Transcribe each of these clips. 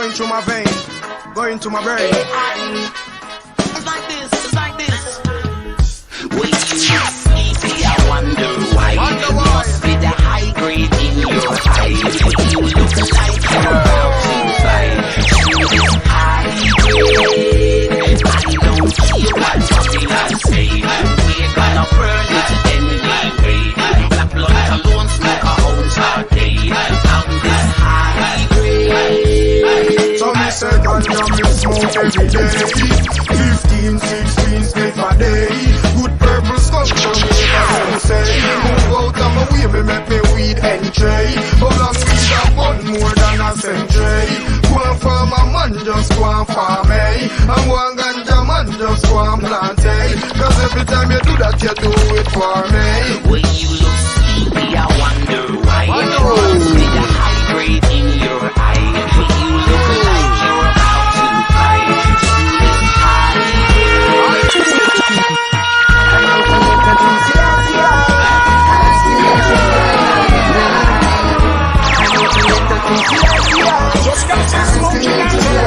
going through my vein, going to my brain. It's like this, it's like this. Wait, easy, I wonder why. You must be the high grade in your eyes. You look like you're about to fight. High grade. I don't care what popular say. We're gonna burn it anyway. Black blood alone smoke a ounce all day. I'm this high grade. So me say ganja me smoke every day. 15, 16 spliff a day. Good purple skunk from me as say. Move out of my way, me make me weed entry. But long weed a fun more than a century. Go and farm a man, just go and farm me. And one ganja man, just go and plant it. Cause every time you do that, you do it for me. When you look sleepy, I wonder why. You must be the high grade in your eye. When you look like you're about to cry. Just got to smoke it out.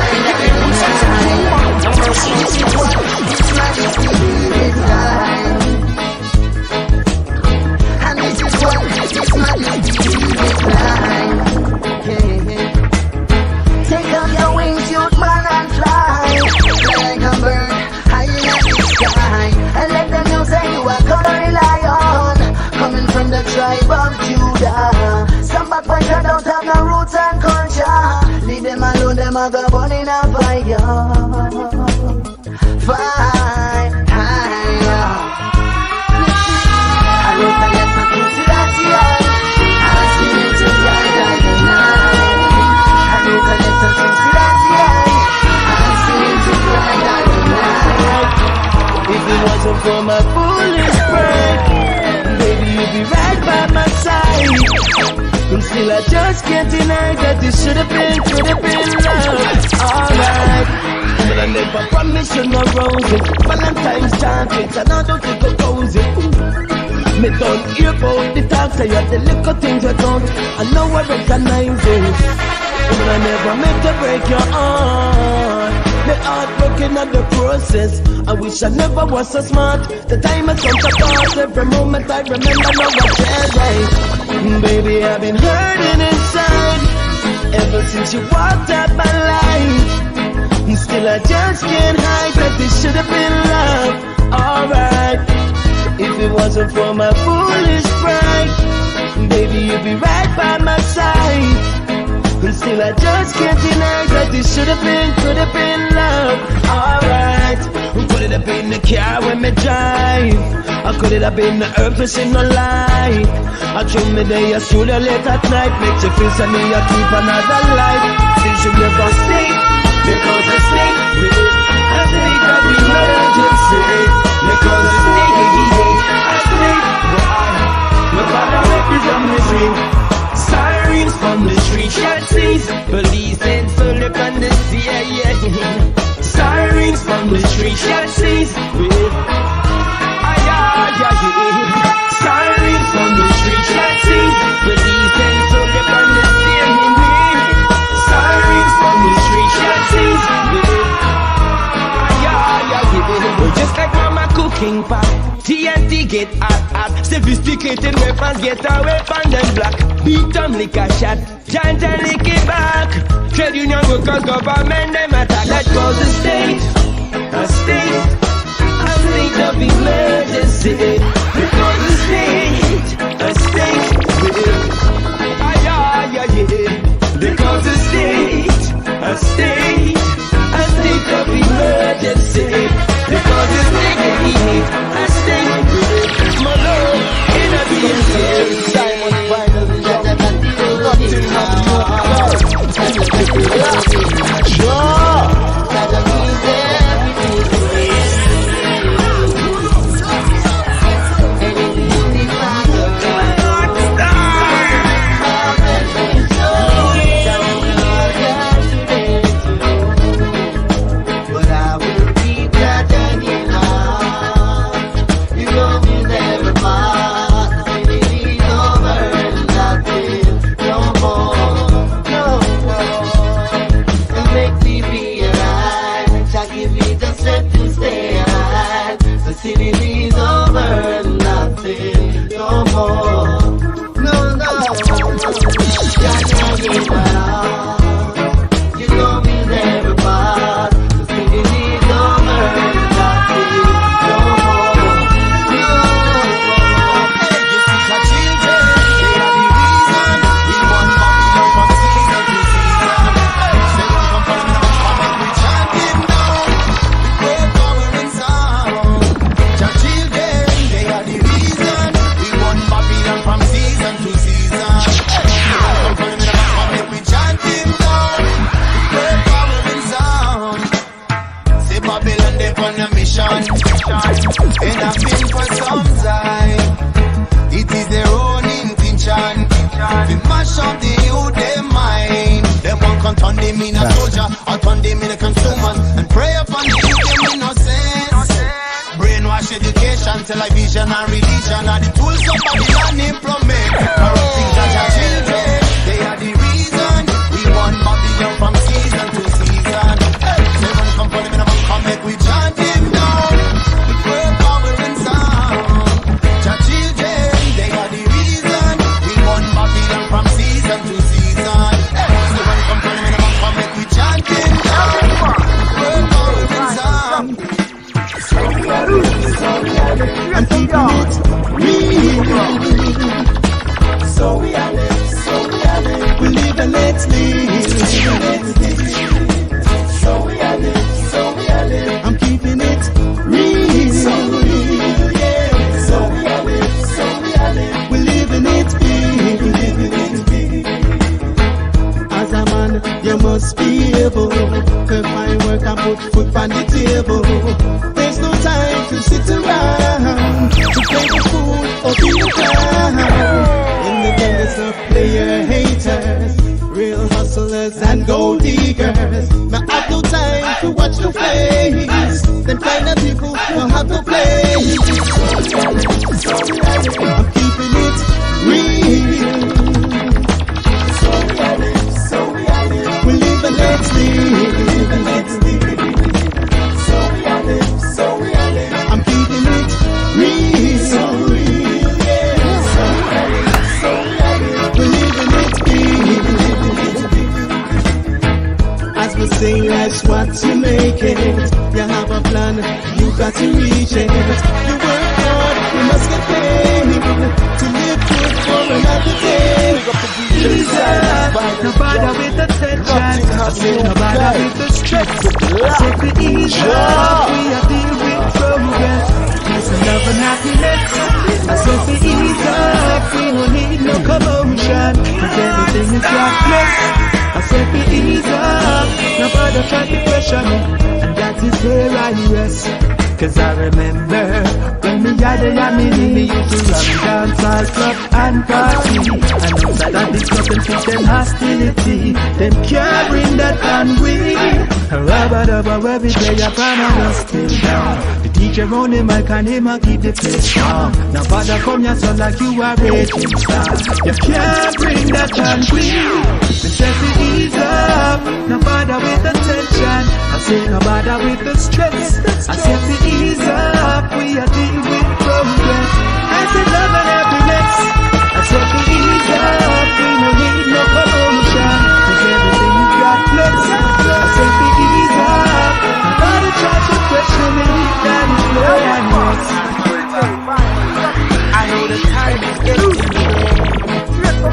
And this is what is my line. Take off your wings, youth man, and fly like a bird high in the sky. And let them know say you are gonna rely on. Coming from the tribe of Judah. Some backbiters don't have no roots and culture. Leave them alone, them a go burn in a fire. Fire. I don't forget my consideration. I see it to die tonight. I don't forget my consideration. I see it to die tonight. If it wasn't for my foolish pride, baby, you'd be right by my side. And still I just can't deny that this should have been, could have been love. Alright, but I never promised you no roses. Valentine's chocolates and I don't think I'll cozy. Me don't hear about the talks, I have the little things I don't. I know I recognize it. But I never meant to break your heart. Me heart broken at the process. I wish I never was so smart. The time has come to pass. Every moment I remember now I said right. Baby, I've been hurting inside ever since you walked out my life. And still I just can't hide that this should have been love. Alright, if it wasn't for my foolish pride, baby, you'd be right by my side. And still I just can't deny that this should have been, could have been love. Alright, could it have been the car when me drive? Or could it have been the herb to see no light? I dream me day, I should have late at night. Makes you feel some me, I keep another life. Since you never stay, because I stay with it. I think of emergency. Because I stay with it. I stay, why? My father represents me. Sirens from the street, taxis, police and Philip and the CIA. Sirens from the street, taxis, with sirens from the street, taxis, police and Philip and the CIA. Sirens from the street, taxis, with just like mama cooking pot. TNT get hot, sophisticated weapons get away from them black. Beat them lick a shot, chant and lick it back. Trade union workers, government, them attack. That was a state of emergency. Because a state, because a state of emergency. Because it's nigga I stay with my love in a BNC. Diamond finally got nothing composure. Out on the minute consumers and pray upon the youth innocence. Brainwash education, television and religion are the tools of Babylon implement. Corrupting our children, they are the reason we want Babylon from season to season. Hey, seven come for the minimum, come make we chant him down. With word, power and sound. Our children, they are the reason we want Babylon from season to season. Hey, seven come for the minimum, come make we chant him down. With word, power and sound. And people so we are live, we live and let's live. So we are live, I'm keeping it real. So real, yeah. So we are live, we live and it's big. As a man, you must be able to find work and put food on the table. There's no time to sit around to play the fool or be the clown. In the days of player haters, real hustlers and gold diggers, now I've no time to watch the face. Them kind of people don't have no place. I'm keeping it real. We live and let's live. So we are live. I'm keeping it real. So real, yeah. So we live and let's be. As we say, life's what you make it. You have a plan, you got to reach it. You work hard, you must get paid to live good for another day. No bother with the tension, no bother with the stress. I said to ease up, we are dealing with progress. Peace and love and happiness. I said to ease up, we don't need no commotion, cause everything is darkness. I said to ease up, no bother try to pressure me, and that is where I rest. Cause I remember when me had a yammy, me used to run dance, club and party. And outside of the club and treat them hostility. Them carrying that and we rubber every day upon us still down. The DJ round the mic and him a keep the place strong. Now bother come your son like you are raging star. You can't bring that and we. Me say to ease up, no bother with the tension. I say no bother with the stress. I say to ease up, we are dealing with progress. I said love and happiness. I said to ease up, we no need no commotion, cause everything you got blessed. I said to ease up, nobody try to question me, that is where I'm next. I know the time is getting late,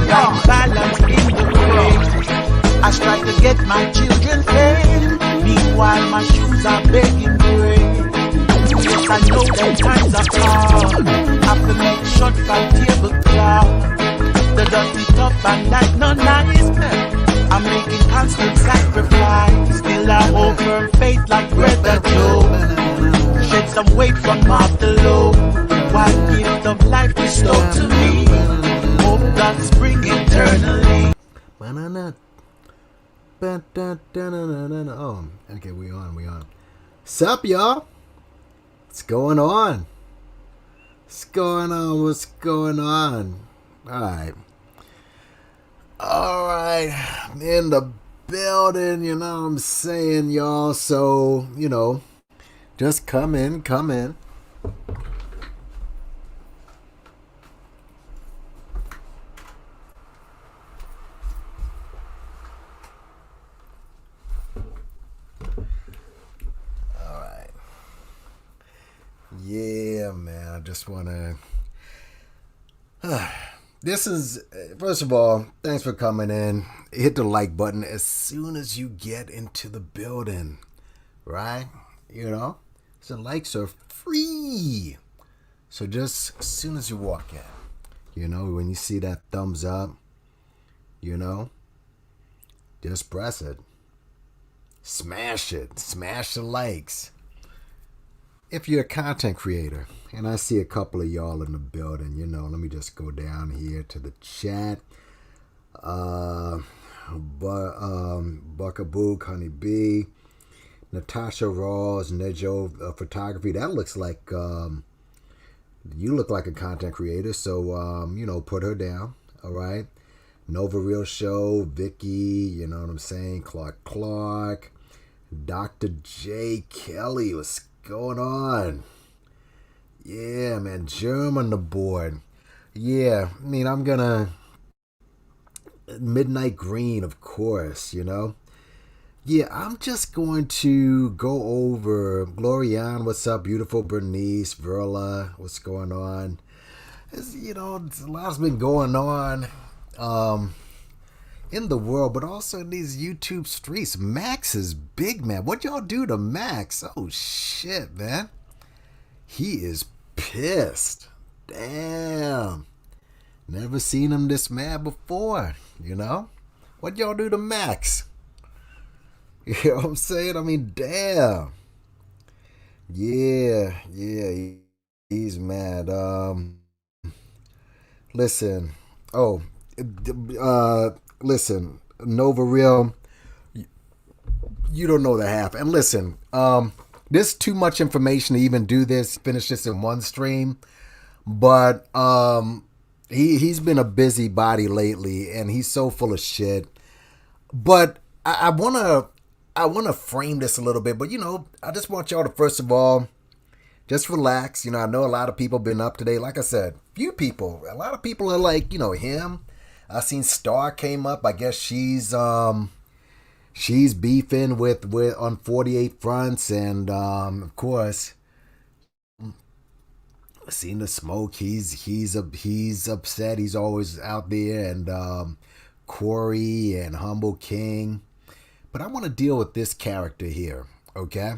like balance in the way. I strive to get my children fed, meanwhile my shoes are begging bread. Yes, I know that times are hard. I have to make short from tablecloth. The dusty tough and like no nice. I'm making constant sacrifice. Still I hold firm faith like Brother Joe. Shed some weight from off the load. While gift of life bestowed to me. Hope that spring eternally. Oh, okay, we on. Sup, y'all? What's going on? What's going on? Alright. I'm in the building, you know what I'm saying, y'all. So, you know, just come in. Yeah, man, I just want to... This is... First of all, thanks for coming in. Hit the like button as soon as you get into the building, right? You know? So likes are free. So just as soon as you walk in, you know, when you see that thumbs up, you know, just press it. Smash it. Smash the likes. If you're a content creator, and I see a couple of y'all in the building, you know, let me just go down here to the chat. Buckabook, Honey B, Natasha Rawls, Nejo Photography. That looks like you look like a content creator, so put her down. All right. Nova Real Show, Vicky, you know what I'm saying? Clark, Dr. J. Kelly, what's going on? Yeah, man, Germ on the board. Yeah, I mean, I'm gonna Midnight Green, of course, Yeah, I'm just going to go over Glorianne, what's up, beautiful Bernice, Verla, what's going on? A lot's been going on in the world, but also in these YouTube streets. Max is big, man. What y'all do to Max? Oh, shit, man. He is pissed. Damn. Never seen him this mad before, What y'all do to Max? You know what I'm saying? I mean, damn. Yeah, he's mad. Listen. Listen, Nova Real, you don't know the half. And listen, there's too much information to even do this, finish this in one stream. But he's been a busybody lately, and he's so full of shit. But I wanna frame this a little bit. But I just want y'all to first of all just relax. I know a lot of people been up today. Like I said, few people. A lot of people are like him. I seen Star came up. I guess she's beefing with on 48 fronts, and of course. Seen the smoke. He's upset. He's always out there, and Corey and Humble King. But I want to deal with this character here, okay?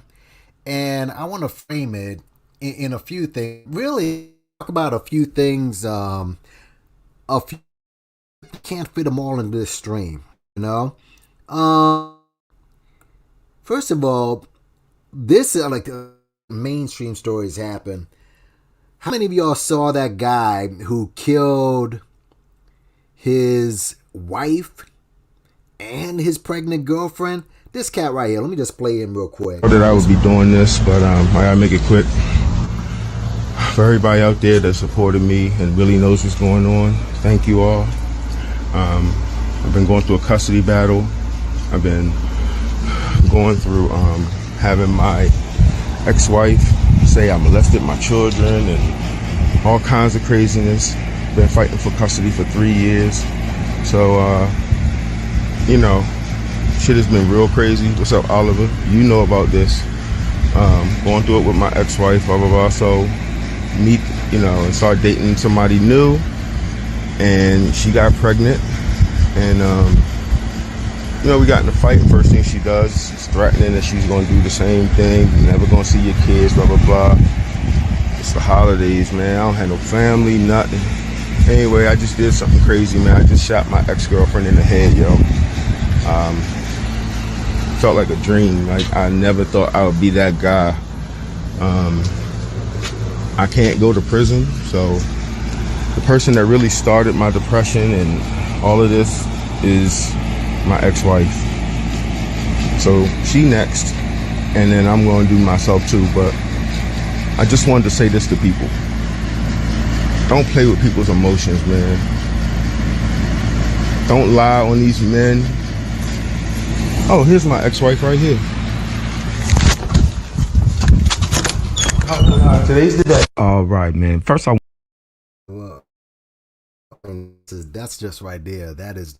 And I want to frame it in a few things. Really talk about a few things. A few can't fit them all into this stream, First of all, this like mainstream stories happen. How many of y'all saw that guy who killed his wife and his pregnant girlfriend? This cat right here. Let me just play him real quick. I thought that I would be doing this, but I gotta make it quick. For everybody out there that supported me and really knows what's going on, thank you all. I've been going through a custody battle. I've been going through having my ex-wife say I molested my children and all kinds of craziness. Been fighting for custody for 3 years. So, shit has been real crazy. What's up, Oliver? You know about this. Going through it with my ex-wife, blah, blah, blah. So, and start dating somebody new. And she got pregnant. And, we got in a fight. And first thing she does is threatening that she's going to do the same thing. You're never going to see your kids, blah, blah, blah. It's the holidays, man. I don't have no family, nothing. Anyway, I just did something crazy, man. I just shot my ex-girlfriend in the head, yo. Felt like a dream. Like, I never thought I would be that guy. I can't go to prison, so the person that really started my depression and all of this is my ex-wife. So she next, and then I'm going to do myself too. But I just wanted to say this to people. Don't play with people's emotions, man. Don't lie on these men. Oh, here's my ex-wife right here. Today's the day. All right, man. First, Well, that's just right there. That is.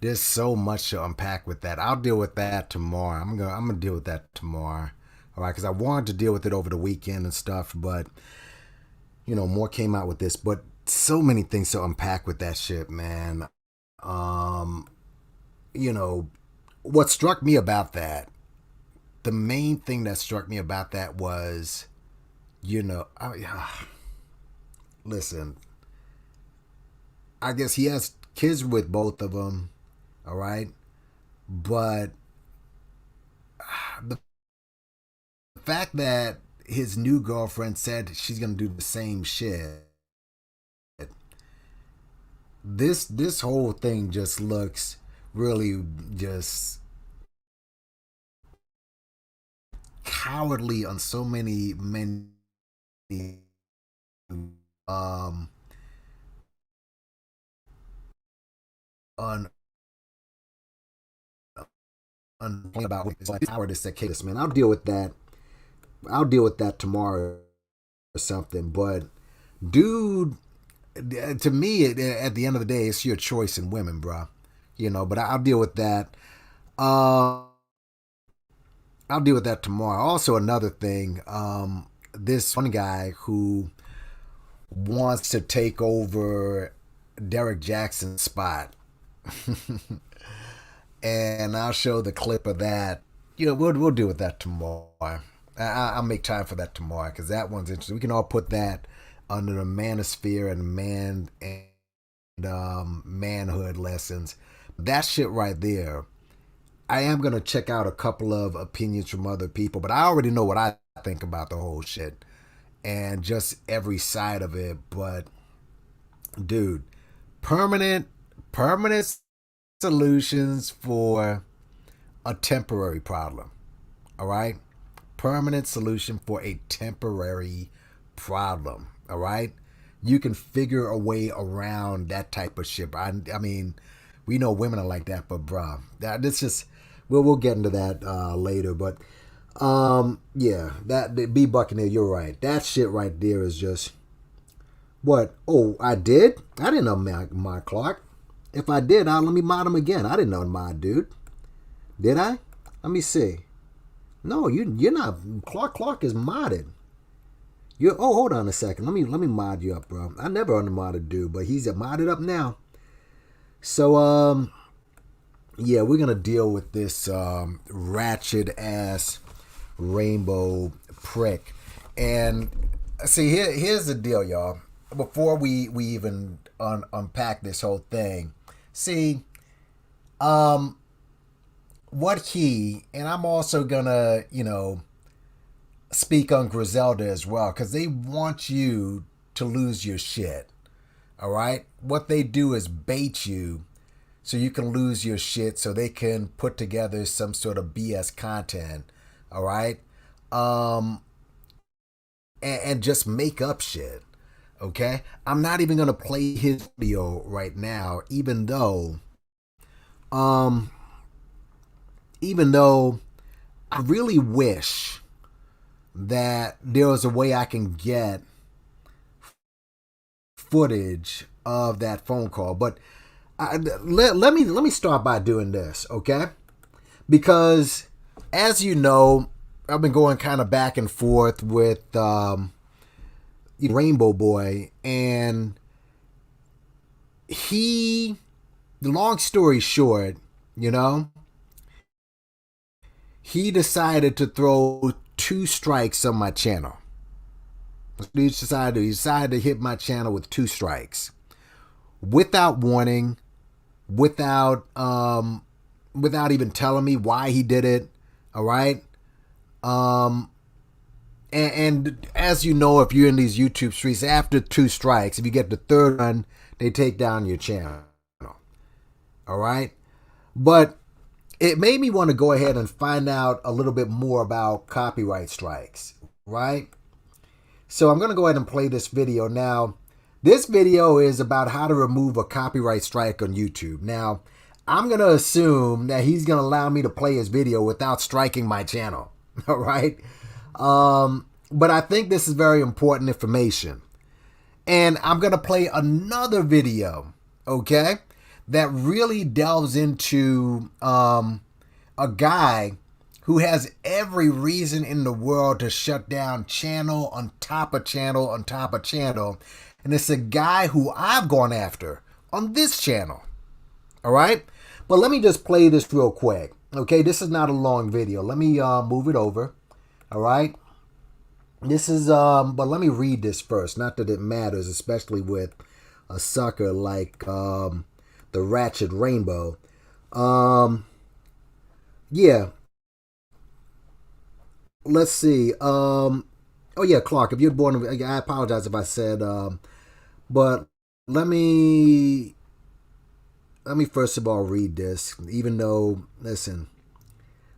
There's so much to unpack with that. I'll deal with that tomorrow. I'm gonna deal with that tomorrow. All right, because I wanted to deal with it over the weekend and stuff, but more came out with this. But so many things to unpack with that shit, man. What struck me about that, the main thing that struck me about that was, listen, I guess he has kids with both of them, all right? But the fact that his new girlfriend said she's going to do the same shit, this whole thing just looks really just cowardly on so many um on about it's like cowardice that kills, man. I'll deal with that. I'll deal with that tomorrow or something. But dude, to me, at the end of the day, it's your choice in women, bro. You know, but I'll deal with that. I'll deal with that tomorrow. Also, another thing, this one guy who wants to take over Derek Jackson's spot, and I'll show the clip of that. You know, we'll deal with that tomorrow. I'll make time for that tomorrow because that one's interesting. We can all put that under the manosphere and manhood lessons. That shit right there. I am going to check out a couple of opinions from other people, but I already know what I think about the whole shit and just every side of it. But dude, permanent solutions for a temporary problem. All right? Permanent solution for a temporary problem. All right? You can figure a way around that type of shit. I mean, we know women are like that, but bruh, that's just... We'll get into that later, but yeah, that B Buccaneer, you're right. That shit right there is just what? Oh, I did? I didn't know mod Clark. If I did, let me mod him again. I didn't know mod, dude. Did I? Let me see. No, you're not. Clark is modded. Hold on a second. Let me mod you up, bro. I never unmodded dude, but he's modded up now. So yeah, we're gonna deal with this ratchet ass rainbow prick. And see, here's the deal, y'all. Before we even unpack this whole thing, see, what he, and I'm also gonna, speak on Griselda as well, because they want you to lose your shit. All right, what they do is bait you so you can lose your shit so they can put together some sort of BS content, all right? And just make up shit, okay? I'm not even going to play his video right now, even though I really wish that there was a way I can get footage of that phone call, but let me start by doing this, okay? Because as you know, I've been going kind of back and forth with Rainbow Boy, and the long story short, he decided to throw 2 strikes on my channel. He decided to hit my channel with 2 strikes without warning, without even telling me why he did it. All right. And as you know, if you're in these YouTube streets, after 2 strikes, if you get the 3rd one, they take down your channel. All right. But it made me want to go ahead and find out a little bit more about copyright strikes. Right. So I'm going to go ahead and play this video. Now, this video is about how to remove a copyright strike on YouTube. Now, I'm going to assume that he's going to allow me to play his video without striking my channel. All right. But I think this is very important information. And I'm going to play another video, okay, that really delves into a guy who has every reason in the world to shut down channel on top of channel on top of channel. And it's a guy who I've gone after on this channel. All right. But let me just play this real quick. Okay. This is not a long video. Let me move it over. All right. This is, but let me read this first. Not that it matters, especially with a sucker like the Ratchet Rainbow. Yeah. Let's see. Oh yeah, Clark, if you're born, I apologize if I said, but let me me first of all read this, even though, listen,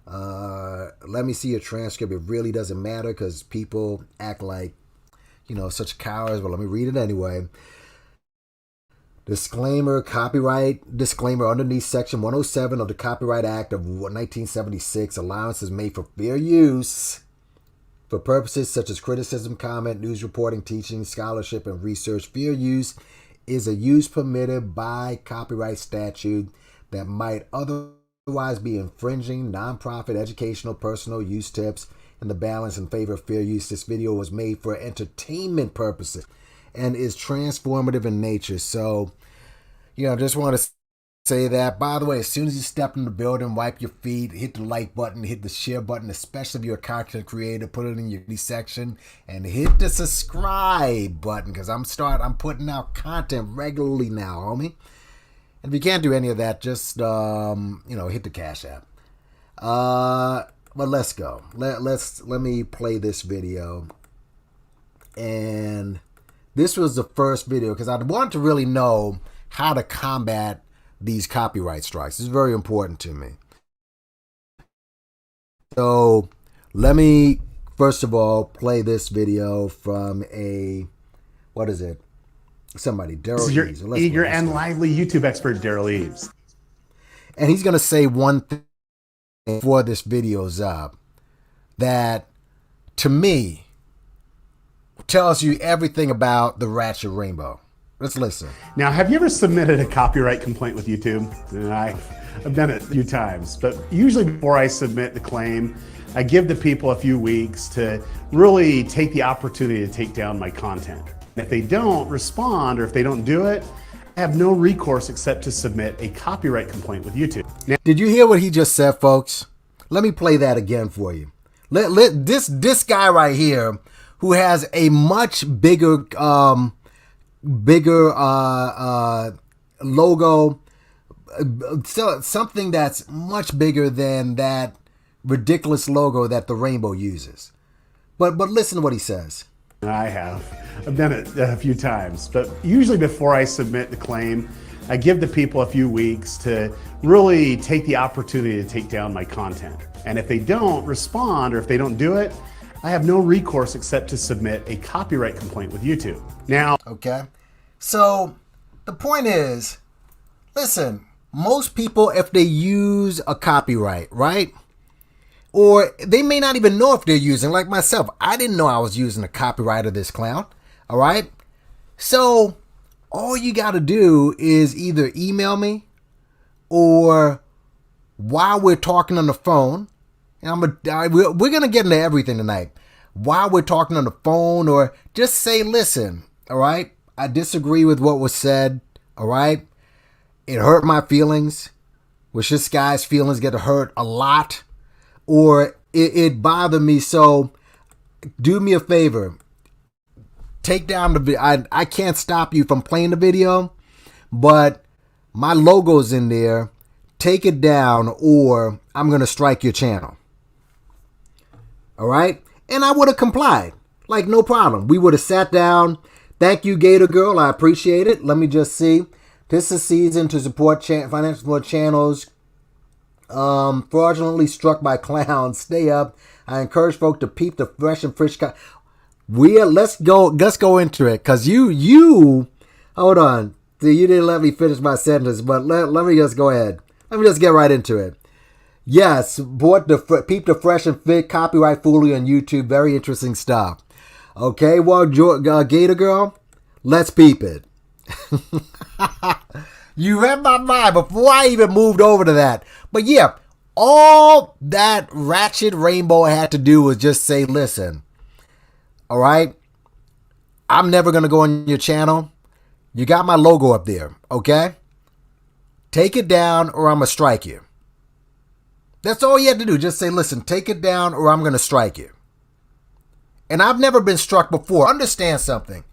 let me see a transcript. It really doesn't matter because people act like, such cowards, but let me read it anyway. Disclaimer, copyright disclaimer. Underneath Section 107 of the Copyright Act of 1976, allowance is made for fair use for purposes such as criticism, comment, news reporting, teaching, scholarship, and research. Fair use is a use permitted by copyright statute that might otherwise be infringing nonprofit, educational, personal use tips, and the balance in favor of fair use. This video was made for entertainment purposes and is transformative in nature. So, just want to say that. By the way, as soon as you step in the building, wipe your feet, hit the like button, hit the share button, especially if you're a content creator, put it in your section, and hit the subscribe button because I'm putting out content regularly now, homie. And if you can't do any of that, just hit the Cash App. But let's go. Let me play this video. And this was the first video because I wanted to really know how to combat these copyright strikes. It's very important to me. So let me first of all play this video from somebody, Daryl Eves. Your eager and lively YouTube expert, Daryl Eves. And he's going to say one thing before this video's up that, to me, tells you everything about the Ratchet Rainbow. Let's listen. Now, have you ever submitted a copyright complaint with YouTube? And I've done it a few times, but usually before I submit the claim, I give the people a few weeks to really take the opportunity to take down my content. And if they don't respond or if they don't do it, I have no recourse except to submit a copyright complaint with YouTube. Now, did you hear what he just said, folks? Let me play that again for you. This guy right here, who has a much bigger logo, something that's much bigger than that ridiculous logo that the Rainbow uses. But listen to what he says. I've done it a few times, but usually before I submit the claim, I give the people a few weeks to really take the opportunity to take down my content. And if they don't respond or if they don't do it, I have no recourse except to submit a copyright complaint with YouTube. Now, okay. So the point is, listen, most people, if they use a copyright, right? Or they may not even know if they're using, like myself. I didn't know I was using the copyright of this clown. All right. So all you got to do is either email me or while we're talking on the phone, and we're going to get into everything tonight. While we're talking on the phone, or just say, listen, all right, I disagree with what was said. All right. It hurt my feelings, which this guy's feelings get hurt a lot, or it bothered me. So do me a favor. Take down the video. I can't stop you from playing the video, but my logo's in there. Take it down or I'm going to strike your channel. All right. And I would have complied. Like, no problem. We would have sat down. Thank you, Gator Girl. I appreciate it. Let me just see. This is season to support financial support channels fraudulently struck by clowns. Stay up. I encourage folk to peep the fresh and frisk. Let's go into it. Cause you hold on. See, you didn't let me finish my sentence, but let me just go ahead. Let me just get right into it. Yes, peep the fresh and fit copyright foolery on YouTube. Very interesting stuff. Okay, well, Gator Girl, let's peep it. You read my mind before I even moved over to that. But yeah, all that Ratchet Rainbow had to do was just say, listen, all right, I'm never going to go on your channel. You got my logo up there, okay? Take it down or I'm going to strike you. That's all you had to do. Just say, listen, take it down or I'm going to strike you. And I've never been struck before. Understand something.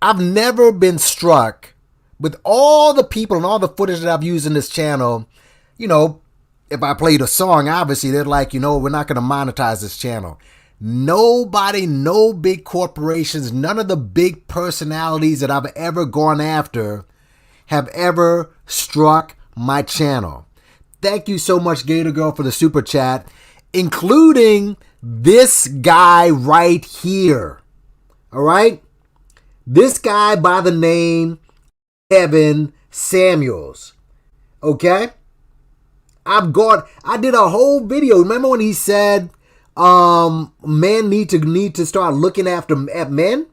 I've never been struck with all the people and all the footage that I've used in this channel. You know, if I played a song, obviously they're like, we're not going to monetize this channel. Nobody, no big corporations, none of the big personalities that I've ever gone after have ever struck my channel. Thank you so much, Gator Girl, for the super chat, including this guy right here. All right? This guy by the name Kevin Samuels. Okay? I did a whole video. Remember when he said men need to start looking at men?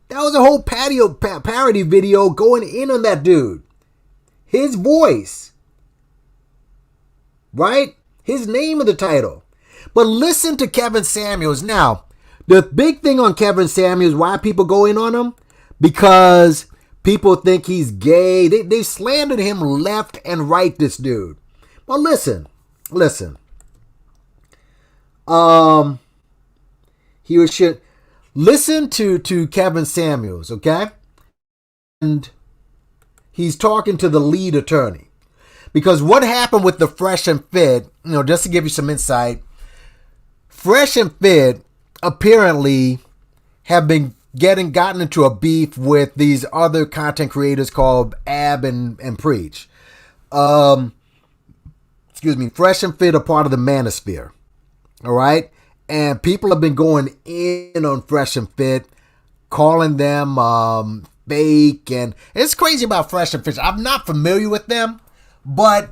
That was a whole parody video going in on that dude. His voice. Right? His name of the title. But listen to Kevin Samuels. Now, the big thing on Kevin Samuels, why people go in on him? Because people think he's gay. They slandered him left and right, this dude. Well, listen. Listen to Kevin Samuels, okay? And he's talking to the lead attorney. Because what happened with the Fresh and Fit, just to give you some insight, Fresh and Fit apparently have been gotten into a beef with these other content creators called Ab and Preach. Fresh and Fit are part of the Manosphere. All right? And people have been going in on Fresh and Fit, calling them fake. And it's crazy about Fresh and Fit. I'm not familiar with them, but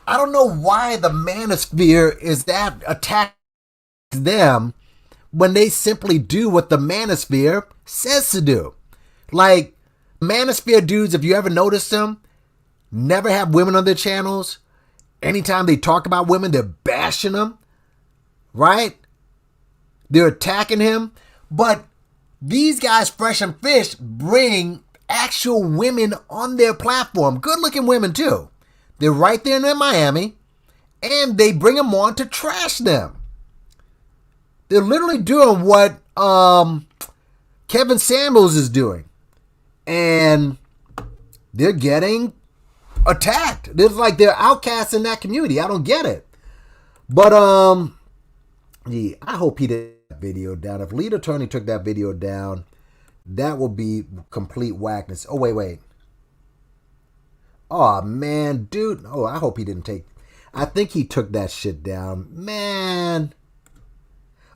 I don't know why the Manosphere is that attacked them when they simply do what the Manosphere says to do. Like, Manosphere dudes, if you ever noticed them, never have women on their channels. Anytime they talk about women, they're bashing them. Right? They're attacking him. But these guys, Fresh and Fish, bring actual women on their platform. Good-looking women, too. They're right there in Miami. And they bring them on to trash them. They're literally doing what Kevin Samuels is doing. And they're getting attacked. It's like they're outcasts in that community. I don't get it. But, yeah, I hope he did that video down. If lead attorney took that video down, that would be complete whackness. Oh, wait. Oh, man, dude. Oh, I hope he didn't take... I think he took that shit down. Man...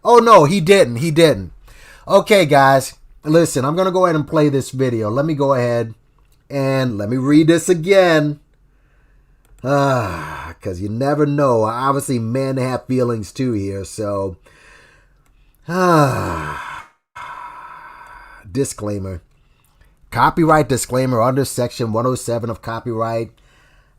Oh, no, he didn't. Okay, guys, listen, I'm going to go ahead and play this video. Let me go ahead and let me read this again. Because you never know. Obviously, men have feelings too here, so. Disclaimer. Copyright disclaimer under Section 107 of Copyright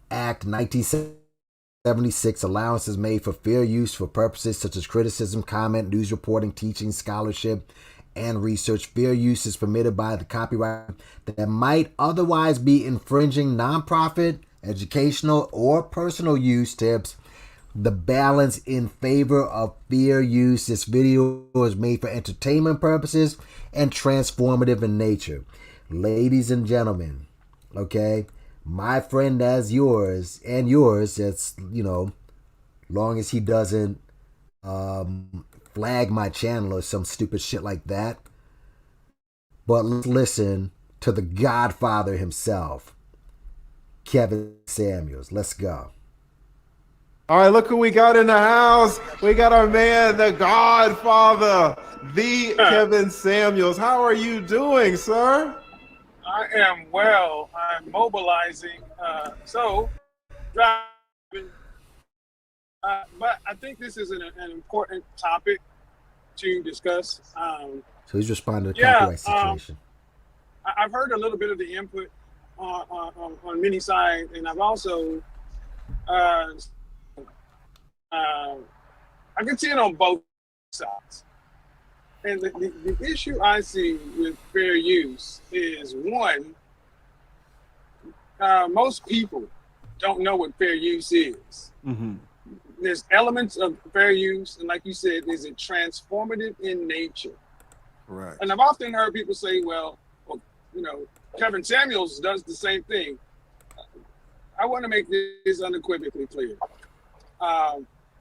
Act 1976. Allowances made for fair use for purposes such as criticism, comment, news reporting, teaching, scholarship, and research. Fair use is permitted by the copyright that might otherwise be infringing nonprofit, educational, or personal use tips. The balance in favor of fair use. This video is made for entertainment purposes and transformative in nature. Ladies and gentlemen, okay? My friend as yours, and yours, that's, long as he doesn't flag my channel or some stupid shit like that. But let's listen to the Godfather himself, Kevin Samuels. Let's go. All right, look who we got in the house. We got our man, the Godfather, the Kevin Samuels. How are you doing, sir? I am well. I'm mobilizing. Driving. But I think this is an important topic to discuss. So he's responding to the copyright situation. I've heard a little bit of the input on many sides, and I've also I can see it on both sides. And the issue I see with fair use is, one, most people don't know what fair use is. Mm-hmm. There's elements of fair use, and like you said, is it transformative in nature? Right. And I've often heard people say, well, Kevin Samuels does the same thing. I want to make this unequivocally clear.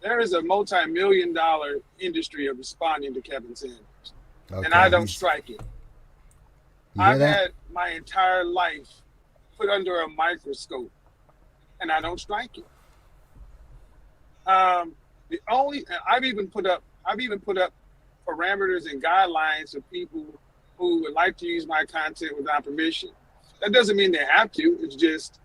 There is a multi-million-dollar industry of responding to Kevin Samuels. Okay, and I don't strike it. I've had my entire life put under a microscope, and I don't strike it. The only I've even put up parameters and guidelines for people who would like to use my content without permission. That doesn't mean they have to. It's just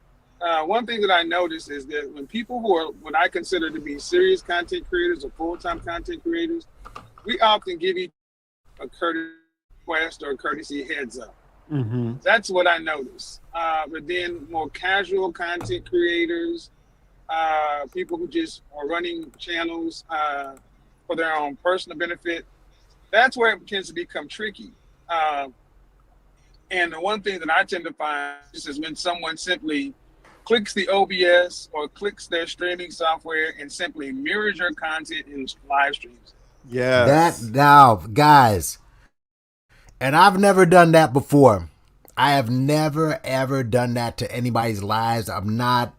one thing that I notice is that when people who are what I consider to be serious content creators or full-time content creators, we often give each a courtesy request or a courtesy heads up. Mm-hmm. That's what I notice. But then more casual content creators, people who just are running channels for their own personal benefit, that's where it tends to become tricky. And the one thing that I tend to find is when someone simply clicks the OBS or clicks their streaming software and simply mirrors your content in live streams. Yes. That now, guys, and I've never done that before. I have never ever done that to anybody's lives. I'm not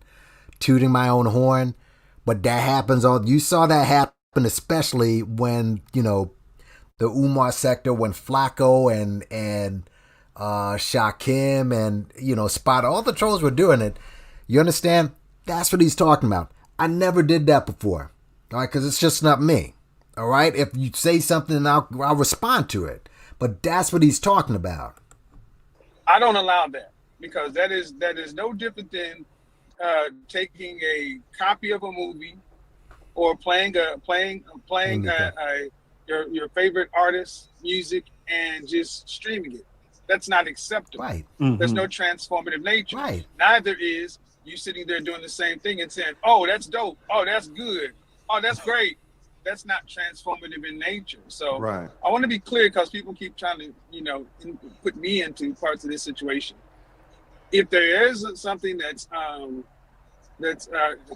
tooting my own horn, but that happens all. You saw that happen, especially when the Umar sector, when Flacco and Shakim and Spot, all the trolls were doing it. You understand? That's what he's talking about. I never did that before. All right, because it's just not me. All right, if you say something, I'll respond to it. But that's what he's talking about. I don't allow that because that is no different than taking a copy of a movie or playing your favorite artist's music and just streaming it. That's not acceptable. Right. Mm-hmm. There's no transformative nature. Right. Neither is you sitting there doing the same thing and saying, "Oh, that's dope. Oh, that's good. Oh, that's great." That's not transformative in nature. So Right. I want to be clear because people keep trying to, put me into parts of this situation. If there is something that's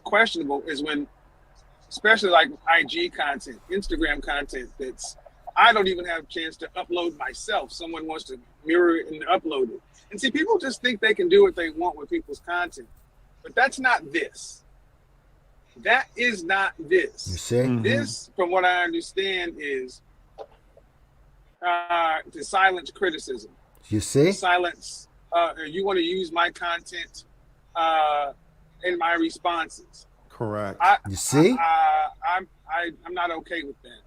questionable is when, especially like IG content, Instagram content, I don't even have a chance to upload myself. Someone wants to mirror it and upload it. And see, people just think they can do what they want with people's content, but that's not this. That is not this. You see? Mm-hmm. This, from what I understand, is to silence criticism. You see? Silence. You want to use my content in my responses. Correct. You see? I'm not okay with that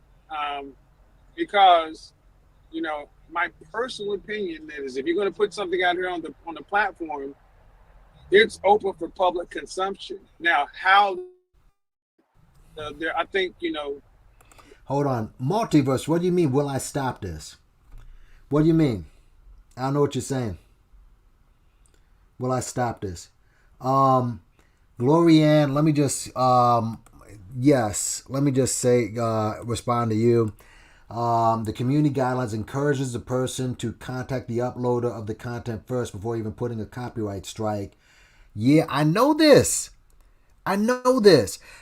because my personal opinion is if you're going to put something out here on the platform, it's open for public consumption. Now, how? I think Hold on. Multiverse, what do you mean, will I stop this? What do you mean? I don't know what you're saying. Will I stop this? Glorianne, let me just respond to you. The community guidelines encourages the person to contact the uploader of the content first before even putting a copyright strike. Yeah, I know this.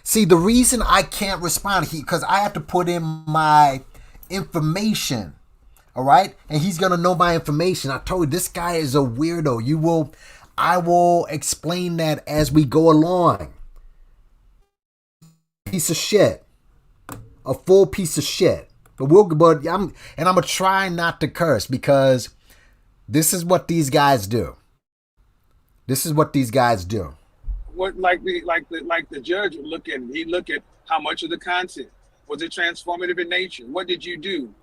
See, the reason I can't respond because I have to put in my information. All right? And he's going to know my information. I told you, this guy is a weirdo. I will explain that as we go along. Piece of shit. A full piece of shit. I'm going to try not to curse because this is what these guys do. What like the judge would look at. He'd look at how much of the content was it transformative in nature. What did you do?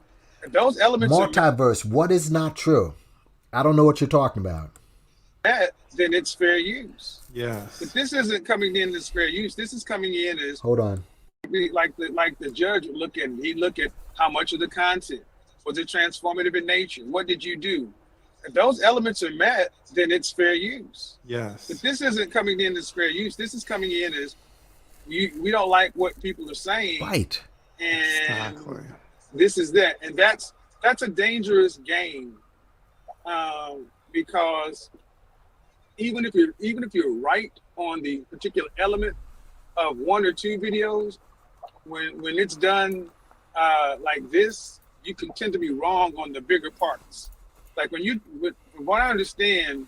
If those elements multiverse. What is not true? I don't know what you're talking about. Then it's fair use. Yes. But this isn't coming in as fair use. This is coming in as hold on. Like the judge would look at. He'd look at how much of the content was it transformative in nature. What did you do? If those elements are met, then it's fair use. Yes. But this isn't coming in as fair use. This is coming in as we don't like what people are saying. Right. And Exactly. this is that. And that's a dangerous game. Because even if you're right on the particular element of one or two videos, when it's done like this, you can tend to be wrong on the bigger parts. Like from what I understand,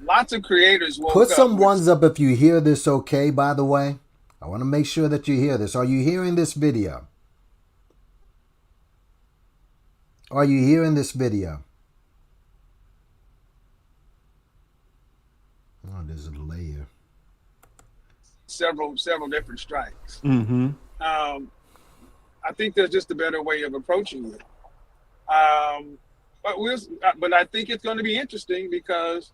lots of creators will put some ones up if you hear this. Okay, by the way, I want to make sure that you hear this. Are you hearing this video? there's a layer. several different strikes. Mm-hmm. I think there's just a better way of approaching it. But I think it's going to be interesting because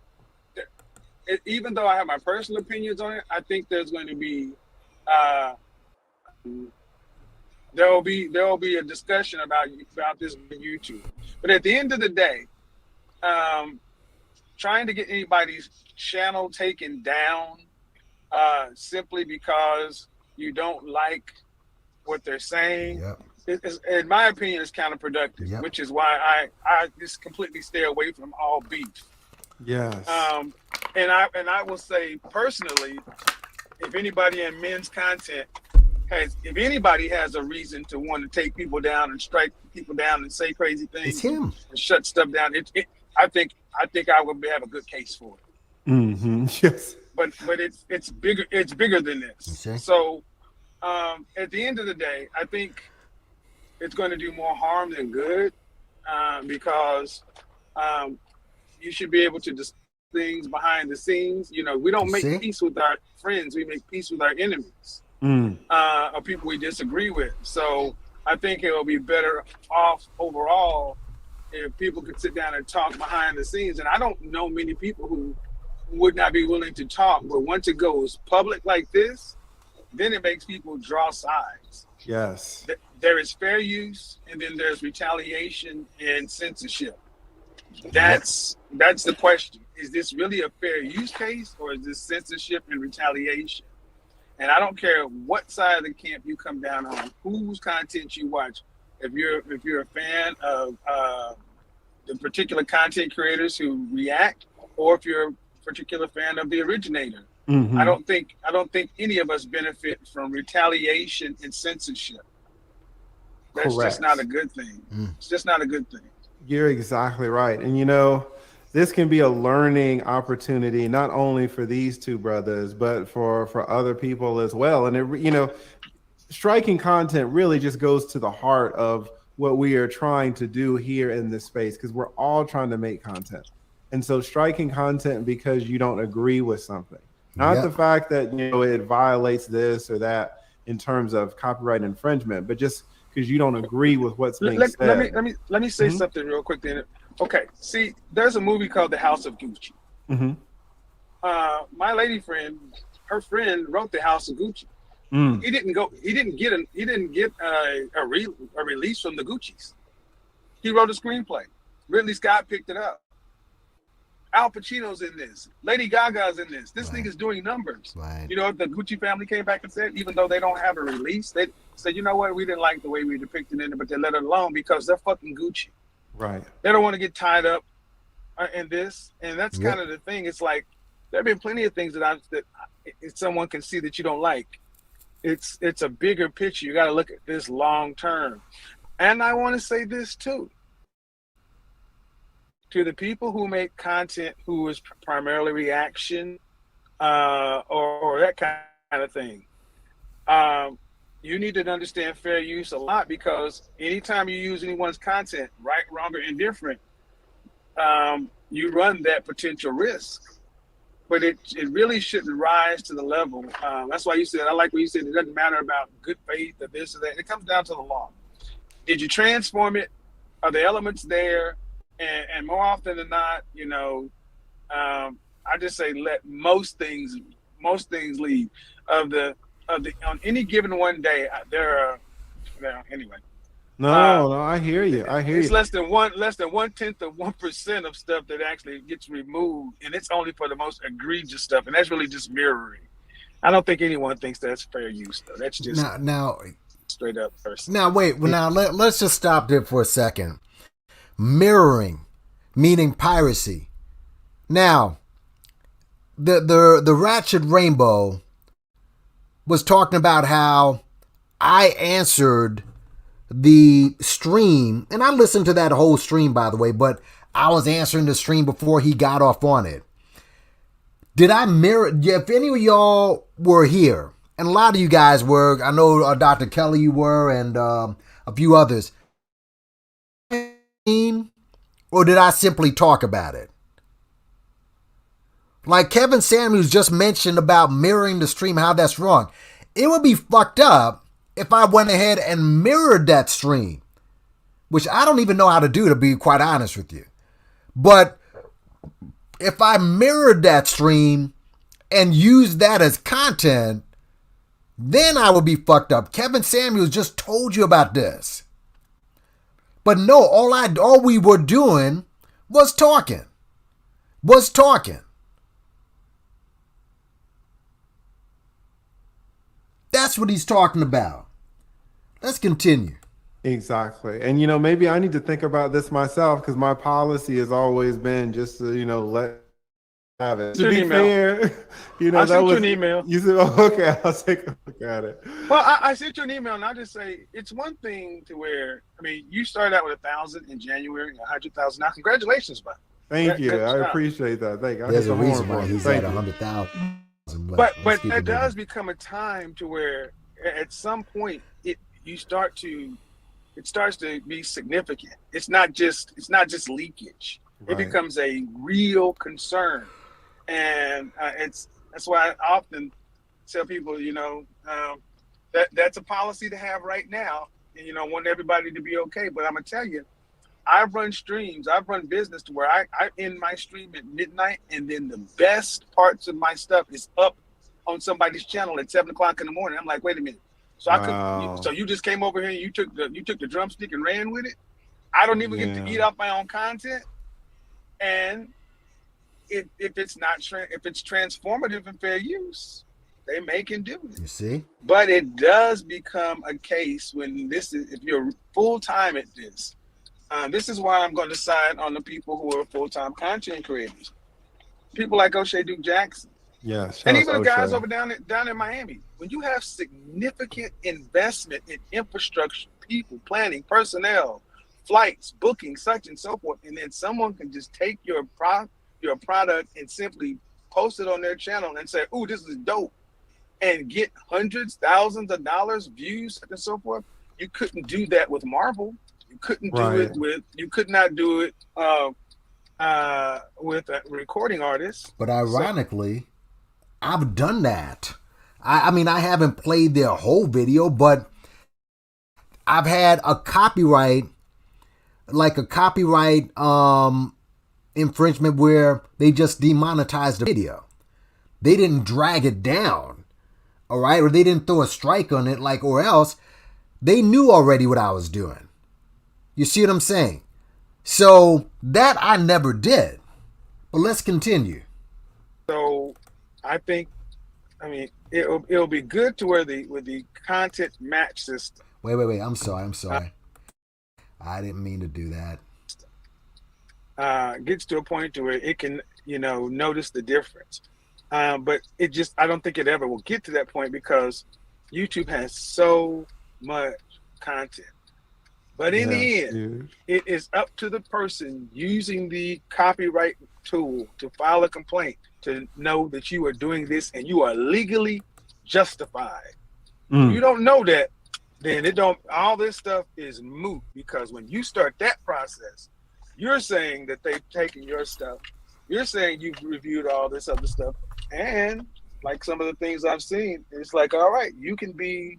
even though I have my personal opinions on it, I think there's going to be there will be a discussion about this on YouTube. But at the end of the day, trying to get anybody's channel taken down simply because you don't like what they're saying, in my opinion, is counterproductive. Which is why I just completely stay away from all beef. Yes. And I will say personally, if anybody in men's content if anybody has a reason to want to take people down and strike people down and say crazy things, it's him. And shut stuff down. I think I would have a good case for it. Mm-hmm. Yes. But it's bigger. It's bigger than this. Okay. So at the end of the day, I think it's going to do more harm than good because you should be able to discuss things behind the scenes. You know, we don't make peace with our friends. We make peace with our enemies. Or people we disagree with. So I think it will be better off overall if people could sit down and talk behind the scenes. And I don't know many people who would not be willing to talk, but once it goes public like this, then it makes people draw sides. Yes. There is fair use, and then there's retaliation and censorship. That's the question. Is this really a fair use case, or is this censorship and retaliation? And I don't care what side of the camp you come down on, whose content you watch. If you're a fan of the particular content creators who react, or if you're a particular fan of the originator, I don't think any of us benefit from retaliation and censorship. That's Correct. just not a good thing. It's just not a good thing. You're exactly right. And you know, this can be a learning opportunity, not only for these two brothers, but for other people as well. And it, you know, striking content really just goes to the heart of what we are trying to do here in this space, because we're all trying to make content. And so striking content because you don't agree with something, not the fact that, you know, it violates this or that in terms of copyright infringement, but just because you don't agree with what's being said. Let me say something real quick then. Okay, see, there's a movie called The House of Gucci. My lady friend, her friend wrote The House of Gucci. He didn't get a release from the Gucci's. He wrote a screenplay. Ridley Scott picked it up. Al Pacino's in this. Lady Gaga's in this. This nigga's doing numbers. Right. You know, if the Gucci family came back and said, even though they don't have a release, they said, you know what, we didn't like the way we depicted it, but they let it alone because they're fucking Gucci. Right. They don't want to get tied up in this. And that's kind of the thing. It's like, there have been plenty of things that someone can see that you don't like. It's a bigger picture. You got to look at this long term. And I want to say this too. To the people who make content who is primarily reaction or that kind of thing, you need to understand fair use a lot, because anytime you use anyone's content, right, wrong, or indifferent, you run that potential risk. But it really shouldn't rise to the level. That's why you said, I like what you said, it doesn't matter about good faith or this or that. It comes down to the law. Did you transform it? Are the elements there? And more often than not, you know, I just say let most things leave. On any given one day, there are, anyway. No, I hear you. It's less than 1/10 of 1% of stuff that actually gets removed, and it's only for the most egregious stuff, and that's really just mirroring. I don't think anyone thinks that's fair use, though. That's just now straight up person. Now wait, let's just stop there for a second. Mirroring, meaning piracy. Now, the Ratchet Rainbow was talking about how I answered the stream, and I listened to that whole stream, by the way, but I was answering the stream before he got off on it. Did I mirror? If any of y'all were here, and a lot of you guys were, I know Dr. Kelly you were, and a few others, or did I simply talk about it? Like Kevin Samuels just mentioned about mirroring the stream, how that's wrong. It would be fucked up if I went ahead and mirrored that stream, which I don't even know how to do, to be quite honest with you. But if I mirrored that stream and used that as content, then I would be fucked up. Kevin Samuels just told you about this. But no, all we were doing was talking. That's what he's talking about. Let's continue. Exactly. And, maybe I need to think about this myself, because my policy has always been just to, let have it. To be fair, I sent you an email. You said, oh, okay, I'll take a look at it. Well, I sent you an email, and I just say it's one thing to where, you started out with 1,000 in January, 100,000. Now, congratulations, bud. Thank you. I appreciate that. Thank you. There's a reason why he's at 100,000. But that does become a time to where at some point it starts to be significant. It's not just leakage. Right. It becomes a real concern, and that's why I often tell people, that's a policy to have right now, and want everybody to be okay. But I'm gonna tell you, I've run streams, I've run business to where I end my stream at midnight, and then the best parts of my stuff is up on somebody's channel at 7 o'clock in the morning. I'm like, wait a minute. So so you just came over here and you took the drumstick and ran with it? I don't even get to eat off my own content. And if it's transformative and fair use, they can do it. You see? But it does become a case when if you're full time at this. This is why I'm going to side on the people who are full-time content creators. People like O'Shea Duke Jackson. Yes. And even the guys over down in Miami. When you have significant investment in infrastructure, people, planning, personnel, flights, booking, such and so forth, and then someone can just take your product and simply post it on their channel and say, "Ooh, this is dope," and get hundreds, thousands of dollars, views, and so forth. You couldn't do that with Marvel. You couldn't do it with. You could not do it with a recording artist. But ironically, I've done that. I mean, I haven't played their whole video, but I've had a copyright infringement where they just demonetized the video. They didn't drag it down, all right, or they didn't throw a strike on it, or else they knew already what I was doing. You see what I'm saying? So that I never did. But let's continue. So I think, it'll be good to where with the content match system. Wait. I'm sorry. I didn't mean to do that. Gets to a point to where it can, notice the difference. But I don't think it ever will get to that point because YouTube has so much content. But in the end, it is up to the person using the copyright tool to file a complaint to know that you are doing this and you are legally justified. If you don't know that, then all this stuff is moot, because when you start that process, you're saying that they've taken your stuff. You're saying you've reviewed all this other stuff. And like some of the things I've seen, it's like, all right, you can be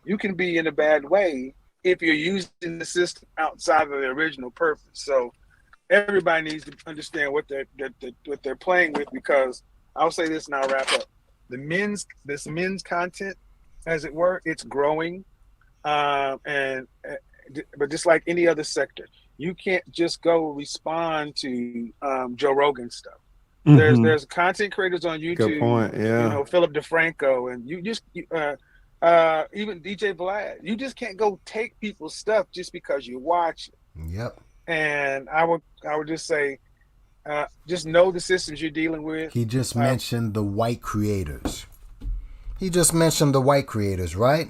in a bad way if you're using the system outside of the original purpose. So everybody needs to understand what they're playing with, because I'll say this and I'll wrap up. This men's content, as it were, it's growing, but just like any other sector, you can't just go respond to Joe Rogan stuff. Mm-hmm. There's content creators on YouTube. Good point. Yeah. Philip DeFranco, and even DJ Vlad. You just can't go take people's stuff just because you watch it. Yep. And I would just say, just know the systems you're dealing with. He just mentioned the white creators. Right?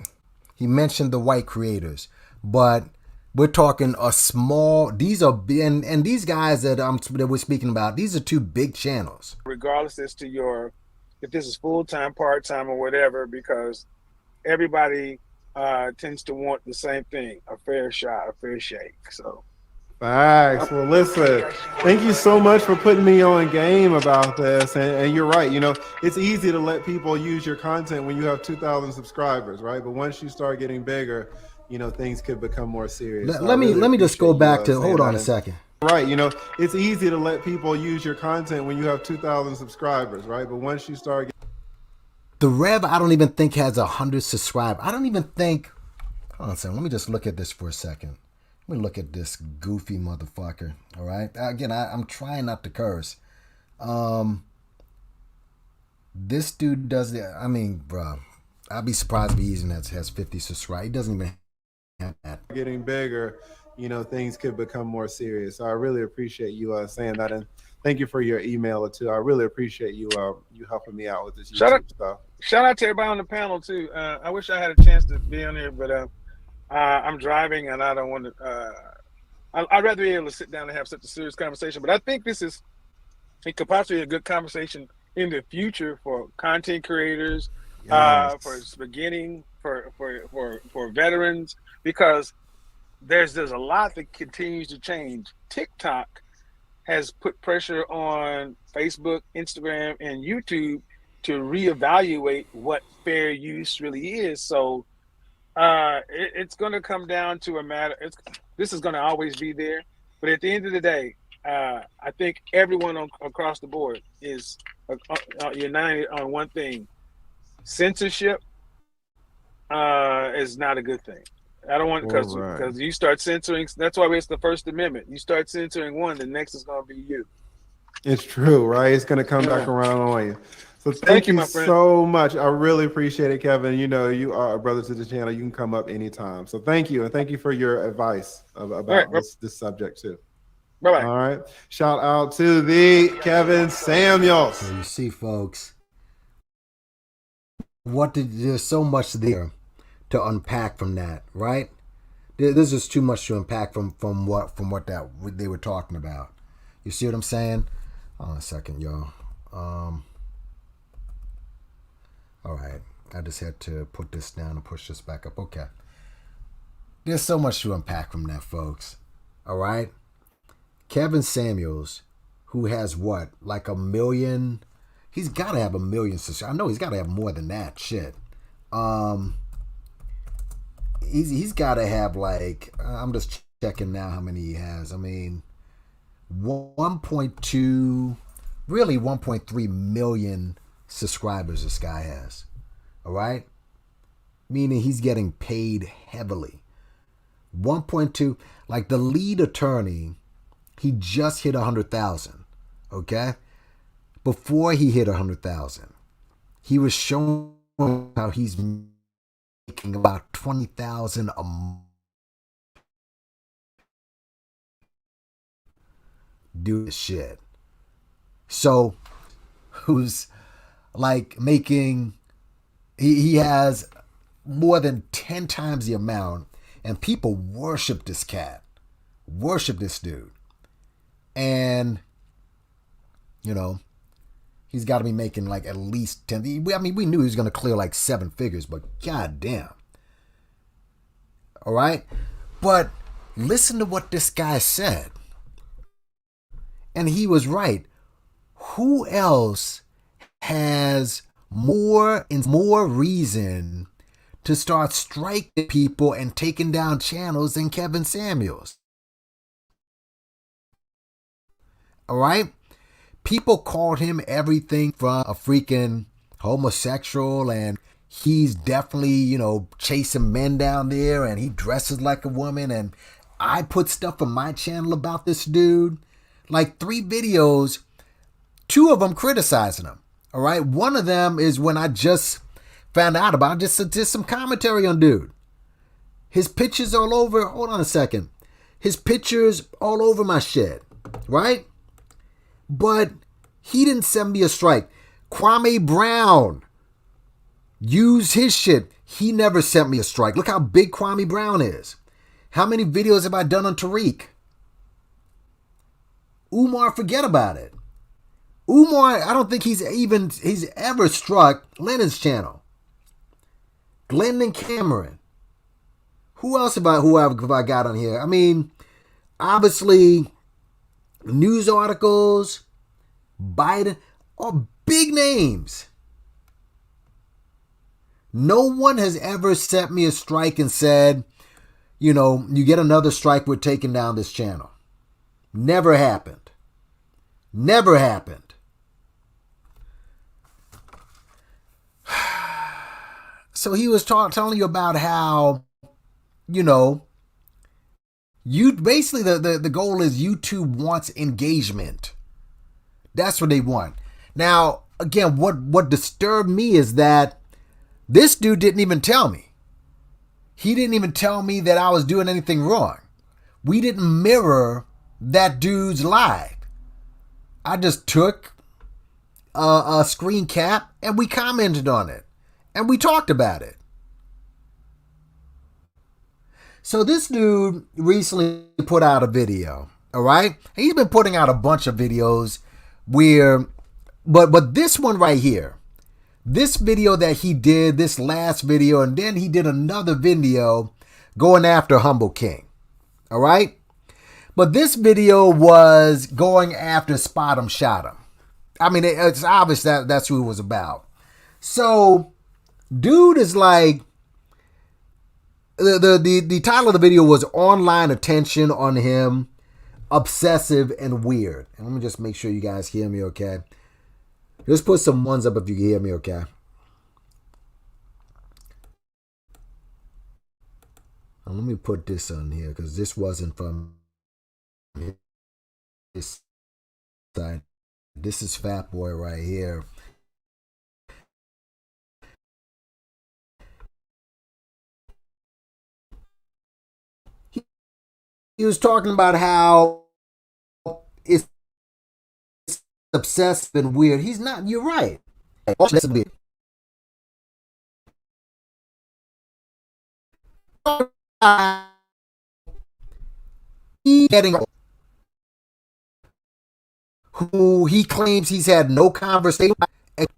He mentioned the white creators, but we're talking a small. These are and these guys that we're speaking about. These are two big channels. Regardless as to if this is full time, part time, or whatever, because everybody tends to want the same thing: a fair shot, a fair shake. So Facts. Well, listen, thank you so much for putting me on game about this. And you're right. It's easy to let people use your content when you have 2,000 subscribers, right? But once you start getting bigger, things could become more serious. So Let me just go back to, hold on a and, second. right. It's easy to let people use your content when you have 2,000 subscribers, right? But once you start The Rev, I don't even think has 100 subscribers. I don't even think, hold on a second. Let me just look at this for a second. Let me look at this goofy motherfucker. All right. Again, I'm trying not to curse. This dude does the. I mean, bro, I'd be surprised if he even has 50 subscribers. He doesn't even have that. getting bigger, things could become more serious. So I really appreciate you saying that, and thank you for your email too. I really appreciate you you helping me out with this YouTube stuff. Shout out to everybody on the panel too. I wish I had a chance to be on here, but I'm driving and I don't want to. I'd rather be able to sit down and have such a serious conversation. But I think it could possibly be a good conversation in the future for content creators, for beginning, for veterans, because there's a lot that continues to change. TikTok has put pressure on Facebook, Instagram, and YouTube to reevaluate what fair use really is. So it's going to come down to a matter. This is going to always be there, but at the end of the day, I think everyone across the board is united on one thing: censorship is not a good thing. I don't want, because you start censoring. That's why it's the First Amendment. You start censoring one, the next is going to be you. It's true, right? It's going to come back around on you. So thank you, my friend, so much. I really appreciate it, Kevin. You are a brother to the channel. You can come up anytime. So thank you, and thank you for your advice about this subject too. Bye-bye. All right. Shout out to the Kevin Samuels. So you see, folks, there's so much there to unpack from that, right? There's just too much to unpack from what they were talking about. You see what I'm saying? Hold on a second, y'all. All right. I just had to put this down and push this back up. Okay. There's so much to unpack from that, folks. All right. Kevin Samuels, who has like 1 million? He's got to have 1 million subscribers. I know he's got to have more than that. Shit. He's got to have I'm just checking now how many he has. I mean, 1.2, really 1.3 million subscribers this guy has. All right? Meaning he's getting paid heavily. 1.2, like the lead attorney, he just hit 100,000. Okay? Before he hit 100,000, he was showing how he's making about 20,000 a month. Do this shit. So, who's making, he has more than 10 times the amount, and people worship this cat, worship this dude. And, he's got to be making at least 10. I mean, we knew he was going to clear 7 figures, but goddamn. All right? But listen to what this guy said. And he was right. Who else has more reason to start striking people and taking down channels than Kevin Samuels? All right? People called him everything from a freaking homosexual, and he's definitely, chasing men down there, and he dresses like a woman. And I put stuff on my channel about this dude. 3 videos, 2 of them criticizing him. All right. One of them is when I just found out about it, just did some commentary on dude. His pictures all over. Hold on a second. His pictures all over my shit. Right? But he didn't send me a strike. Kwame Brown used his shit. He never sent me a strike. Look how big Kwame Brown is. How many videos have I done on Tariq? Umar, forget about it. Umar, I don't think he's ever struck Lennon's channel. Glenn and Cameron. Who else have I got on here? I mean, Obviously, news articles, Biden, all big names. No one has ever sent me a strike and said, you know, you get another strike, we're taking down this channel. Never happened. Never happened. So he was telling you about how, you know, you basically the goal is YouTube wants engagement. That's what they want. Now, again, what disturbed me is that this dude didn't even tell me. He didn't even tell me that I was doing anything wrong. We didn't mirror that dude's live. I just took a screen cap and we commented on it. And we talked about it. So this dude recently put out a video, all right? He's been putting out a bunch of videos where, but this one right here, this video that he did, this last video, and then he did another video going after Humble King, all right? But this video was going after Spot 'em, Shot 'em. I mean, it's obvious that that's who it was about. So, dude is like, the title of the video was Online Attention on Him, Obsessive and Weird. And let me just make sure you guys hear me okay. Just put some ones up if you can hear me okay. Now let me put this on here because this wasn't from this side. This is Fat Boy right here. He was talking about how it's obsessive and weird. He's not. You're right. Listen to me. Getting who he claims he's had no conversation with.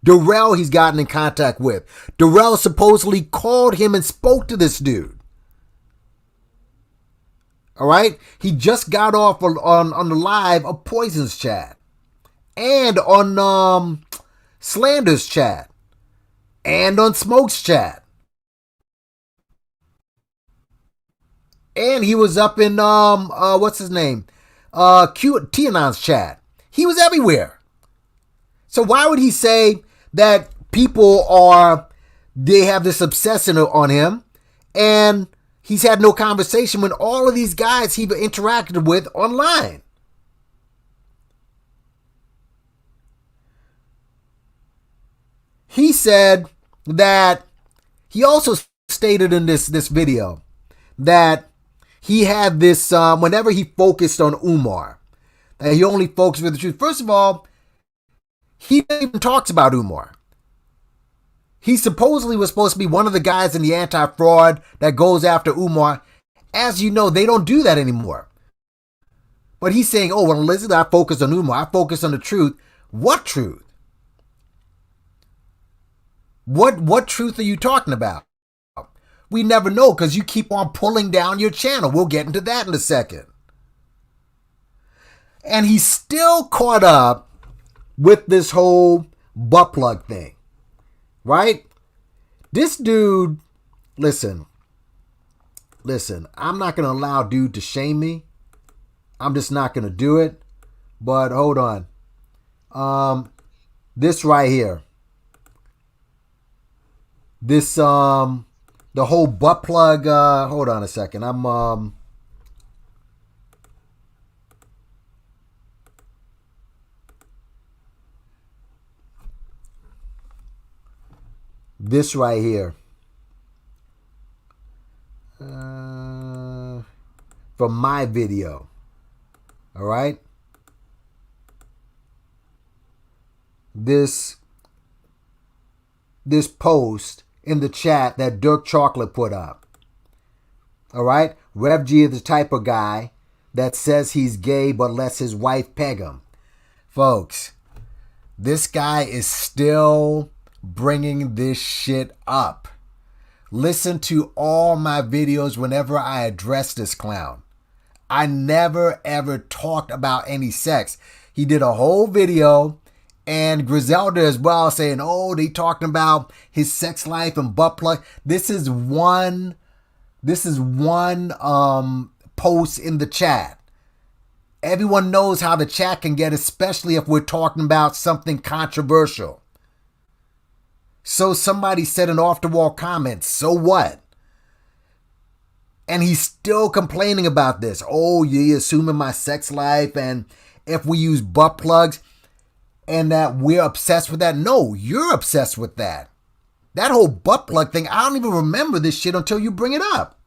Darrell he's gotten in contact with. Darrell supposedly called him and spoke to this dude. All right? He just got off on the live of Poison's chat. And on Slander's chat. And on Smoke's chat. And he was up in, what's his name? Tianan's chat. He was everywhere. So why would he say that people they have this obsession on him and he's had no conversation when all of these guys he interacted with online? He said that he also stated in this video that he had this, whenever he focused on Umar, that he only focused with the truth. First of all, he even talks about Umar. He supposedly was supposed to be one of the guys in the anti-fraud that goes after Umar. As you know, they don't do that anymore. But he's saying, oh, well, listen, I focus on Umar. I focus on the truth. What truth? What truth are you talking about? We never know because you keep on pulling down your channel. We'll get into that in a second. And he's still caught up with this whole butt plug thing. Right? This dude, listen, I'm not going to allow dude to shame me. I'm just not going to do it. But hold on. This right here. This, the whole butt plug, hold on a second. This right here. From my video. All right. This post in the chat that Dirk Chocolate put up. All right. Rev G is the type of guy that says he's gay but lets his wife peg him. Folks, this guy is still bringing this shit up. Listen to all my videos whenever I address this clown. I never ever talked about any sex. He did a whole video, and Griselda as well, saying, oh, they talking about his sex life and butt plug. This is one post in the chat. Everyone knows how the chat can get, especially if we're talking about something controversial. So somebody said an off-the-wall comment. So what? And he's still complaining about this. Oh, you're assuming my sex life, and if we use butt plugs, and that we're obsessed with that. No, you're obsessed with that. That whole butt plug thing, I don't even remember this shit until you bring it up.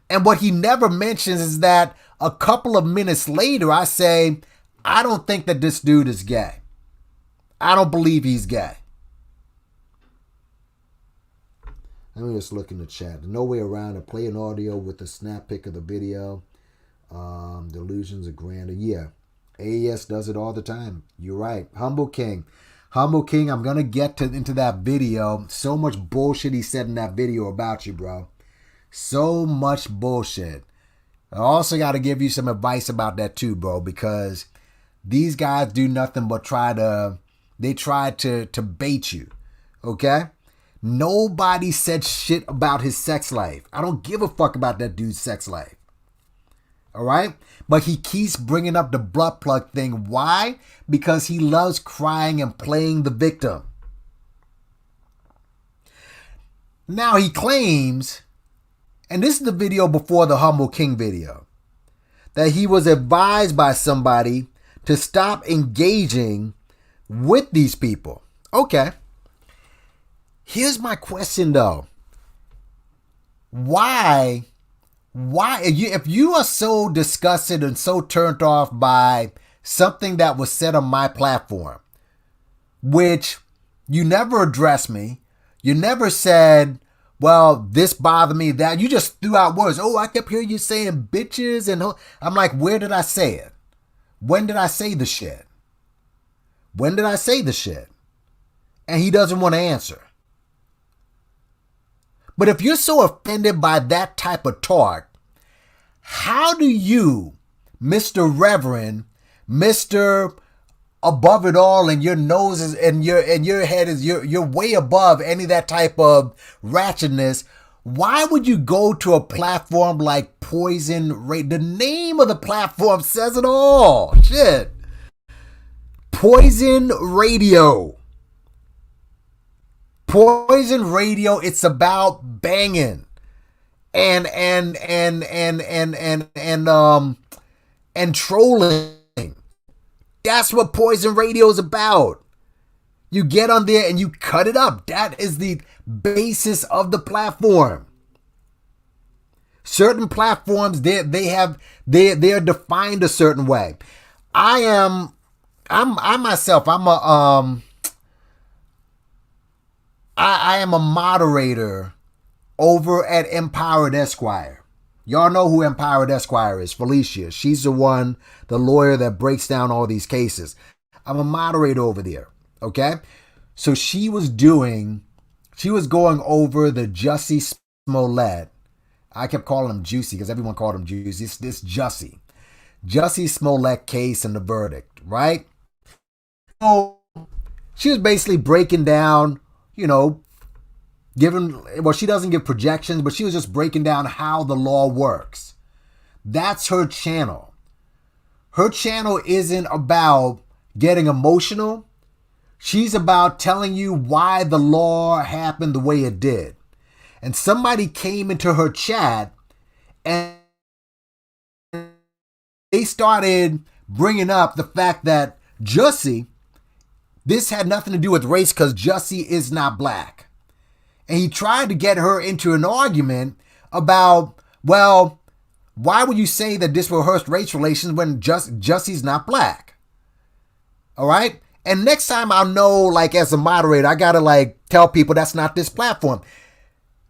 And what he never mentions is that a couple of minutes later, I say, I don't think that this dude is gay. I don't believe he's gay. Let me just look in the chat. No way around it. Play an audio with the snap pic of the video. Delusions of grandeur. Yeah. AES does it all the time. You're right. Humble King. Humble King, I'm going to get into that video. So much bullshit he said in that video about you, bro. So much bullshit. I also got to give you some advice about that too, bro, because these guys do nothing but try to bait you, okay? Nobody said shit about his sex life. I don't give a fuck about that dude's sex life, all right? But he keeps bringing up the butt plug thing. Why? Because he loves crying and playing the victim. Now he claims, and this is the video before the Humble King video, that he was advised by somebody to stop engaging with these people. Okay. Here's my question though. Why, if you are so disgusted and so turned off by something that was said on my platform, which you never addressed me, you never said, well, this bothered me, that you just threw out words. Oh, I kept hearing you saying bitches, and I'm like, where did I say it? When did I say the shit? When did I say the shit? And he doesn't want to answer. But if you're so offended by that type of talk, how do you, Mr. Reverend, Mr. Above it all, and your nose is, and your head is, you're way above any of that type of ratchetness, why would you go to a platform like Poison Radio? The name of the platform says it all. Shit. Poison Radio. Poison Radio, it's about banging and trolling. That's what Poison Radio is about. You get on there and you cut it up. That is the basis of the platform. Certain platforms, they're defined a certain way. I am a moderator over at Empowered Esquire. Y'all know who Empowered Esquire is, Felicia. She's the lawyer that breaks down all these cases. I'm a moderator over there, okay? So she was going over the Jussie Smollett. I kept calling him Juicy because everyone called him Juicy. It's this Jussie Smollett case and the verdict, right? So she was basically breaking down, she doesn't give projections, but she was just breaking down how the law works. That's her channel. Her channel isn't about getting emotional. She's about telling you why the law happened the way it did. And somebody came into her chat and they started bringing up the fact that Jussie, this had nothing to do with race because Jussie is not black. And he tried to get her into an argument about, well, why would you say that this will hurt race relations when Jussie's not black? All right? And next time I'll know, like, as a moderator, I got to, tell people that's not this platform.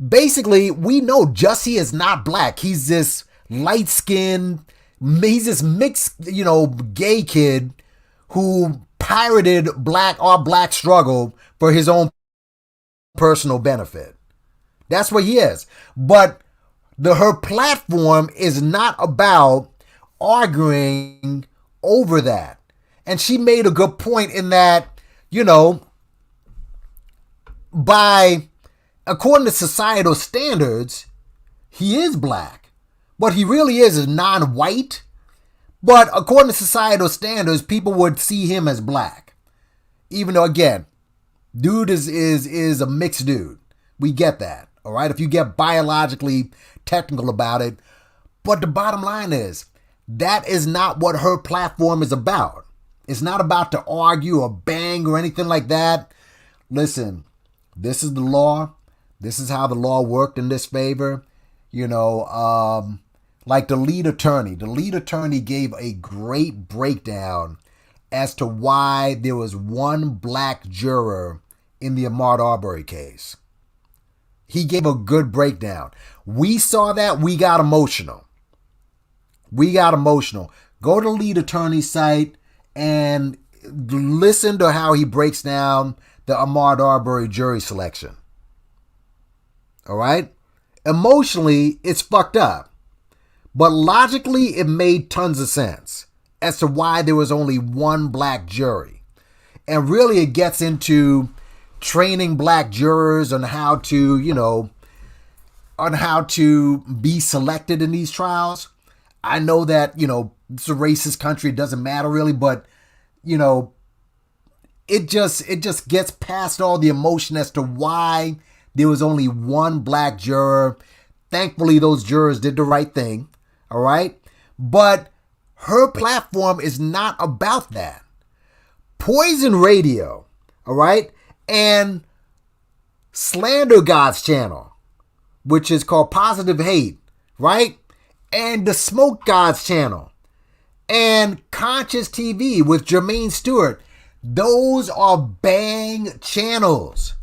Basically, we know Jussie is not black. He's this light-skinned, he's this mixed, gay kid who pirated our black struggle for his own personal benefit. That's what he is. But Her platform is not about arguing over that. And she made a good point in that, according to societal standards, he is black. What he really is non-white. But according to societal standards, people would see him as black. Even though, again, dude is a mixed dude. We get that, all right? If you get biologically technical about it. But the bottom line is, that is not what her platform is about. It's not about to argue or bang or anything like that. Listen, this is the law. This is how the law worked in this favor. Like the lead attorney. The lead attorney gave a great breakdown as to why there was one black juror in the Ahmaud Arbery case. He gave a good breakdown. We saw that. We got emotional. Go to the lead attorney's site and listen to how he breaks down the Ahmaud Arbery jury selection. All right? Emotionally, it's fucked up. But logically, it made tons of sense as to why there was only one black jury. And really, it gets into training black jurors on how to, be selected in these trials. I know that, it's a racist country. It doesn't matter really, but, it just gets past all the emotion as to why there was only one black juror. Thankfully, those jurors did the right thing. All right. But her platform is not about that. Poison Radio. All right. And Slander God's channel, which is called Positive Hate. Right. And the Smoke God's channel. And Conscious TV with Jermaine Stewart. Those are bang channels.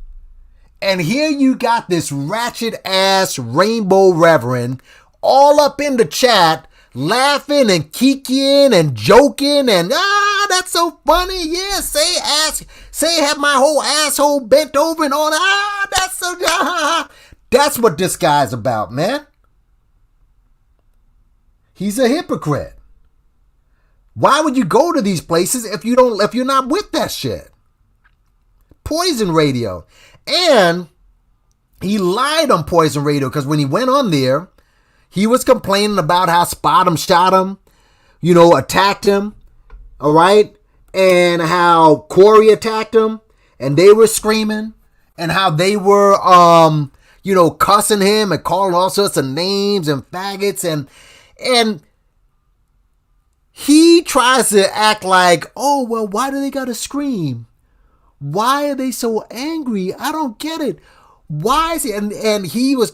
And here you got this ratchet ass rainbow reverend all up in the chat, laughing and kikiing and joking and that's so funny. Yeah, say have my whole asshole bent over and all that. That's so that's what this guy's about, man. He's a hypocrite. Why would you go to these places if you're not with that shit? Poison Radio. And he lied on Poison Radio because when he went on there, he was complaining about how Spottum shot him, attacked him, all right? And how Corey attacked him, and they were screaming, and how they were, cussing him and calling all sorts of names and faggots, and he tries to act like, oh, well, why do they gotta scream? Why are they so angry? I don't get it. Why is he? And he was,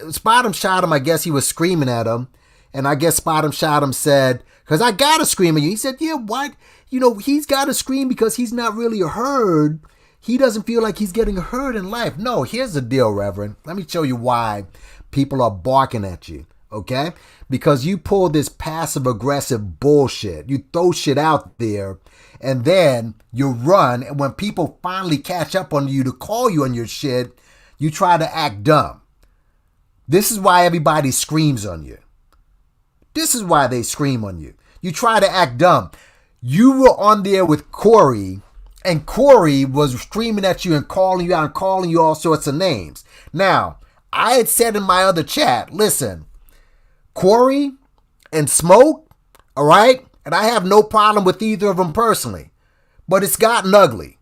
Spottum shot him. I guess he was screaming at him. And I guess Spottum shot him, said, because I got to scream at you. He said, yeah, why? He's got to scream because he's not really heard. He doesn't feel like he's getting heard in life. No, here's the deal, Reverend. Let me show you why people are barking at you, okay? Because you pull this passive-aggressive bullshit. You throw shit out there, and then you run. And when people finally catch up on you to call you on your shit, you try to act dumb. This is why everybody screams on you. This is why they scream on you. You try to act dumb. You were on there with Corey, and Corey was screaming at you and calling you out and calling you all sorts of names. Now, I had said in my other chat, listen, Corey and Smoke, all right? And I have no problem with either of them personally. But it's gotten ugly.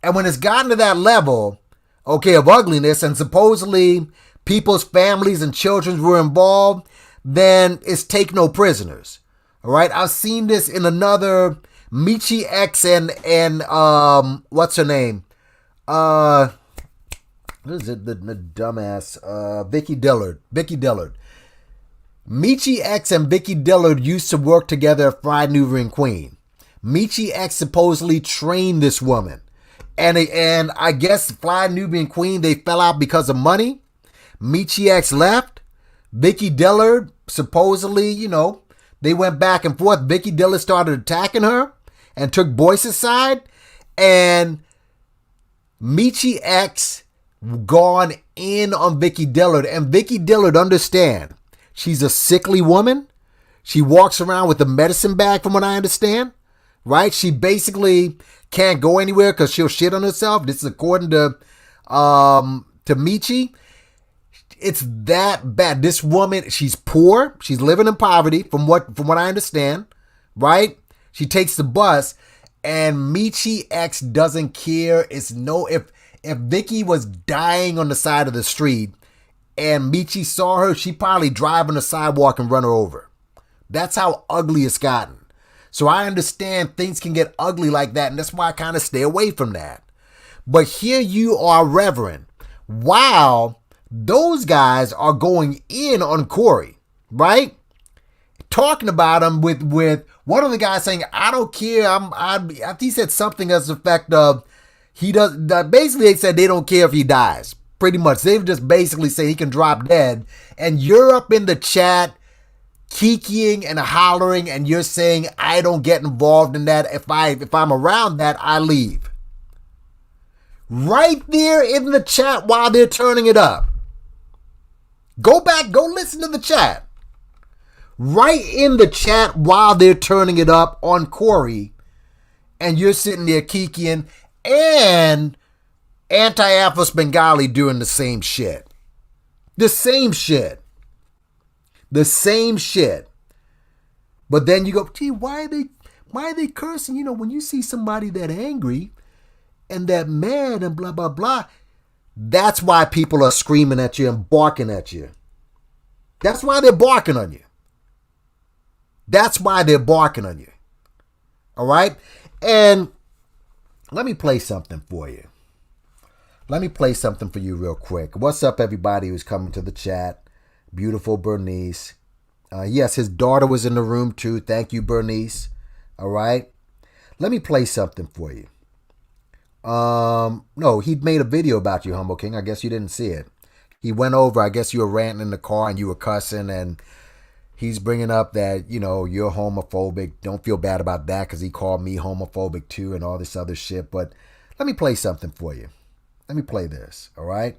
And when it's gotten to that level, okay, of ugliness, and supposedly people's families and children were involved, then it's take no prisoners. All right? I've seen this in another Michi X and what's her name? What is it? The dumbass Vicky Dillard. Michi X and Vicky Dillard used to work together at Fried Nubian Queen. Michi X supposedly trained this woman. And I guess Fried Nubian Queen, they fell out because of money. Michi X left. Vicky Dillard, supposedly, they went back and forth. Vicky Dillard started attacking her and took Boyce's side. And Michi X gone in on Vicky Dillard. And Vicky Dillard, understand, she's a sickly woman. She walks around with a medicine bag, from what I understand, right? She basically can't go anywhere because she'll shit on herself. This is according to Michi. It's that bad. This woman, she's poor. She's living in poverty, from what I understand, right? She takes the bus, and Michi X doesn't care. It's no, if Vicky was dying on the side of the street and Michi saw her, she'd probably drive on the sidewalk and run her over. That's how ugly it's gotten. So I understand things can get ugly like that, and that's why I kind of stay away from that. But here you are, Reverend. Wow. Those guys are going in on Corey, right? Talking about him with one of the guys saying, I don't care. He said something as the effect of, basically they said they don't care if he dies. Pretty much. They've just basically said he can drop dead. And you're up in the chat kikiing and hollering, and you're saying, I don't get involved in that. If I'm around that, I leave. Right there in the chat while they're turning it up. Go back, go listen to the chat. Right in the chat while they're turning it up on Corey, and you're sitting there kikiing, and Anti-Afros Bengali doing the same shit. The same shit. But then you go, gee, why are they cursing? You know, when you see somebody that angry and that mad and blah, blah, blah, that's why people are screaming at you and barking at you. That's why they're barking on you. All right? And let me play something for you. Let me play something for you real quick. What's up, everybody who's coming to the chat? Beautiful Bernice. Yes, his daughter was in the room too. Thank you, Bernice. All right? Let me play something for you. No, he made a video about you, Humble King. I guess you didn't see it. He went over, I guess you were ranting in the car and you were cussing, and he's bringing up that, you know, you're homophobic. Don't feel bad about that because he called me homophobic too and all this other shit. But let me play something for you. Let me play this, all right?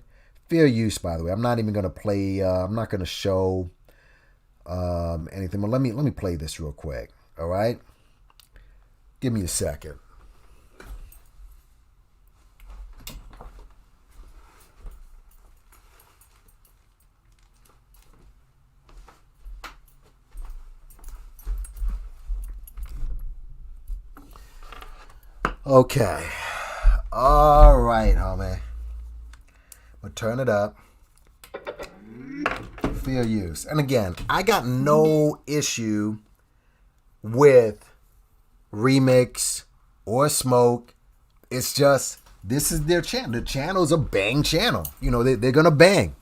Fair use, by the way. I'm not even going to play, I'm not going to show anything. But let me play this real quick, all right? Give me a second. Okay. All right, homie. But turn it up. Fair use. And again, I got no issue with Remix or Smoke. It's just, this is their channel. The channel's a bang channel. You know, they're going to bang.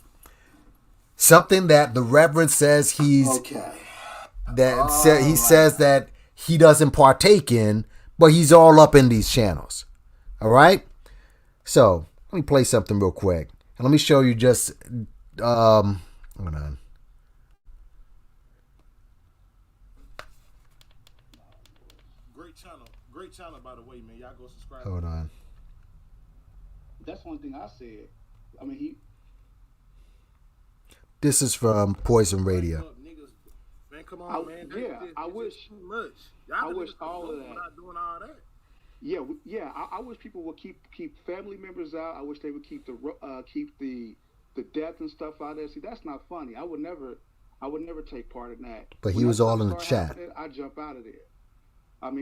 Something that the Reverend says he says that he doesn't partake in, but he's all up in these channels. All right? So, let me play something real quick. And let me show you just, hold on. Great channel, by the way, man. Y'all go subscribe. Hold on. That's one thing I said. I mean, This is from Poison Radio. Man, come on, man. I wish. Too much. I wish all of that. Not doing all that. Yeah. I wish people would keep family members out. I wish they would keep the death and stuff out there. See, that's not funny. I would never take part in that. But he was all in the chat. I jump out of there. But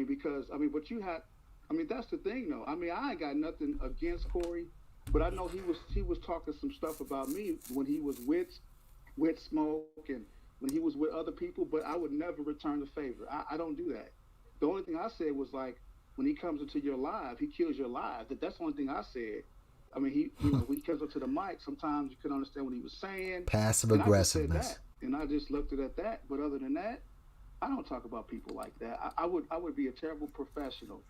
you had. That's the thing, though. I ain't got nothing against Corey, but I know he was talking some stuff about me when he was with Smoke and when he was with other people. But I would never return the favor. I don't do that. The only thing I said was, like, when he comes into your live, he kills your live. That's the only thing I said. When he comes up to the mic, sometimes you couldn't understand what he was saying. Passive aggressiveness. And I just looked at that. But other than that, I don't talk about people like that. I would be a terrible professional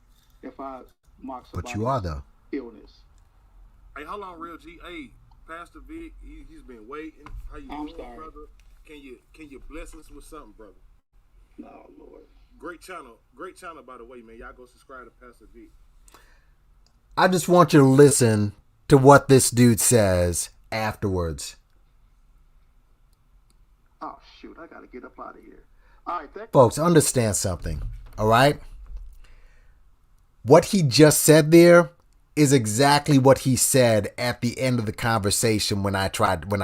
if I mock somebody's But you are, though. illness. Hey, hold on, Real G. Hey, Pastor Vic, he's been waiting. How you doing, sorry, brother? Can you bless us with something, brother? No, Lord. Great channel, by the way, man. Y'all go subscribe to Pastor Vic. I just want you to listen to what this dude says afterwards. Oh, shoot. I got to get up out of here. All right. Folks, understand something. All right? What he just said there is exactly what he said at the end of the conversation when I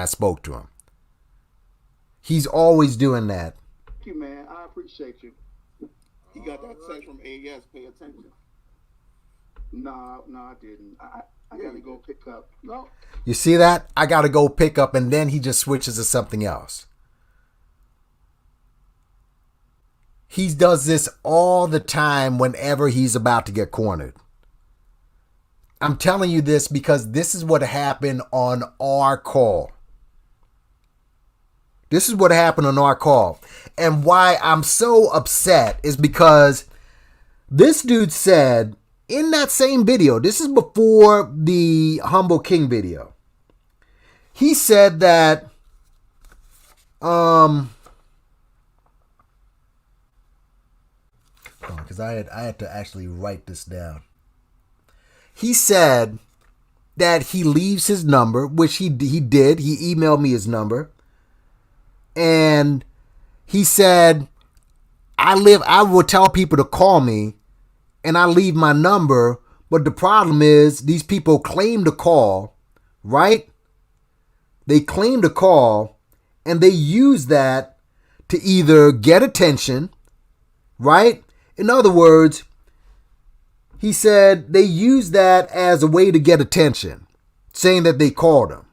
spoke to him. He's always doing that. Thank you, man. I appreciate you. You got that text from AES. Pay attention. No, I didn't. I got to go pick up. No. You see that? I got to go pick up, and then he just switches to something else. He does this all the time whenever he's about to get cornered. I'm telling you this because this is what happened on our call. This is what happened on our call. And why I'm so upset is because this dude said in that same video, this is before the Humble King video, he said that because I had to actually write this down. He said that he leaves his number, which he did. He emailed me his number. And he said, I will tell people to call me and I leave my number. But the problem is these people claim to call, right? They claim to call and they use that to either get attention, right? In other words, he said they use that as a way to get attention, saying that they called him.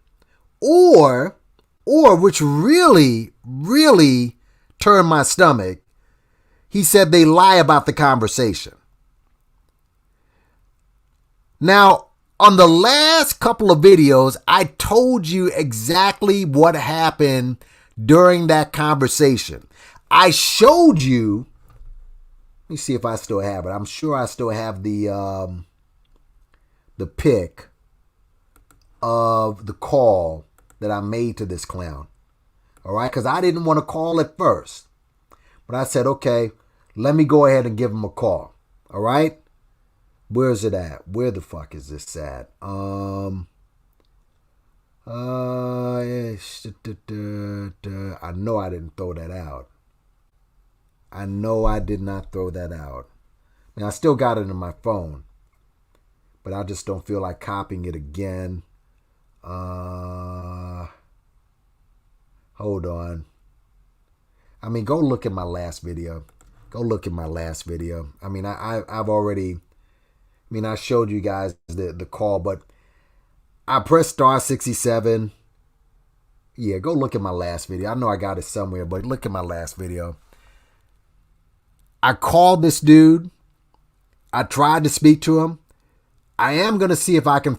Or which really, really turned my stomach, he said they lie about the conversation. Now, on the last couple of videos, I told you exactly what happened during that conversation. I showed you. Let me see if I still have it. I'm sure I still have the pic of the call that I made to this clown. All right, because I didn't want to call at first. But I said, okay, let me go ahead and give him a call. All right? Where's it at? Where the fuck is this at? I know I didn't throw that out. I know I did not throw that out. I mean, I still got it in my phone, but I just don't feel like copying it again. Hold on. I mean, go look at my last video. I mean, I've already, I showed you guys the call, but I pressed *67. Yeah, go look at my last video. I know I got it somewhere, but look at my last video. I called this dude. I tried to speak to him. I am going to see if I can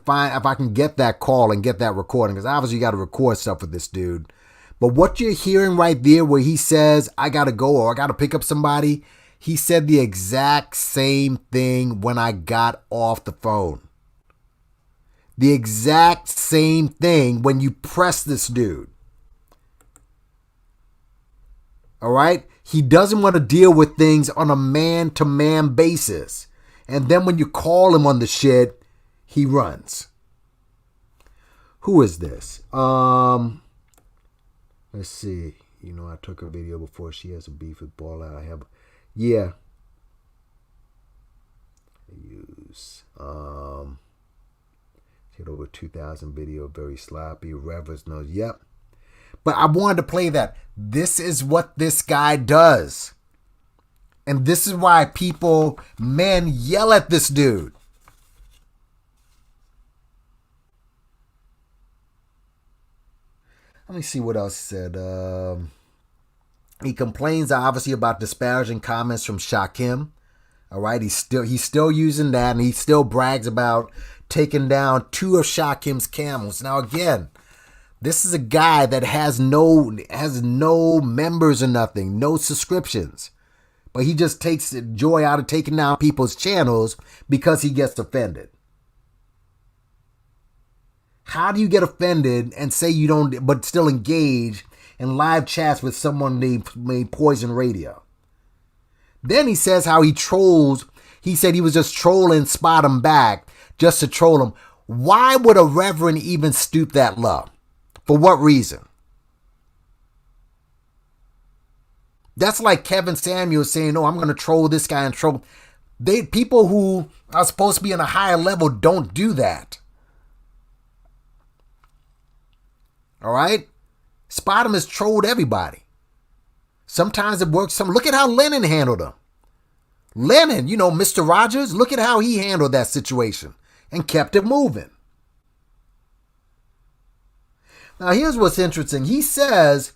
get that call and get that recording, because obviously you got to record stuff with this dude. But what you're hearing right there where he says, I got to go or I got to pick up somebody, he said the exact same thing when I got off the phone. The exact same thing when you press this dude. All right? He doesn't want to deal with things on a man-to-man basis. And then when you call him on the shit, he runs. Who is this? Let's see. You know, I took her video before. She has a beef with Ball Out. Yeah. Use. She had over 2,000 video. Very sloppy. Reverence knows. Yep. But I wanted to play that. This is what this guy does. And this is why men yell at this dude. Let me see what else he said. He complains obviously about disparaging comments from Shakim. All right, he's still using that, and he still brags about taking down 2 of Shakim's camels. Now again, this is a guy that has no members or nothing, no subscriptions. But he just takes joy out of taking down people's channels because he gets offended. How do you get offended and say you don't, but still engage in live chats with someone named Poison Radio? Then he says how he trolls. He said he was just trolling Spot him back just to troll him. Why would a reverend even stoop that low? For what reason? That's like Kevin Samuels saying, "Oh, I'm going to troll this guy and troll." People who are supposed to be on a higher level don't do that. All right? Spottum has trolled everybody. Sometimes it works. Look at how Lennon handled him. Lennon, Mr. Rogers, look at how he handled that situation and kept it moving. Now, here's what's interesting. He says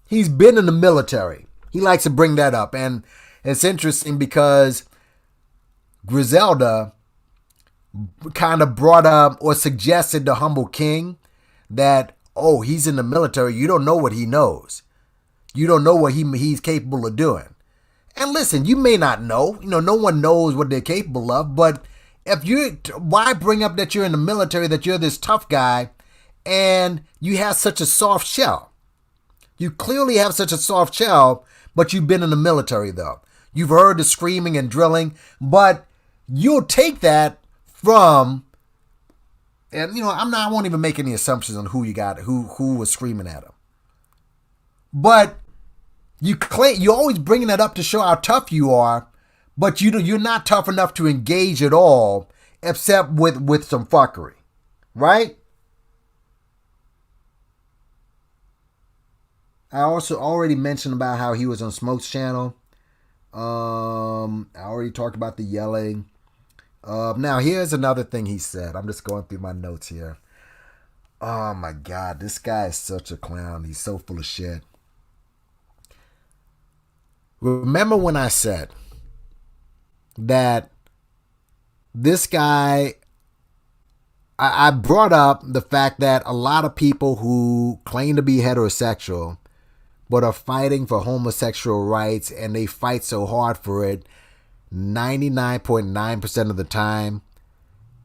he's been in the military. He likes to bring that up. And it's interesting because Griselda kind of brought up or suggested to Humble King that, oh, he's in the military. You don't know what he knows. You don't know what he's capable of doing. And listen, you may not know. No one knows what they're capable of. But why bring up that you're in the military, that you're this tough guy, and you have such a soft shell? You clearly have such a soft shell, but you've been in the military, though. You've heard the screaming and drilling, but you'll take that from, and I won't even make any assumptions on who was screaming at him. But you're always bringing that up to show how tough you are, but you're not tough enough to engage at all, except with some fuckery, right? I also already mentioned about how he was on Smoke's channel. I already talked about the yelling. Now, here's another thing he said. I'm just going through my notes here. Oh, my God. This guy is such a clown. He's so full of shit. Remember when I said that this guy, I brought up the fact that a lot of people who claim to be heterosexual but are fighting for homosexual rights, and they fight so hard for it, 99.9% of the time,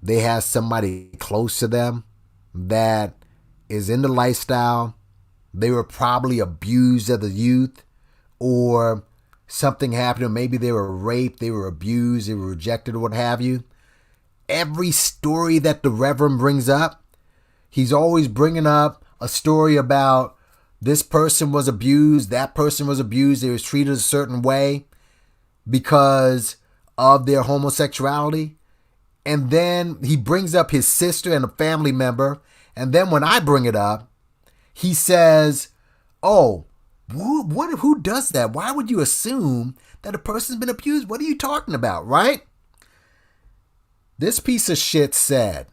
they have somebody close to them that is in the lifestyle. They were probably abused as a youth, or something happened, or maybe they were raped, they were abused, they were rejected, or what have you. Every story that the Reverend brings up, he's always bringing up a story about this person was abused, that person was abused, they was treated a certain way because of their homosexuality. And then he brings up his sister and a family member. And then when I bring it up, he says, oh, who does that? Why would you assume that a person's been abused? What are you talking about, right? This piece of shit said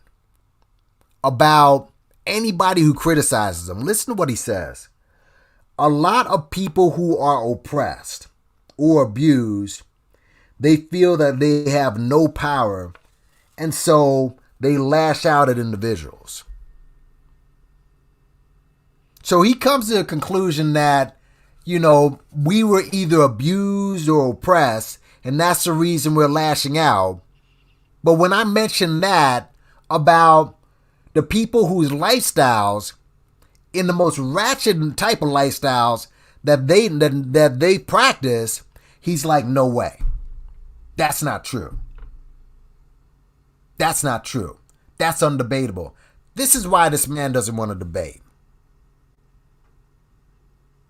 about anybody who criticizes him. Listen to what he says. A lot of people who are oppressed or abused, they feel that they have no power, and so they lash out at individuals. So he comes to the conclusion that, we were either abused or oppressed, and that's the reason we're lashing out. But when I mention that about the people whose lifestyles, in the most ratchet type of lifestyles that they practice, he's like, no way. That's not true. That's not true. That's undebatable. This is why this man doesn't want to debate.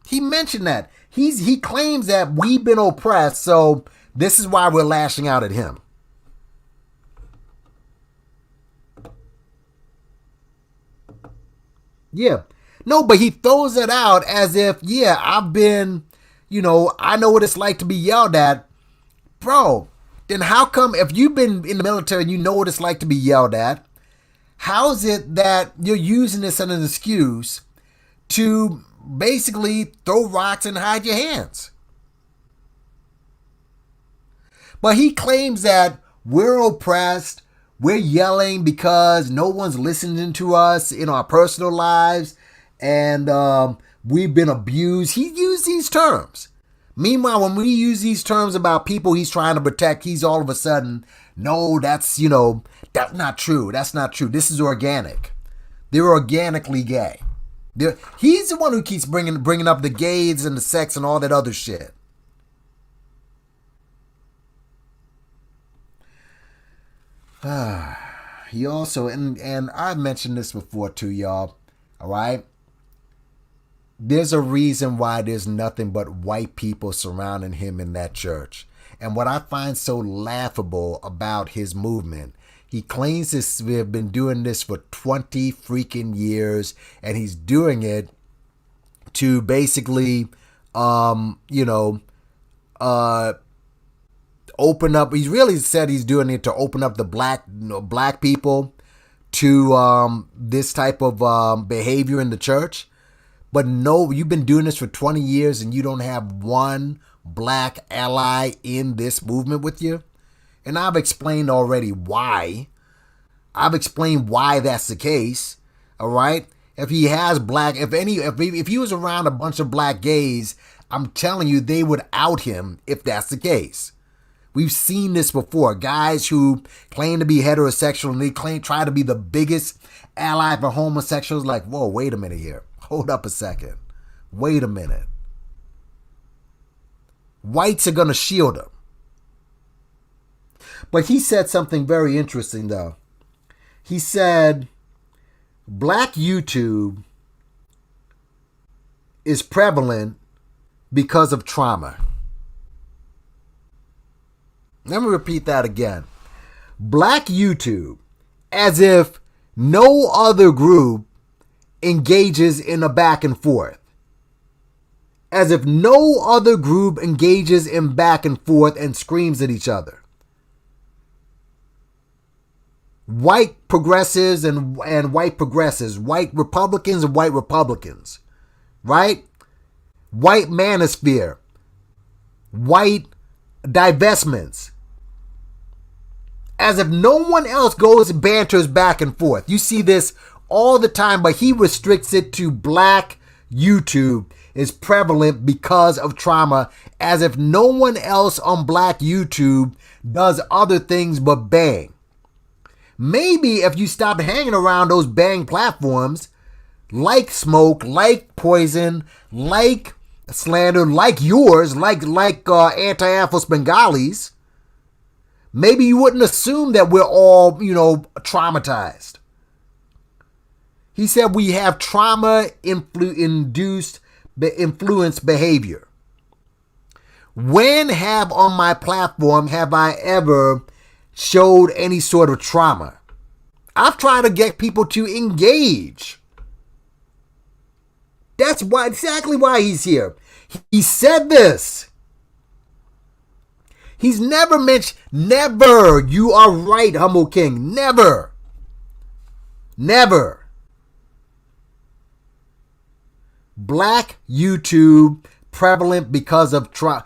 He mentioned that. He claims that we've been oppressed, so this is why we're lashing out at him. Yeah. No, but he throws it out as if, yeah, I've been, I know what it's like to be yelled at. Bro, then how come if you've been in the military and you know what it's like to be yelled at, how is it that you're using this as an excuse to basically throw rocks and hide your hands? But he claims that we're oppressed, we're yelling because no one's listening to us in our personal lives, and we've been abused. He used these terms. Meanwhile, when we use these terms about people he's trying to protect, he's all of a sudden, no, that's not true. That's not true. This is organic. They're organically gay. He's the one who keeps bringing up the gays and the sex and all that other shit. he also, and I've mentioned this before too, y'all. All right. There's a reason why there's nothing but white people surrounding him in that church. And what I find so laughable about his movement, he claims this, we have been doing this for 20 freaking years, and he's doing it to basically, open up. He's really said he's doing it to open up the black people to this type of behavior in the church. But no, you've been doing this for 20 years and you don't have one black ally in this movement with you. And I've explained already why. I've explained why that's the case. All right. If he has if he was around a bunch of black gays, I'm telling you, they would out him if that's the case. We've seen this before. Guys who claim to be heterosexual and they try to be the biggest ally for homosexuals. Like, whoa, wait a minute here. Hold up a second. Wait a minute. Whites are going to shield him. But he said something very interesting, though. He said, black YouTube is prevalent because of trauma. Let me repeat that again. Black YouTube, as if no other group engages in a back and forth. As if no other group engages in back and forth and screams at each other. White progressives and white progressives, white Republicans and white Republicans, right? White manosphere, white divestments. As if no one else banters back and forth. You see this all the time, but he restricts it to black YouTube is prevalent because of trauma, as if no one else on black YouTube does other things but bang. Maybe if you stop hanging around those bang platforms, like Smoke, like Poison, like Slander, like yours, like Anti-Afro Bengalis, maybe you wouldn't assume that we're all, traumatized. He said we have trauma-induced influence behavior. When on my platform have I ever showed any sort of trauma? I've tried to get people to engage. That's exactly why he's here. He said this. He's never mentioned, never. You are right, Humble King. Never. Never. Black YouTube prevalent because of trauma.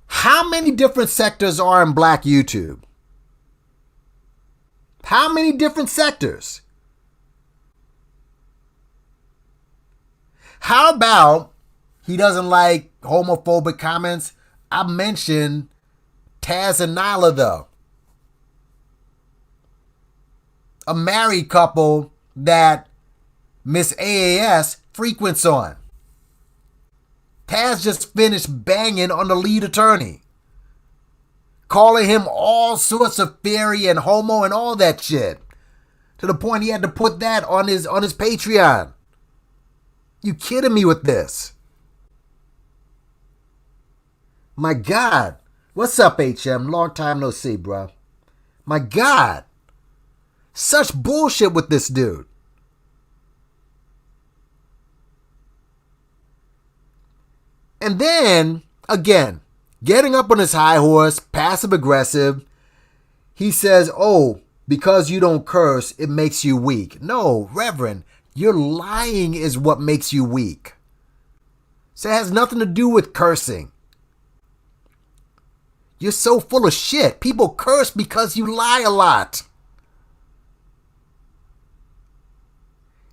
How many different sectors are in black YouTube? How many different sectors? How about he doesn't like homophobic comments? I mentioned Taz and Nyla, though. A married couple that Miss AAS frequents on. Taz just finished banging on the lead attorney, calling him all sorts of fairy and homo and all that shit, to the point he had to put that on his Patreon. You kidding me with this? My God. What's up, HM? Long time no see, bro. My God. Such bullshit with this dude. And then, again, getting up on his high horse, passive aggressive, he says, oh, because you don't curse, it makes you weak. No, Reverend, your lying is what makes you weak. So it has nothing to do with cursing. You're so full of shit. People curse because you lie a lot.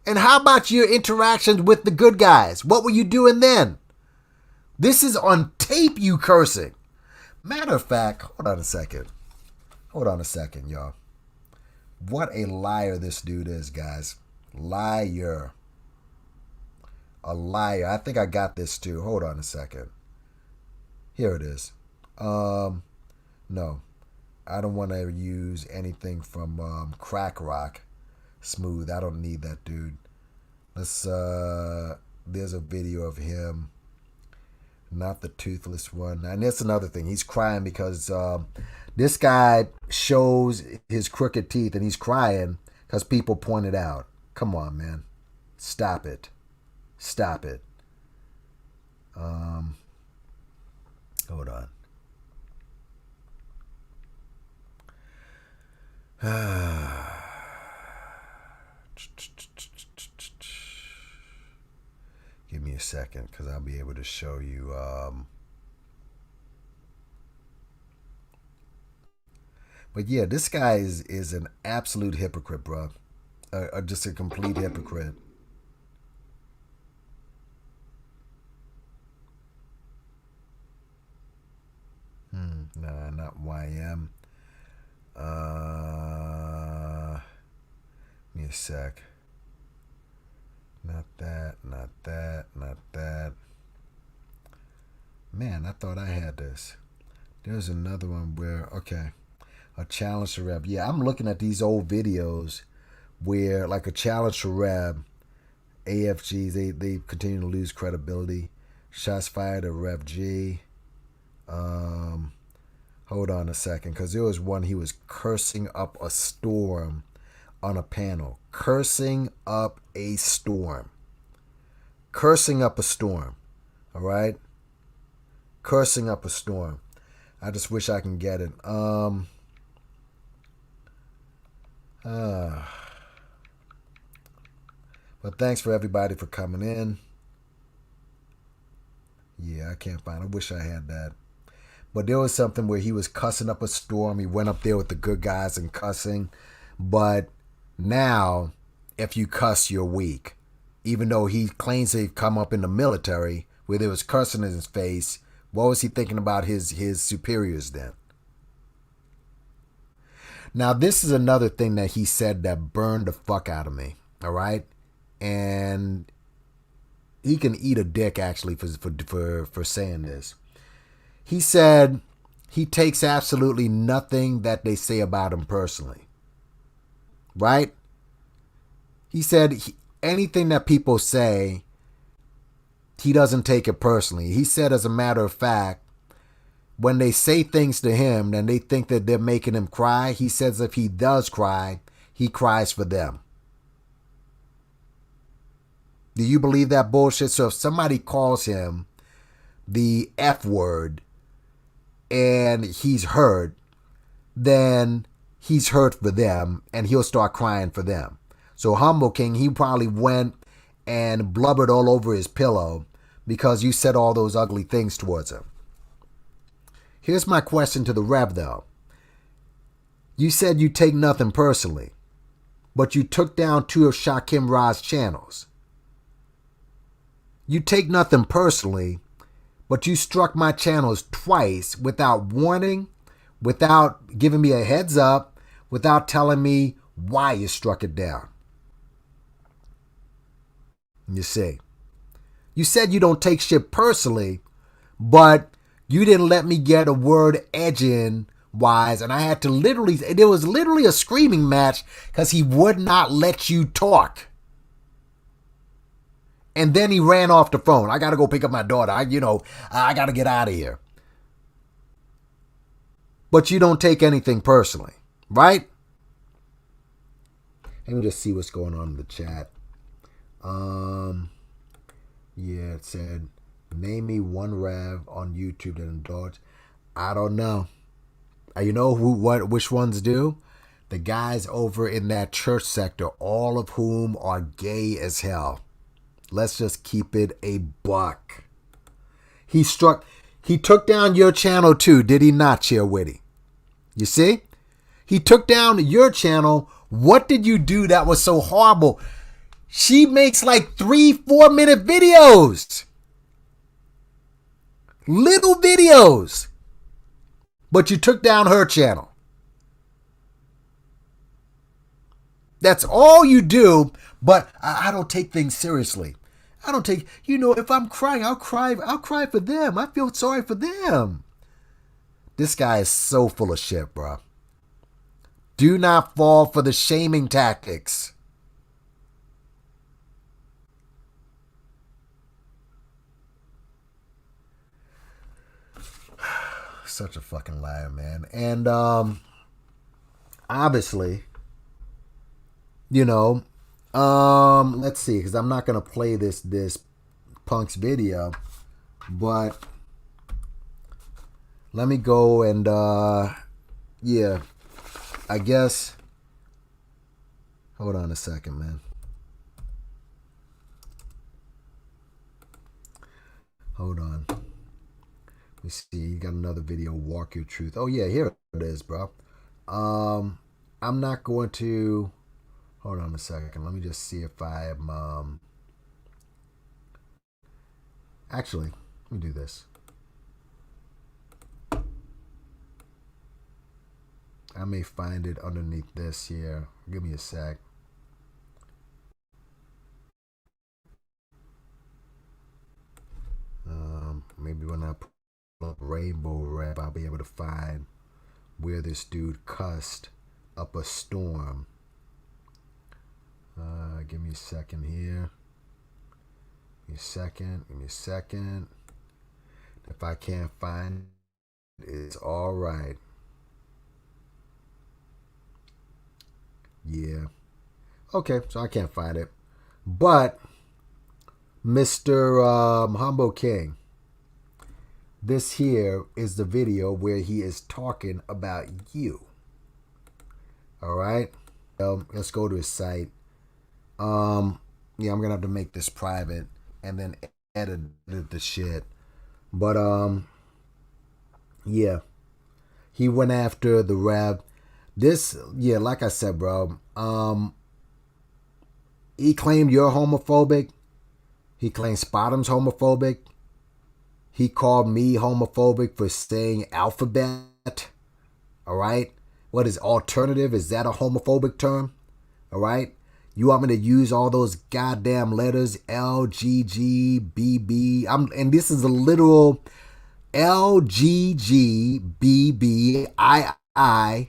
And how about your interactions with the good guys? What were you doing then? This is on tape, you cursing. Matter of fact, hold on a second. Hold on a second, y'all. What a liar this dude is, guys. Liar. A liar. I think I got this too. Hold on a second. Here it is. No. I don't want to use anything from Crack Rock Smooth. I don't need that dude. Let's there's a video of him, not the toothless one. And that's another thing. He's crying because this guy shows his crooked teeth and he's crying because people point it out. Come on, man. Stop it. Stop it. Hold on. Give me a second because I'll be able to show you. But yeah, this guy is an absolute hypocrite, bro. Just a complete hypocrite. Nah, not YM. Give me a sec. Not that, not that, not that. Man, I thought I had this. There's another one where, okay, a challenge to rep. Yeah, I'm looking at these old videos where, like, a challenge to rep, AFGs, they continue to lose credibility. Shots fired at Rep G. Hold on a second, because there was one he was cursing up a storm on a panel. Cursing up a storm. Cursing up a storm. All right? Cursing up a storm. I just wish I can get it. But thanks for everybody for coming in. Yeah, I can't find it. I wish I had that. But there was something where he was cussing up a storm. He went up there with the good guys and cussing. But now, if you cuss, you're weak. Even though he claims he'd come up in the military where there was cussing in his face, what was he thinking about his superiors then? Now, this is another thing that he said that burned the fuck out of me. All right? And he can eat a dick, actually, for saying this. He said he takes absolutely nothing that they say about him personally. Right? He said anything that people say, he doesn't take it personally. He said, as a matter of fact, when they say things to him and they think that they're making him cry, he says if he does cry, he cries for them. Do you believe that bullshit? So if somebody calls him the F word and he's hurt, then he's hurt for them and he'll start crying for them. So Humble King, he probably went and blubbered all over his pillow because you said all those ugly things towards him. Here's my question to the Rev, though. You said you take nothing personally, but you took down 2 of Shakim Ra's channels. You take nothing personally, but you struck my channels twice without warning, without giving me a heads up, without telling me why you struck it down. You see, you said you don't take shit personally, but you didn't let me get a word edge in wise, and I had to literally, there was literally a screaming match because he would not let you talk. And then he ran off the phone. I got to go pick up my daughter. I got to get out of here. But you don't take anything personally, right? Let me just see what's going on in the chat. Yeah, it said, name me one Rev on YouTube that indulged. I don't know. You know which ones do? The guys over in that church sector, all of whom are gay as hell. Let's just keep it a buck. He took down your channel too, did he not, Chair Witty? You see? He took down your channel. What did you do that was so horrible? She makes like 3-4 minute videos. Little videos. But you took down her channel. That's all you do, but I don't take things seriously. I don't take, if I'm crying, I'll cry for them. I feel sorry for them. This guy is so full of shit, bro. Do not fall for the shaming tactics. Such a fucking liar, man. And obviously, you know, let's see, because I'm not gonna play this punk's video, but let me go and yeah, I guess. Hold on a second, man. Hold on. Let me see. You got another video, Walk Your Truth. Oh yeah, here it is, bro. I'm not going to. Hold on a second. Let me just see if I'm. Actually, let me do this. I may find it underneath this here. Give me a sec. Maybe when I put up Rainbow Rap, I'll be able to find where this dude cussed up a storm. Give me a second here. Give me a second. Give me a second. If I can't find it, it's all right. Yeah. Okay, so I can't find it. But, Mr. Humble King, this here is the video where he is talking about you. All right? Let's go to his site. Yeah, I'm going to have to make this private and then edit the shit. But, yeah. He went after the rap. This, yeah, like I said, bro, he claimed you're homophobic. He claimed Spottom's homophobic. He called me homophobic for saying alphabet. All right? What is alternative? Is that a homophobic term? All right? You want me to use all those goddamn letters, L, G, G, B, B. And this is a literal L, G, G, B, B, I,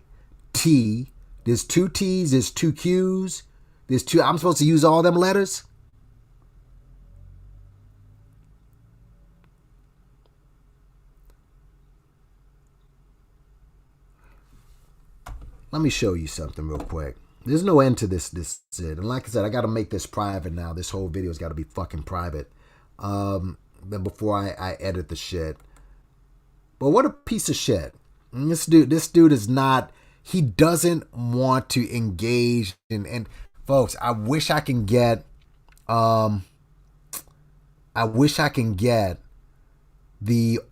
T. There's 2 T's, there's 2 Q's. There's 2. I'm supposed to use all them letters? Let me show you something real quick. There's no end to this shit. And like I said, I got to make this private now. This whole video's got to be fucking private. Then before I edit the shit. But what a piece of shit. And this dude is not, he doesn't want to engage in, and folks, I wish I can get the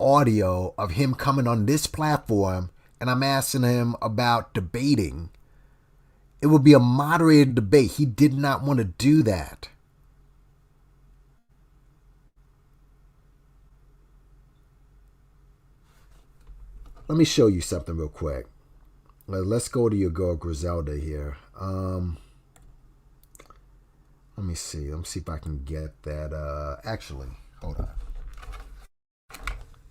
audio of him coming on this platform and I'm asking him about debating. It would be a moderated debate. He did not want to do that. Let me show you something real quick. Let's go to your girl Griselda here. Let me see. Let me see if I can get that. Actually, hold on.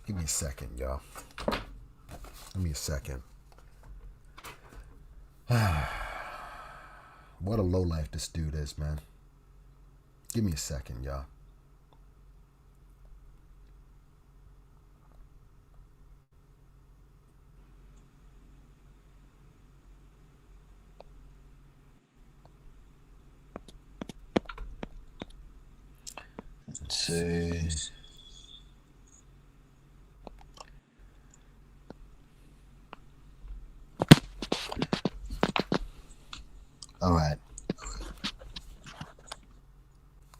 Give me a second, y'all. Give me a second. What a lowlife this dude is, man. Give me a second, y'all. Let's see. All right.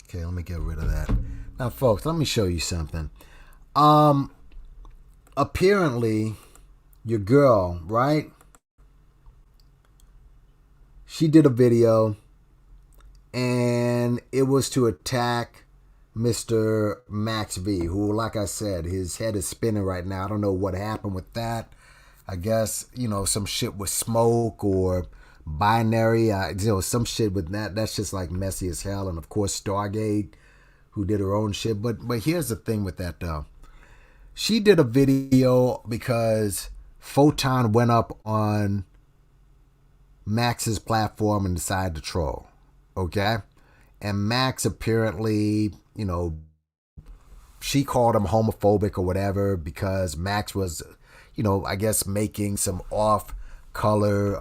Okay, let me get rid of that. Now, folks, let me show you something. Apparently, your girl, right? She did a video, and it was to attack Mr. Max V, who, like I said, his head is spinning right now. I don't know what happened with that. I guess, some shit with smoke or binary, some shit with that. That's just like messy as hell. And of course, Stargate, who did her own shit. But here's the thing with that, though. She did a video because Photon went up on Max's platform and decided to troll. Okay? And Max apparently, she called him homophobic or whatever because Max was, I guess making some off-color,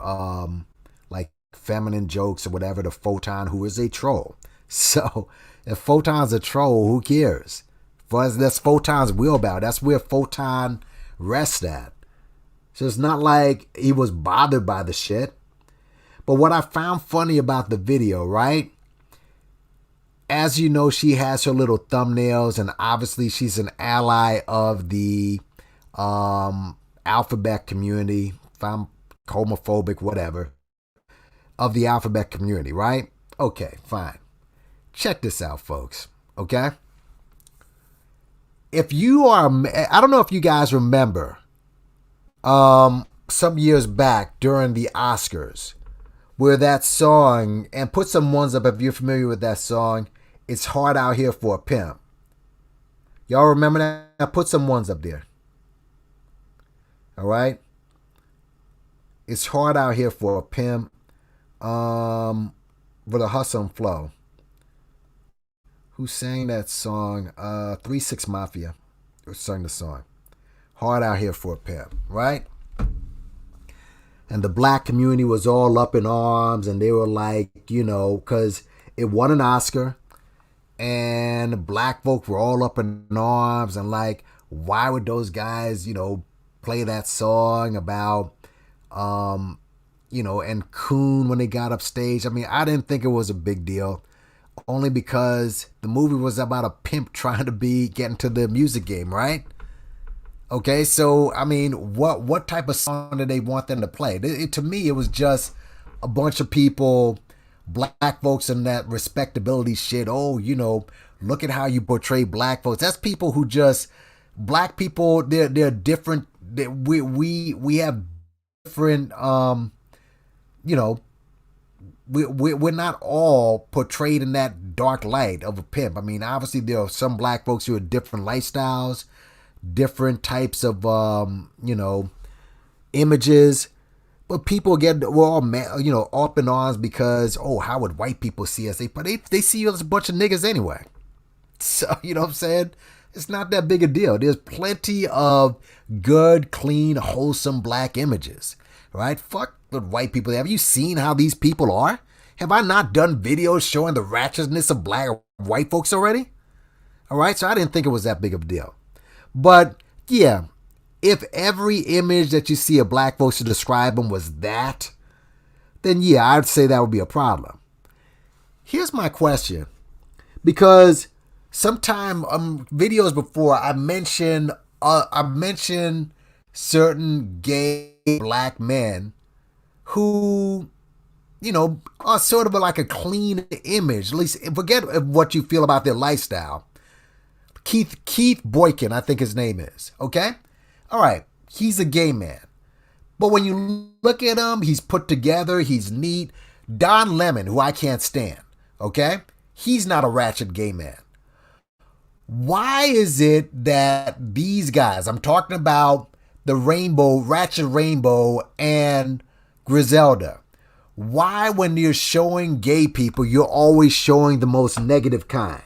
like feminine jokes or whatever to Photon, who is a troll. So if Photon's a troll, who cares? For us, that's Photon's wheelbarrow. That's where Photon rests at. So it's not like he was bothered by the shit. But what I found funny about the video, right? As you know, she has her little thumbnails, and obviously she's an ally of the alphabet community. If I'm homophobic, whatever, of the alphabet community, right? Okay, fine. Check this out, folks. Okay? If you are, I don't know if you guys remember, some years back during the Oscars, where that song, and put some ones up if you're familiar with that song, It's Hard Out Here for a Pimp. Y'all remember that? Put some ones up there. All right? It's Hard Out Here for a Pimp with a hustle and flow. Who sang that song? 3 6 Mafia sang the song. Hard Out Here for a Pimp, right? And the black community was all up in arms, and they were like, because it won an Oscar, and black folk were all up in arms, and like, why would those guys, play that song about, and coon when they got upstage? I mean, I didn't think it was a big deal, only because the movie was about a pimp trying to get into the music game, right? Okay, so, I mean, what type of song did they want them to play? To me, it was just a bunch of people, black folks in that respectability shit. Oh, look at how you portray black folks. That's people who just, black people, they're different. We have different, we're not all portrayed in that dark light of a pimp. I mean, obviously, there are some black folks who have different lifestyles, different types of images, but people we're all up in arms because, oh, how would white people see us? But they see you as a bunch of niggas anyway. So you know what I'm saying? It's not that big a deal. There's plenty of good, clean, wholesome black images, right? Fuck what white people have. You seen how these people are? Have I not done videos showing the ratchetness of white folks already? All right, so I didn't think it was that big of a deal. But, yeah, if every image that you see of black folks to describe them was that, then, yeah, I'd say that would be a problem. Here's my question. Because sometime, videos before, I mentioned certain gay black men who, are sort of like a clean image. At least, forget what you feel about their lifestyle. Keith Boykin, I think his name is. Okay? All right. He's a gay man. But when you look at him, he's put together. He's neat. Don Lemon, who I can't stand. Okay? He's not a ratchet gay man. Why is it that these guys, I'm talking about the Ratchet Rainbow and Griselda, why when you're showing gay people, you're always showing the most negative kind?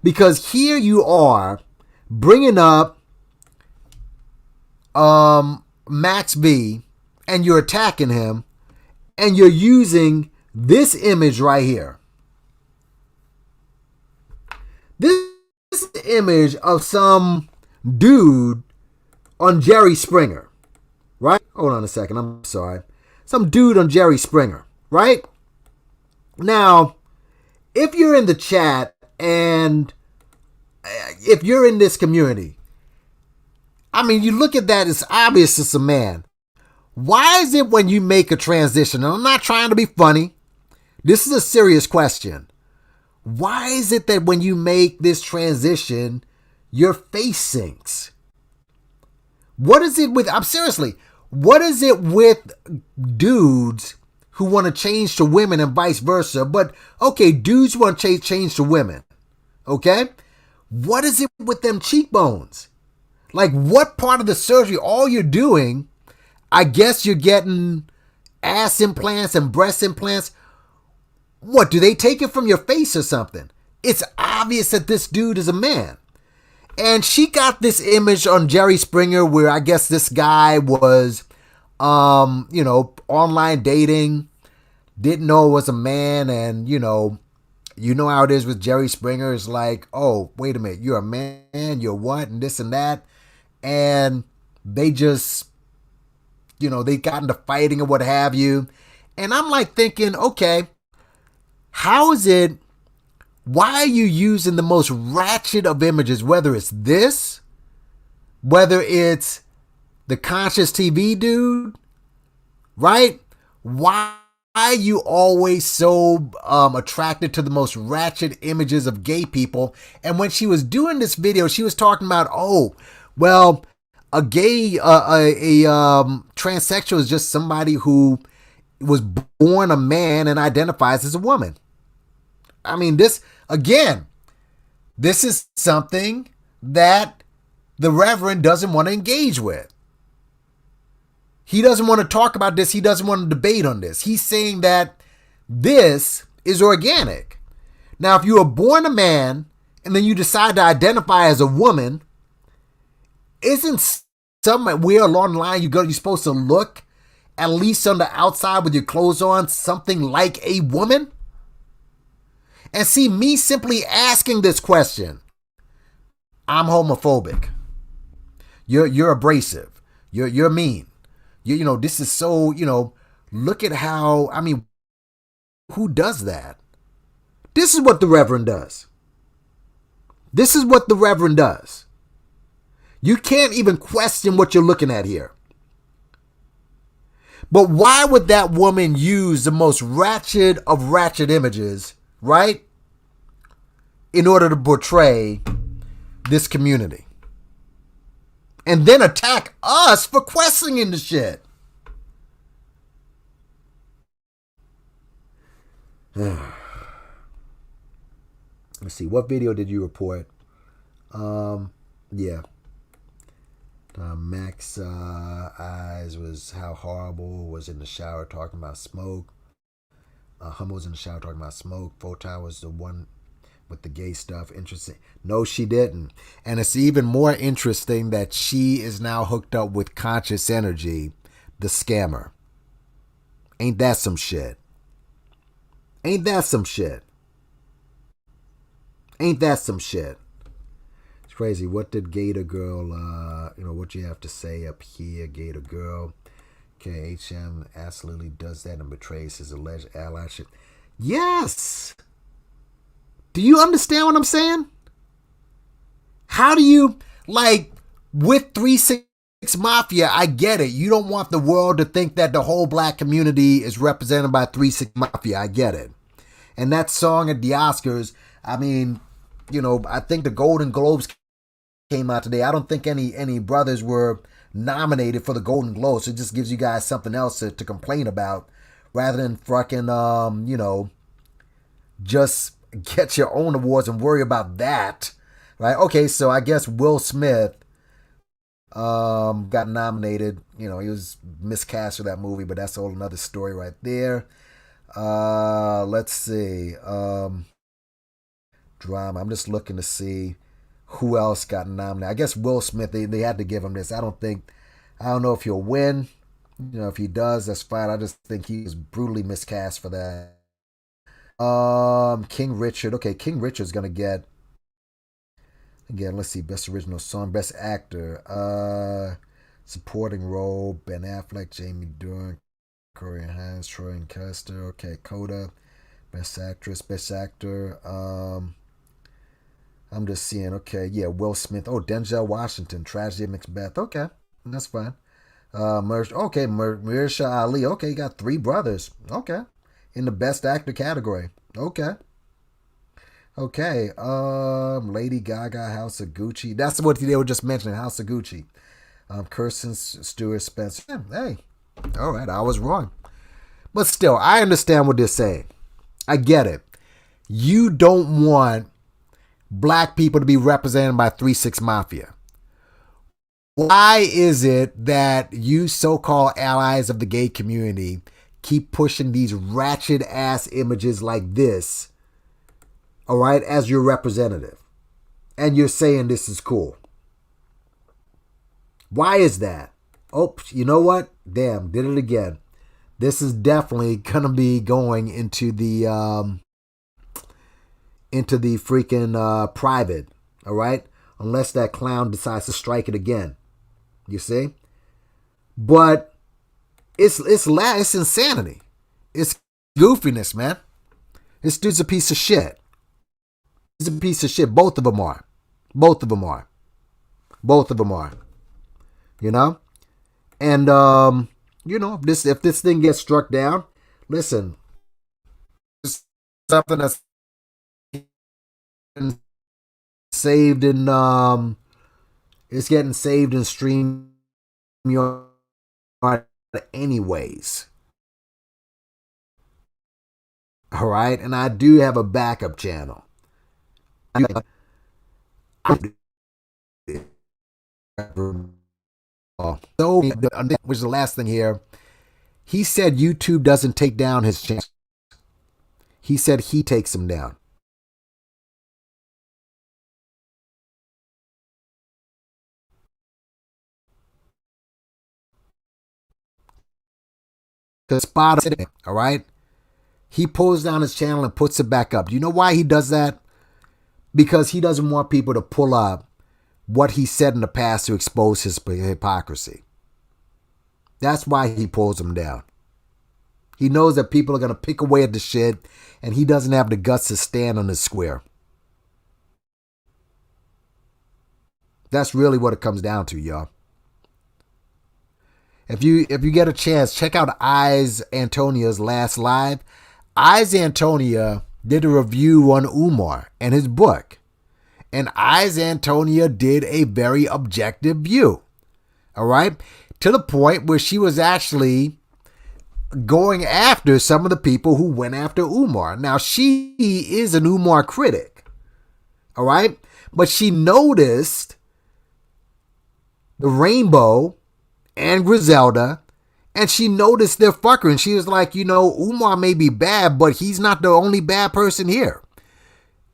Because here you are bringing up Max B, and you're attacking him, and you're using this image right here. This image of some dude on Jerry Springer, right? Hold on a second, I'm sorry. Some dude on Jerry Springer, right? Now, if you're in the chat, and if you're in this community, I mean, you look at that, it's obvious it's a man. Why is it when you make a transition, and I'm not trying to be funny, this is a serious question. Why is it that when you make this transition, your face sinks? What is it with, what is it with dudes who want to change to women and vice versa? But, okay, dudes want to change to women. Okay? What is it with them cheekbones? Like, what part of the surgery, all you're doing, I guess you're getting ass implants and breast implants. What, do they take it from your face or something? It's obvious that this dude is a man. And she got this image on Jerry Springer where I guess this guy was, online dating, didn't know it was a man, and, you know how it is with Jerry Springer. It's like, oh, wait a minute, you're a man, you're what, and this and that. And they just, they got into fighting or what have you. And I'm like thinking, okay, why are you using the most ratchet of images, whether it's this, whether it's the conscious TV dude, right? Why are you always so attracted to the most ratchet images of gay people? And when she was doing this video, she was talking about, a transsexual is just somebody who was born a man and identifies as a woman. I mean, this is something that the Reverend doesn't want to engage with. He doesn't want to talk about this. He doesn't want to debate on this. He's saying that this is organic. Now, if you were born a man and then you decide to identify as a woman, isn't somewhere along the line you're supposed to look, at least on the outside with your clothes on, something like a woman? And see, me simply asking this question, I'm homophobic. You're abrasive. You're mean. This is so, look at how, who does that? This is what the Reverend does. This is what the Reverend does. You can't even question what you're looking at here. But why would that woman use the most ratchet of ratchet images, right, in order to portray this community? And then attack us for questioning the shit. Let's see, what video did you report? Max eyes was how horrible, was in the shower talking about smoke. Humble was in the shower talking about smoke. Photon was the one with the gay stuff. Interesting. No, she didn't. And it's even more interesting that she is now hooked up with Conscious Energy, the scammer. Ain't that some shit? Ain't that some shit? Ain't that some shit? It's crazy. What did Gator Girl, what you have to say up here, Gator Girl? Okay, HM absolutely does that and betrays his alleged allyship. Yes! Do you understand what I'm saying? How do you, with 3-6 Mafia, I get it. You don't want the world to think that the whole black community is represented by 3-6 Mafia. I get it. And that song at the Oscars, I think the Golden Globes came out today. I don't think any brothers were nominated for the Golden Globes. It just gives you guys something else to complain about rather than fucking, just get your own awards and worry about that, right? Okay, so I guess Will Smith got nominated. He was miscast for that movie, but that's a whole another story right there. Let's see. Drama. I'm just looking to see who else got nominated. I guess Will Smith, they had to give him this. I don't know if he'll win. If he does, that's fine. I just think he was brutally miscast for that. King Richard. Okay, King Richard's gonna get, again, let's see, best original song, best actor, supporting role, Ben Affleck, Jamie Dornan, Corey Hines, Troy and Custer. Okay, Coda, best actress, best actor. I'm just seeing, okay, yeah, Will Smith. Oh, Denzel Washington, Tragedy of Macbeth. Okay, that's fine. Mahershala Ali. Okay, you got 3 brothers. Okay. In the best actor category. Okay. Lady Gaga, House of Gucci. That's what they were just mentioning, House of Gucci. Kirsten Stewart Spencer. Hey, all right, I was wrong. But still, I understand what they're saying. I get it. You don't want black people to be represented by 3-6 Mafia. Why is it that you so-called allies of the gay community keep pushing these ratchet ass images like this, all right, as your representative. And you're saying this is cool. Why is that? Oh, you know what? Damn, did it again. This is definitely gonna be going into the freaking private, all right? Unless that clown decides to strike it again. You see? But it's insanity. It's goofiness, man. This dude's a piece of shit. He's a piece of shit. Both of them are. Both of them are. Both of them are. You know? And you know, if this thing gets struck down, listen, it's something that's saved in it's getting saved in StreamYard anyways. All right, and I do have a backup channel. So, which is the last thing here. He said YouTube doesn't take down his channel. He said he takes him down. Because Spotify, all right? He pulls down his channel and puts it back up. Do you know why he does that? Because he doesn't want people to pull up what he said in the past to expose his hypocrisy. That's why he pulls them down. He knows that people are going to pick away at the shit, and he doesn't have the guts to stand on his square. That's really what it comes down to, y'all. If you get a chance, check out Eyes Antonia's last live. Eyes Antonia did a review on Umar and his book. And Eyes Antonia did a very objective view. All right? To the point where she was actually going after some of the people who went after Umar. Now, she is an Umar critic. All right? But she noticed the Rainbow and Griselda, and she noticed their fucker, and she was like, you know, Umar may be bad, but he's not the only bad person here.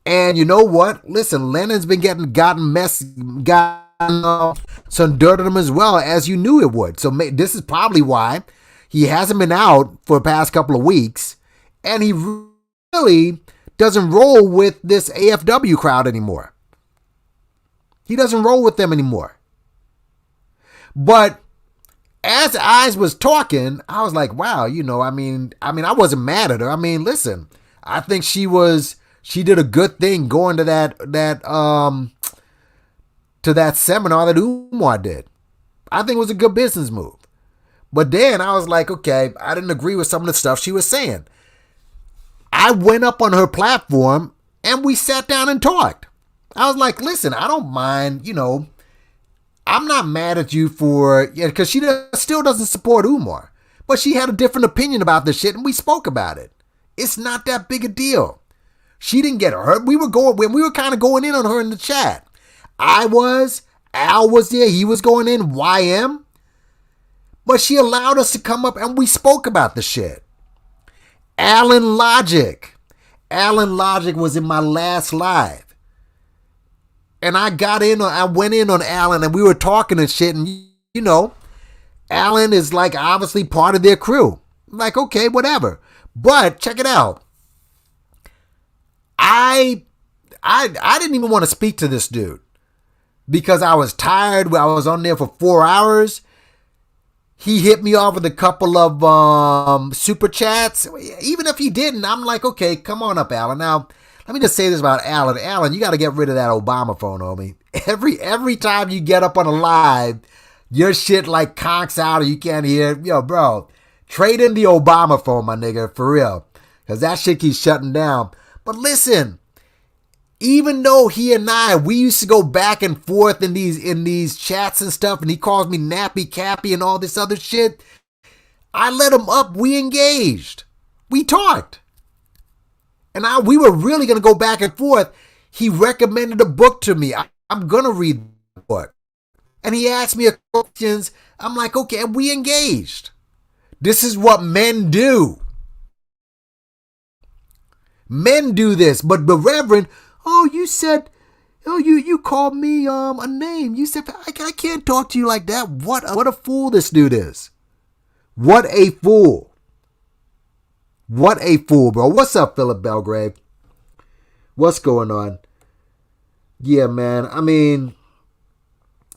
And you know what? Listen, Lennon's been gotten some dirt on him as well, as you knew it would. So this is probably why he hasn't been out for the past couple of weeks, and he really doesn't roll with this AFW crowd anymore. He doesn't roll with them anymore. But as Eyes was talking, I was like, wow, you know, I mean, I wasn't mad at her. I mean, listen, I think she did a good thing going to that seminar that Umar did. I think it was a good business move. But then I was like, okay, I didn't agree with some of the stuff she was saying. I went up on her platform and we sat down and talked. I was like, listen, I don't mind, you know, I'm not mad at you because she still doesn't support Umar. But she had a different opinion about this shit and we spoke about it. It's not that big a deal. She didn't get hurt. We were kind of going in on her in the chat. Al was there, he was going in, YM. But she allowed us to come up and we spoke about the shit. Alan Logic was in my last live. And I went in on Alan and we were talking and shit. And, you know, Alan is like obviously part of their crew. I'm like, okay, whatever. But check it out. I didn't even want to speak to this dude because I was tired. I was on there for 4 hours. He hit me off with a couple of super chats. Even if he didn't, I'm like, okay, come on up, Alan. Now, let me just say this about Alan. Alan, you got to get rid of that Obama phone, homie. Every time you get up on a live, your shit like conks out or you can't hear. Yo, bro, trade in the Obama phone, my nigga, for real. Because that shit keeps shutting down. But listen, even though he and we used to go back and forth in these chats and stuff, and he calls me Nappy Cappy and all this other shit, I let him up. We engaged. We talked. And we were really going to go back and forth. He recommended a book to me. I'm going to read the book. And he asked me questions. I'm like, okay, and we engaged. This is what men do. Men do this. But the Reverend, you said, you called me a name. You said, I can't talk to you like that. What a fool this dude is. What a fool. What a fool, bro. What's up, Philip Belgrave? What's going on? Yeah, man. I mean,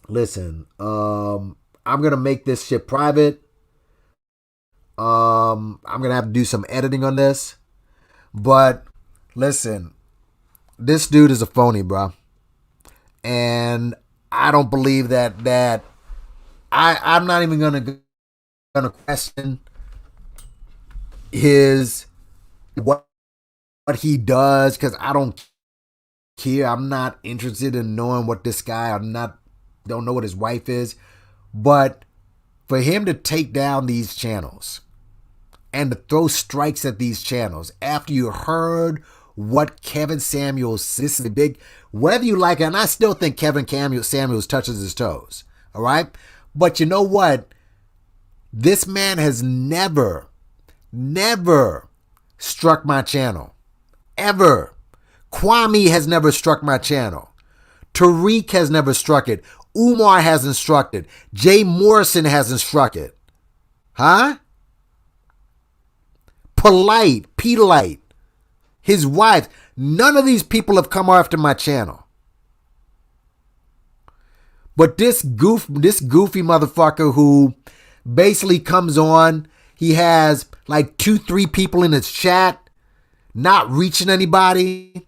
listen, I'm going to make this shit private. I'm going to have to do some editing on this. But listen, this dude is a phony, bro. And I don't believe that I'm not even going to question his what he does, because I don't care. I'm not interested in knowing what this guy, don't know what his wife is. But for him to take down these channels and to throw strikes at these channels after you heard what Kevin Samuels, this is big, whether you like it, and I still think Kevin Samuels touches his toes, all right? But you know what? This man has never struck my channel. Ever. Kwame has never struck my channel. Tariq has never struck it. Umar hasn't struck it. Jay Morrison hasn't struck it. Huh? Polite, his wife, none of these people have come after my channel. But this goofy motherfucker who basically comes on, he has like 2-3 people in his chat, not reaching anybody,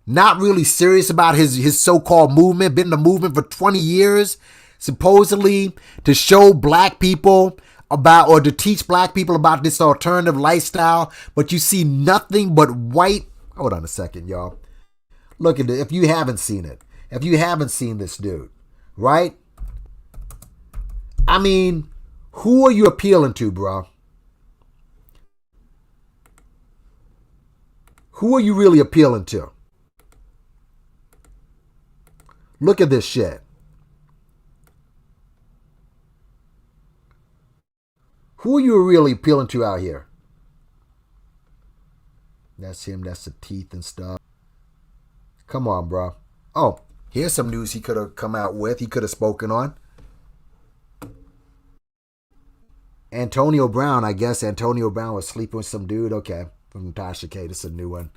not really serious about his so-called movement, been in the movement for 20 years, supposedly to show black people about, or to teach black people about this alternative lifestyle, but you see nothing but white. Hold on a second, y'all. Look at it. If you haven't seen it, if you haven't seen this dude, right? I mean, who are you appealing to, bro? Who are you really appealing to? Look at this shit. Who are you really appealing to out here? That's him. That's the teeth and stuff. Come on, bro. Oh, here's some news he could have come out with. He could have spoken on. Antonio Brown. I guess Antonio Brown was sleeping with some dude. Okay. From Tasha K. This is a new one.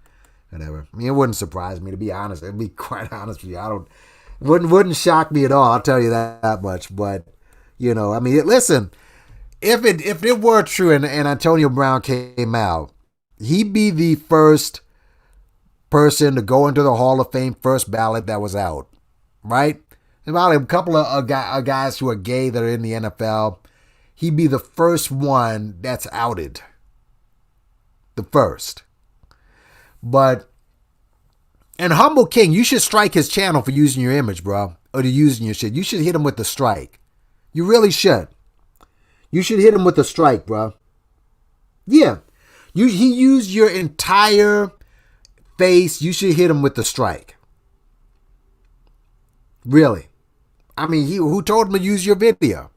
Whatever. I mean, it wouldn't surprise me, to be honest. To be quite honest with you. Wouldn't shock me at all. I'll tell you that much. But, you know, I mean, listen. If it were true and Antonio Brown came out, he'd be the first person to go into the Hall of Fame, first ballot that was out, right? About a couple of guys who are gay that are in the NFL, he'd be the first one that's outed. The first. But, and Humble King, you should strike his channel for using your image, bro, or to using your shit. You should hit him with the strike. You really should. You should hit him with a strike, bro. Yeah. He used your entire face. You should hit him with the strike. Really. I mean, who told him to use your video?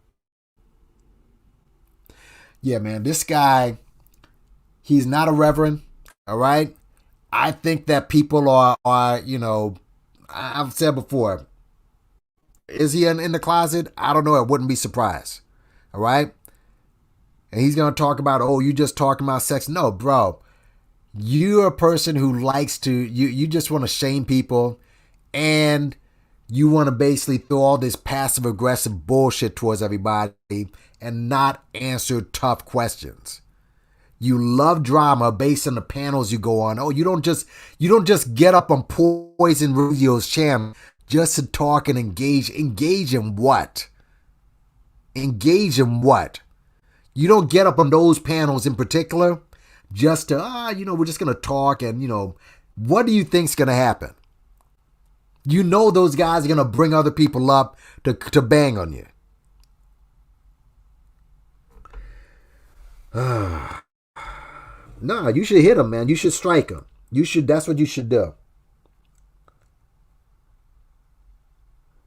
Yeah, man. This guy, he's not a reverend. All right. I think that people are, you know, I've said before, is he in the closet? I don't know. I wouldn't be surprised. All right. And he's going to talk about, you just talking about sex. No, bro. You're a person who likes to, you just want to shame people. And you want to basically throw all this passive aggressive bullshit towards everybody and not answer tough questions. You love drama based on the panels you go on. You don't just get up on Poison Radio's channel just to talk and engage. Engage in what? Engage in what? You don't get up on those panels in particular just to, we're just going to talk and, what do you think's going to happen? You know those guys are going to bring other people up to bang on you. No, you should hit him, man. You should strike him. That's what you should do.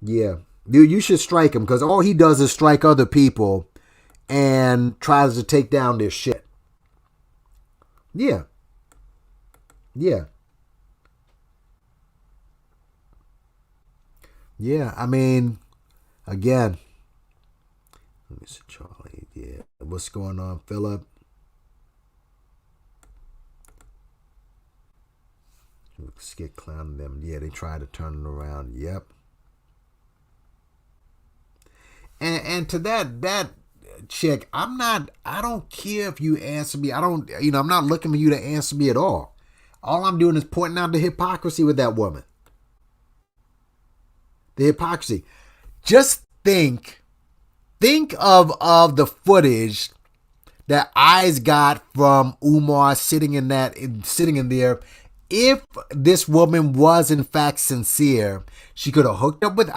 Yeah. Dude, you should strike him because all he does is strike other people and tries to take down their shit. Yeah. Yeah. Yeah, I mean, again, let me see, Charlie. Yeah, what's going on, Philip? Skit clowning them. Yeah, they tried to turn it around. Yep. And to that chick, I don't care if you answer me. I'm not looking for you to answer me at all. All I'm doing is pointing out the hypocrisy with that woman. The hypocrisy. Just think of the footage that Eyes got from Umar sitting in there. If this woman was in fact sincere, she could have hooked up with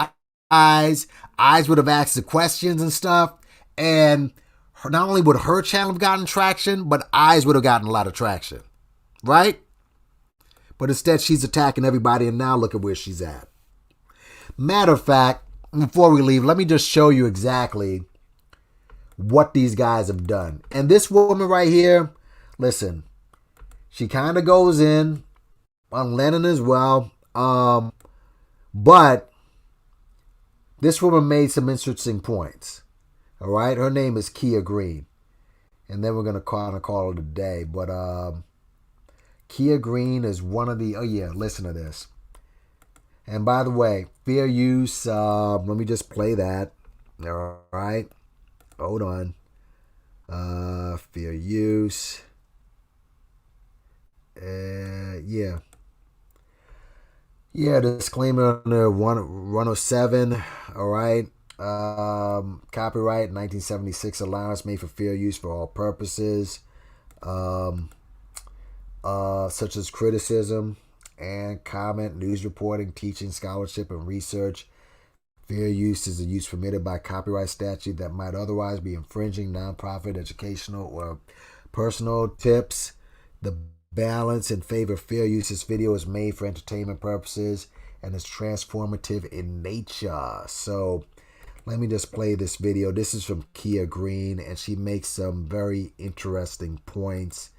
Eyes. Eyes would have asked the questions and stuff, and not only would her channel have gotten traction, but Eyes would have gotten a lot of traction, right? But instead, she's attacking everybody, and now look at where she's at. Matter of fact, before we leave, let me just show you exactly what these guys have done. And this woman right here, listen, she kind of goes in on Lennon as well. But this woman made some interesting points. All right, her name is Kia Green. And then we're going to call it a day. But Kia Green is one of the... Oh, yeah, listen to this. And by the way, fair use, let me just play that. All right. Hold on. Fair use. Yeah. Yeah, disclaimer under 107. All right. Copyright 1976 allowance made for fair use for all purposes, such as criticism and comment, news reporting, teaching, scholarship, and research. Fair use is a use permitted by copyright statute that might otherwise be infringing nonprofit, educational, or personal tips. The balance in favor of fair use. This video is made for entertainment purposes and is transformative in nature. So let me just play this video. This is from Kia Green, and she makes some very interesting points.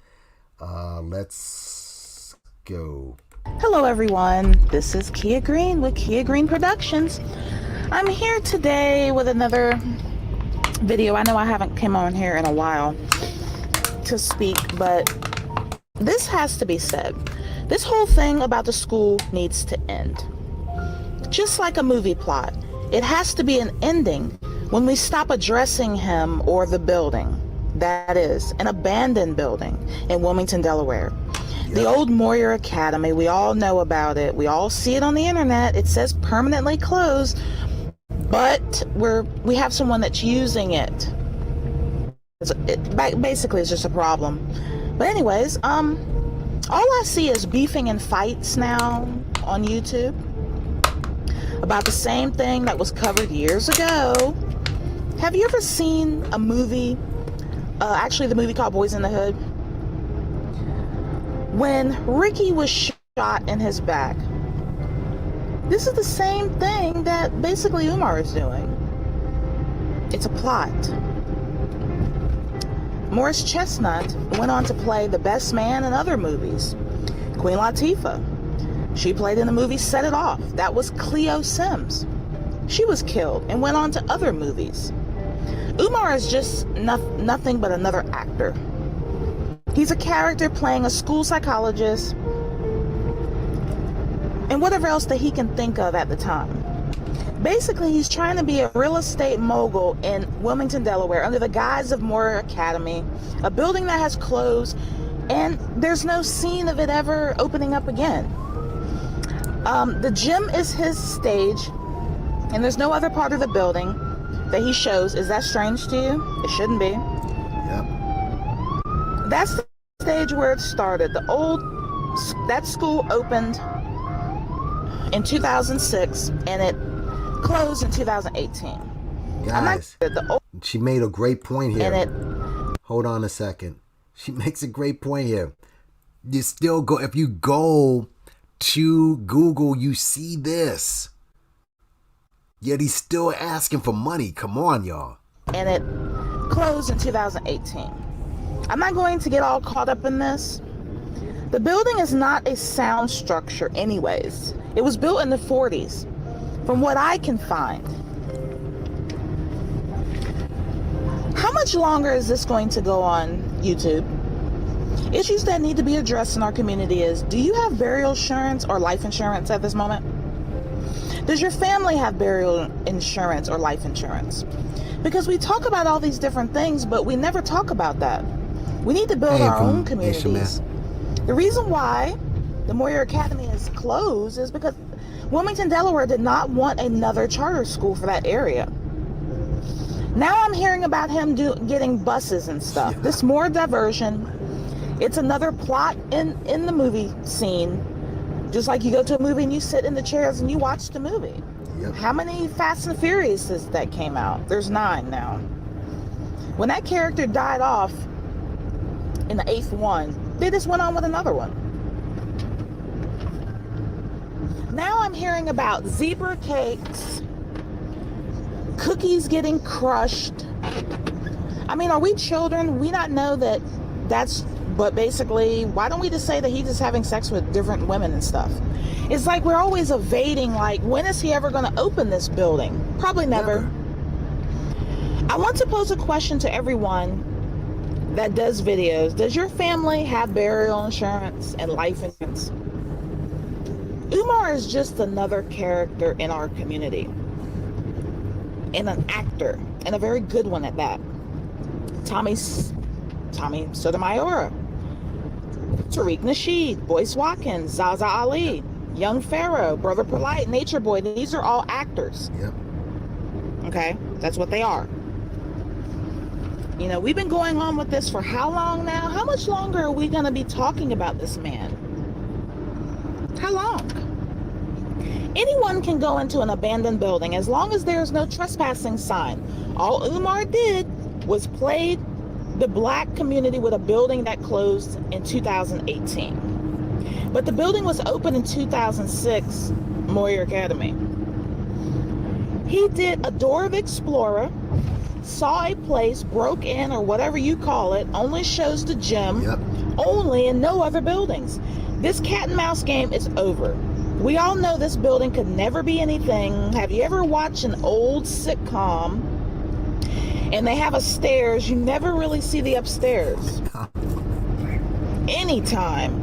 Let's go. Hello everyone, this is Kia Green with Kia Green Productions. I'm here today with another video. I know I haven't come on here in a while to speak, but this has to be said. This whole thing about the school needs to end. Just like a movie plot, it has to be an ending when we stop addressing him or the building. That is, an abandoned building in Wilmington, Delaware. The old Moyer Academy, we all know about it. We all see it on the internet. It says permanently closed, but we have someone that's using it. Basically, it's just a problem. But anyways, all I see is beefing and fights now on YouTube about the same thing that was covered years ago. Have you ever seen a movie, actually the movie called Boys in the Hood? When Ricky was shot in his back, this is the same thing that basically Umar is doing. It's a plot. Morris Chestnut went on to play the best man in other movies. Queen Latifah, she played in the movie Set It Off. That was Cleo Sims. She was killed and went on to other movies. Umar is just nothing but another actor. He's a character playing a school psychologist and whatever else that he can think of at the time. Basically, he's trying to be a real estate mogul in Wilmington, Delaware, under the guise of Moyer Academy, a building that has closed, and there's no scene of it ever opening up again. The gym is his stage, and there's no other part of the building that he shows. Is that strange to you? It shouldn't be. Yep. That's the stage where it started. That school opened in 2006, and it closed in 2018. Guys, she made a great point here. Hold on a second. She makes a great point here. You still go, if you go to Google, you see this. Yet he's still asking for money. Come on, y'all. And it closed in 2018. I'm not going to get all caught up in this. The building is not a sound structure anyways. It was built in the 40s, from what I can find. How much longer is this going to go on YouTube? Issues that need to be addressed in our community is, do you have burial insurance or life insurance at this moment? Does your family have burial insurance or life insurance? Because we talk about all these different things, but we never talk about that. We need to build our own communities. The reason why the Moyer Academy is closed is because Wilmington, Delaware did not want another charter school for that area. Now I'm hearing about him getting buses and stuff. This more diversion. It's another plot in the movie scene. Just like you go to a movie and you sit in the chairs and you watch the movie. Yep. How many Fast and Furious that came out? There's 9 now. When that character died off in the 8th one, they just went on with another one. Now I'm hearing about zebra cakes, cookies getting crushed. I mean, are we children? We not know that that's... But basically, why don't we just say that he's just having sex with different women and stuff? It's like we're always evading, like, when is he ever going to open this building? Probably never. I want to pose a question to everyone that does videos. Does your family have burial insurance and life insurance? Umar is just another character in our community. And an actor. And a very good one at that. Tommy Sotomayor, Tariq Nasheed, Boyce Watkins, Zaza Ali, Young Pharaoh, Brother Polite, Nature Boy. These are all actors. Yep. Okay? That's what they are. You know, we've been going on with this for how long now? How much longer are we going to be talking about this man? How long? Anyone can go into an abandoned building as long as there's no trespassing sign. All Umar did was played the black community with a building that closed in 2018. But the building was open in 2006, Moyer Academy. He did a Door of Explorer, saw a place, broke in, or whatever you call it, only shows the gym, only and no other buildings. This cat and mouse game is over. We all know this building could never be anything. Have you ever watched an old sitcom and they have a stairs? You never really see the upstairs. Anytime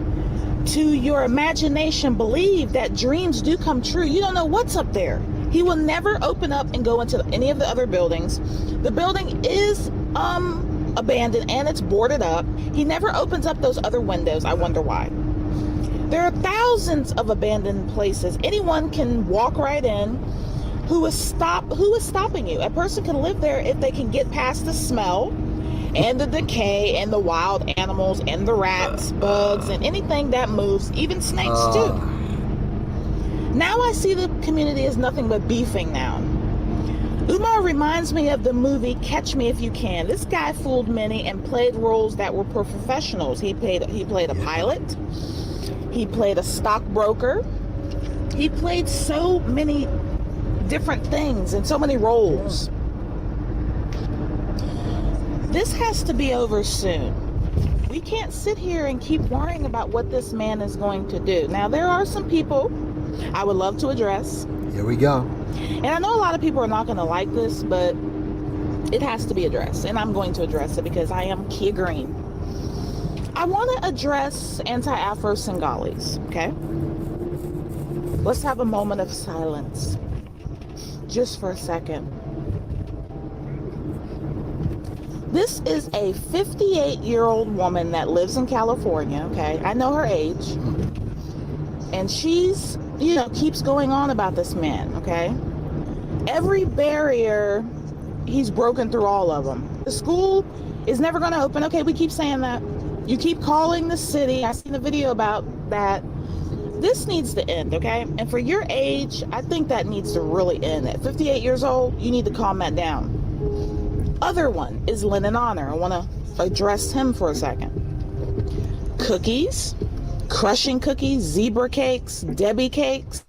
to your imagination believe that dreams do come true. You don't know what's up there. He will never open up and go into any of the other buildings. The building is abandoned and it's boarded up. He never opens up those other windows. I wonder why. There are thousands of abandoned places. Anyone can walk right in. Who is stopping you? A person can live there if they can get past the smell and the decay and the wild animals and the rats, bugs, and anything that moves, even snakes too. Now I see the community as nothing but beefing now. Umar reminds me of the movie Catch Me If You Can. This guy fooled many and played roles that were professionals. He played a pilot. He played a stockbroker. He played so many different things and so many roles. This has to be over soon. We can't sit here and keep worrying about what this man is going to do. Now, there are some people I would love to address. Here we go. And I know a lot of people are not going to like this, but it has to be addressed. And I'm going to address it because I am Kia Green. I want to address anti-Afro Singalis, okay? Let's have a moment of silence. Just for a second. This is a 58-year-old woman that lives in California, okay? I know her age. And she's, keeps going on about this man, okay? Every barrier, he's broken through all of them. The school is never going to open. Okay, we keep saying that. You keep calling the city. I seen a video about that. This needs to end, okay? And for your age, I think that needs to really end. At 58 years old, you need to calm that down. Other one is Lennon Honor. I want to address him for a second. Cookies, crushing cookies, zebra cakes, Debbie cakes.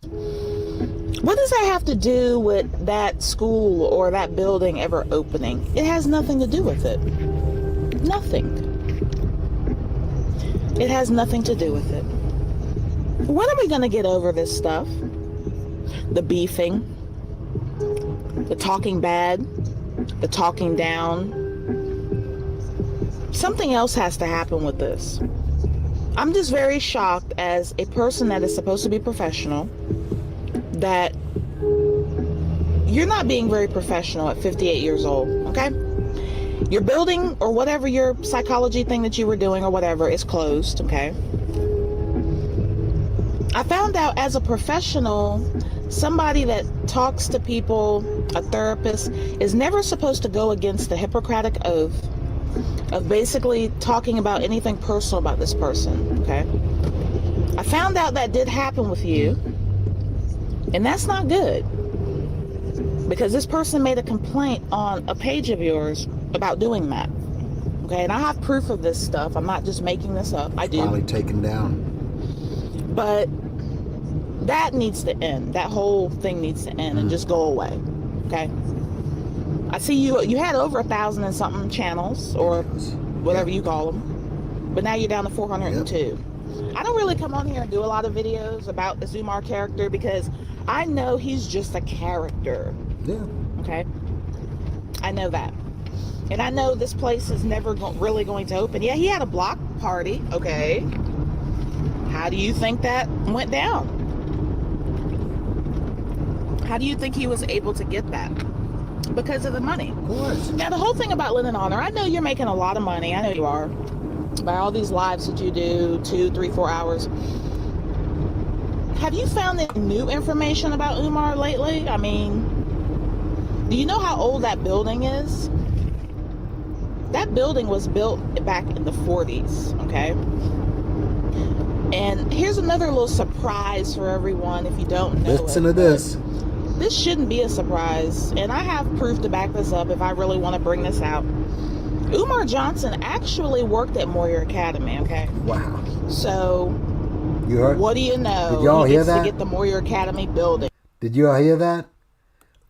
What does that have to do with that school or that building ever opening? It has nothing to do with it. Nothing. It has nothing to do with it. When are we going to get over this stuff? The beefing, the talking bad, the talking down. Something else has to happen with this. I'm just very shocked as a person that is supposed to be professional that you're not being very professional at 58 years old, okay? Your building or whatever your psychology thing that you were doing or whatever is closed, okay? I found out as a professional, somebody that talks to people, a therapist, is never supposed to go against the Hippocratic Oath of basically talking about anything personal about this person, okay? I found out that did happen with you, and that's not good. Because this person made a complaint on a page of yours about doing that. Okay, and I have proof of this stuff. I'm not just making this up. I do. Finally taken down. But that needs to end. That whole thing needs to end and just go away. Okay? I see you had over 1,000 and something channels or whatever you call them. But now you're down to 402. Yep. I don't really come on here and do a lot of videos about the Umar character because I know he's just a character. Yeah. Okay? I know that. And I know this place is never really going to open. Yeah, he had a block party. Okay. How do you think that went down? How do you think he was able to get that? Because of the money. Of course. Now, the whole thing about Lynn and Honor, I know you're making a lot of money. I know you are. By all these lives that you do, 2, 3, 4 hours. Have you found any new information about Umar lately? I mean, do you know how old that building is? That building was built back in the 40s, okay? And here's another little surprise for everyone if you don't know. Listen to this. This shouldn't be a surprise, and I have proof to back this up if I really want to bring this out. Umar Johnson actually worked at Moyer Academy, okay? Wow. So, you heard? What do you know? Did y'all hear that? To get the Moyer Academy building. Did y'all hear that?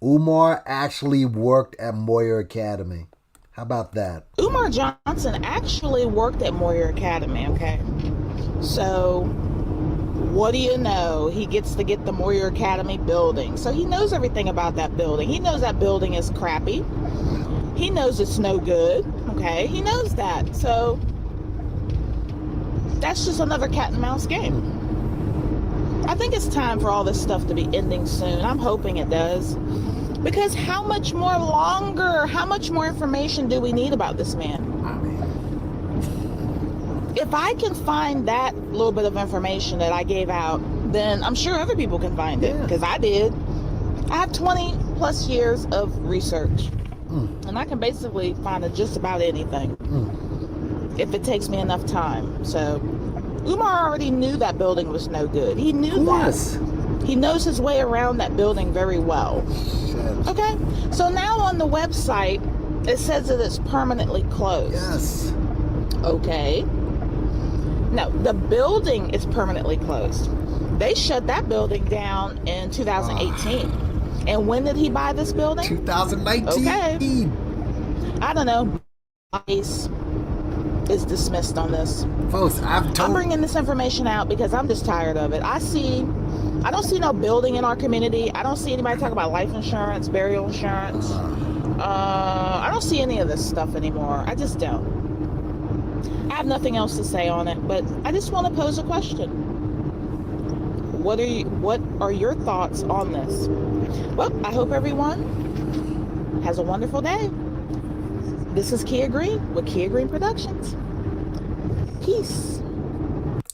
Umar actually worked at Moyer Academy. How about that? Umar Johnson actually worked at Moyer Academy, okay? So, what do you know? He gets to get the Moyer Academy building. So he knows everything about that building. He knows that building is crappy. He knows it's no good, okay? He knows that. So, that's just another cat and mouse game. I think it's time for all this stuff to be ending soon. I'm hoping it does. Because how much more longer, how much more information do we need about this man? If I can find that little bit of information that I gave out, then I'm sure other people can find it, because I did. I have 20 plus years of research, and I can basically find just about anything if it takes me enough time. So Umar already knew that building was no good. He knew that. He knows his way around that building very well. Okay, so now on the website, it says that it's permanently closed. Yes. Okay. No, the building is permanently closed. They shut that building down in 2018. And when did he buy this building? 2019. Okay. I don't know. Case is dismissed on this. Folks, I'm bringing this information out because I'm just tired of it. I don't see no building in our community. I don't see anybody talk about life insurance, burial insurance. I don't see any of this stuff anymore. I just don't. I have nothing else to say on it, but I just want to pose a question. What are your thoughts on this? Well, I hope everyone has a wonderful day. This is Kia Green with Kia Green Productions. Peace.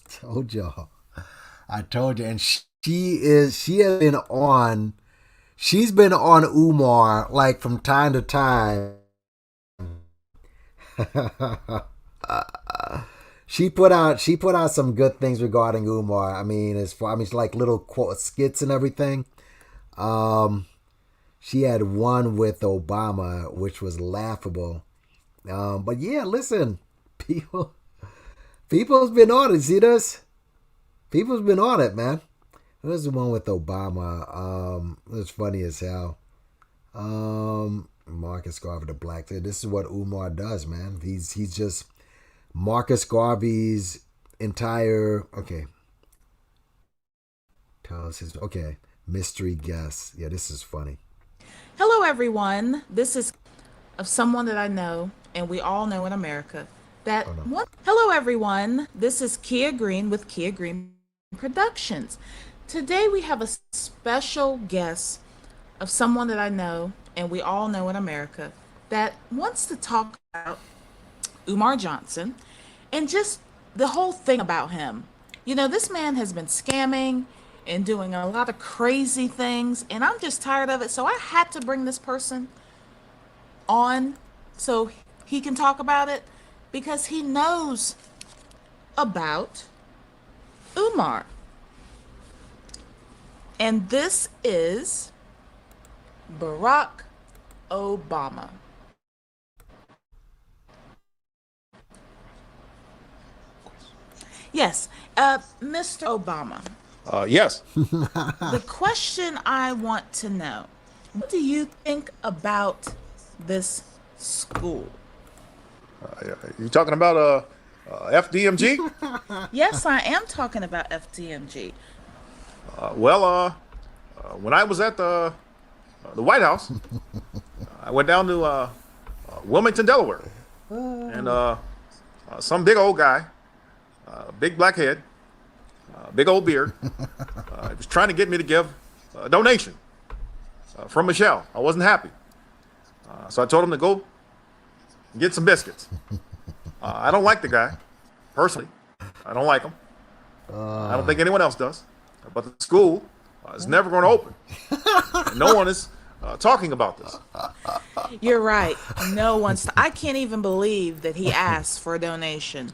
Told y'all. I told you. And she's been on Umar like from time to time. She put out some good things regarding Umar. I mean, it's like little quote skits and everything. She had one with Obama, which was laughable. But yeah, listen, people's been on it. See this? People's been on it, man. It was the one with Obama. It was funny as hell. Marcus Garvey, the black. This is what Umar does, man. He's just Marcus Garvey's entire tells his mystery guest. Yeah, this is funny. Hello, everyone. This is of someone that I know, and we all know in America that one. Hello, everyone. This is Kia Green with Kia Green Productions. Today we have a special guest of someone that I know, and we all know in America, that wants to talk about Umar Johnson and just the whole thing about him. You know, this man has been scamming and doing a lot of crazy things, and I'm just tired of it. So I had to bring this person on so he can talk about it, because he knows about Umar. And this is Barack Obama. Yes, Mr. Obama. Yes. The question I want to know, what do you think about this school? You talking about FDMG? Yes, I am talking about FDMG. When I was at the White House, I went down to Wilmington, Delaware, and some big old guy, big black head, big old beard, was trying to get me to give a donation from Michelle. I wasn't happy, so I told him to go get some biscuits. I don't like the guy personally. I don't like him. I don't think anyone else does. But the school is never going to open. And no one is talking about this. You're right. No one's. I can't even believe that he asked for a donation.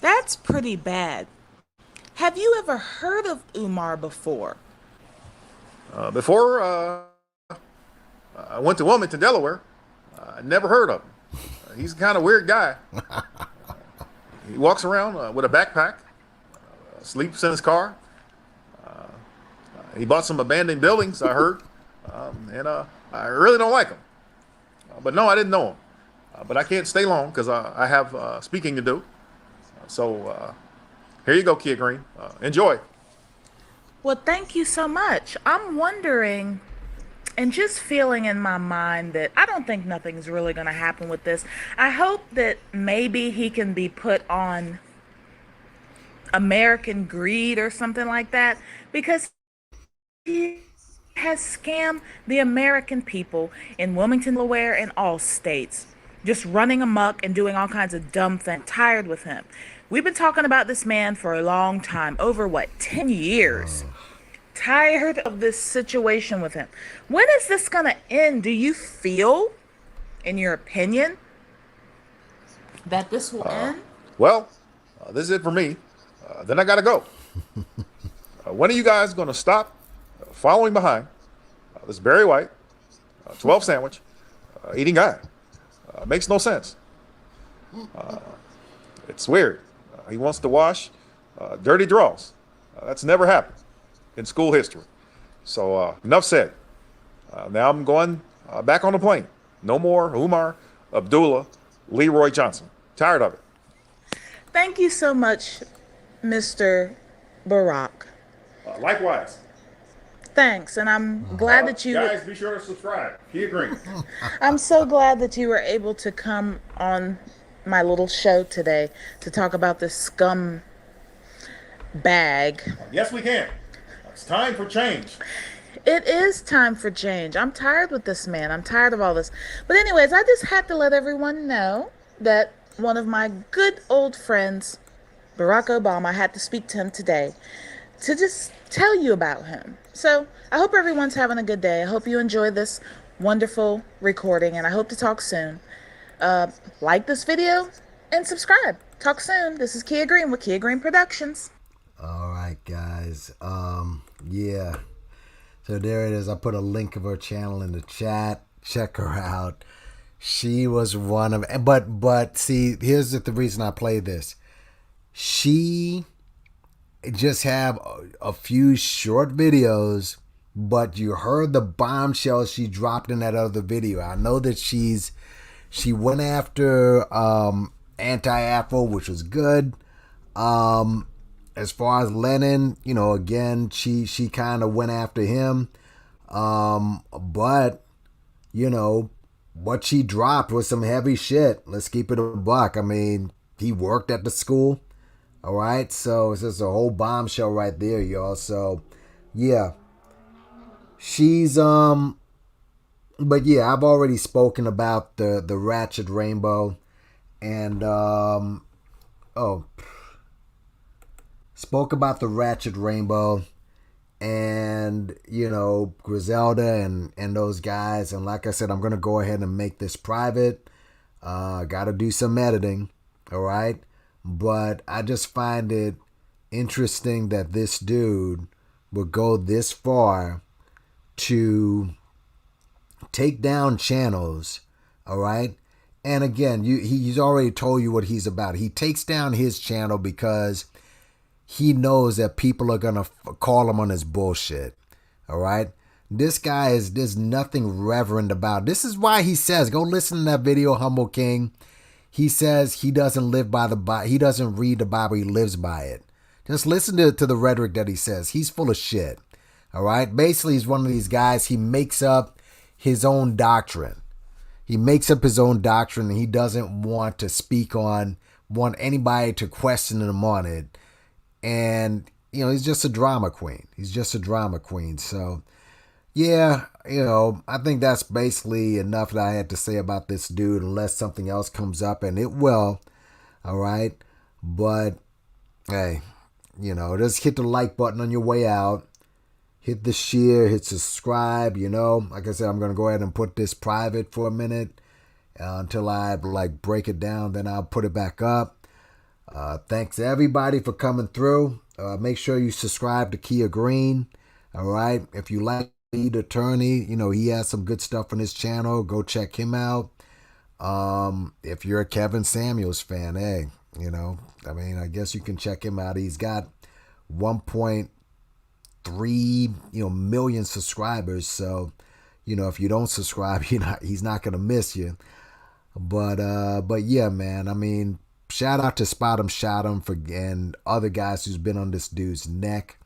That's pretty bad. Have you ever heard of Umar before? Before I went to Wilmington, Delaware, I never heard of him. He's a kind of weird guy. He walks around with a backpack, sleeps in his car. He bought some abandoned buildings, I heard, and I really don't like him. But no, I didn't know him. But I can't stay long because I have speaking to do. So here you go, Kia Green. Enjoy. Well, thank you so much. I'm wondering and just feeling in my mind that I don't think nothing's really going to happen with this. I hope that maybe he can be put on American Greed or something like that, because he has scammed the American people in Wilmington, Delaware, and all states, just running amok and doing all kinds of dumb things. Tired with him. We've been talking about this man for a long time, over 10 years. Tired of this situation with him. When is this going to end? Do you feel, in your opinion, that this will end? Well, this is it for me. Then I got to go. When are you guys going to stop following behind this Barry White, 12 sandwich, eating guy? Makes no sense. It's weird. He wants to wash dirty draws. That's never happened in school history. So enough said. Now I'm going back on the plane. No more Umar Abdullah Leroy Johnson. Tired of it. Thank you so much, Mr. Barack. Likewise. Thanks, and I'm glad that you... Guys, be sure to subscribe. Kia Green. I'm so glad that you were able to come on my little show today to talk about this scum bag. Yes, we can. It's time for change. It is time for change. I'm tired with this man. I'm tired of all this. But anyways, I just had to let everyone know that one of my good old friends, Barack Obama, I had to speak to him today to just tell you about him. So I hope everyone's having a good day. I hope you enjoy this wonderful recording, and I hope to talk soon. Like this video and subscribe. Talk soon. This is Kia Green with Kia Green Productions. All right, guys. Yeah. So there it is. I put a link of her channel in the chat. Check her out. She was one of, but see, here's the reason I play this. She just have a few short videos, but you heard the bombshell she dropped in that other video. I know that she went after Anti-Afro, which was good. As far as Lennon, again, she kind of went after him. But, what she dropped was some heavy shit. Let's keep it a buck. I mean, he worked at the school. All right. So it's just a whole bombshell right there, y'all. So, yeah. She's, but yeah, I've already spoken about the Ratchet Rainbow. And, spoke about the Ratchet Rainbow and, Griselda and those guys. And like I said, I'm going to go ahead and make this private. Got to do some editing. All right. But I just find it interesting that this dude would go this far to take down channels. All right. And again, he's already told you what he's about. He takes down his channel because he knows that people are going to call him on his bullshit. All right. This guy there's nothing reverent about. This is why he says, go listen to that video, Humble King. He says he doesn't live by the Bible. He doesn't read the Bible. He lives by it. Just listen to the rhetoric that he says. He's full of shit. All right. Basically, he's one of these guys. He makes up his own doctrine. He makes up his own doctrine and he doesn't want anybody to question him on it. And, he's just a drama queen. So, yeah, I think that's basically enough that I had to say about this dude, unless something else comes up, and it will. All right. But, hey, just hit the like button on your way out. Hit the share, hit subscribe, Like I said, I'm going to go ahead and put this private for a minute until I, break it down. Then I'll put it back up. Thanks everybody for coming through. Make sure you subscribe to Kia Green. All right. If you like Lead Attorney, he has some good stuff on his channel. Go check him out. If you're a Kevin Samuels fan, hey, I guess you can check him out. He's got 1.3 million subscribers. So, if you don't subscribe, he's not going to miss you. But yeah, man, shout out to Spot 'em, Shot 'em and other guys who's been on this dude's neck.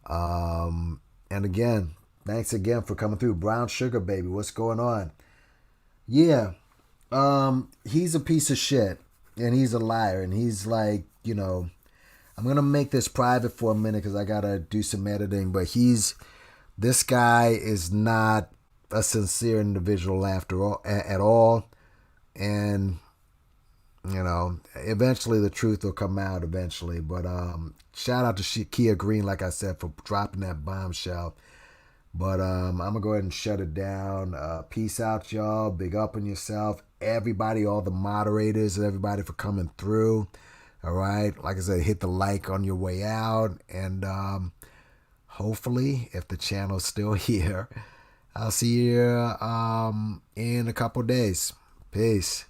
And again, thanks again for coming through. Brown Sugar Baby, what's going on? Yeah, he's a piece of shit and he's a liar. And he's like, I'm going to make this private for a minute because I got to do some editing. But this guy is not a sincere individual after all, at all. And, eventually the truth will come out eventually. But shout out to Kia Green, like I said, for dropping that bombshell. But I'm going to go ahead and shut it down. Peace out, y'all. Big up on yourself. Everybody, all the moderators and everybody for coming through. All right. Like I said, hit the like on your way out. And hopefully, if the channel's still here, I'll see you in a couple days. Peace.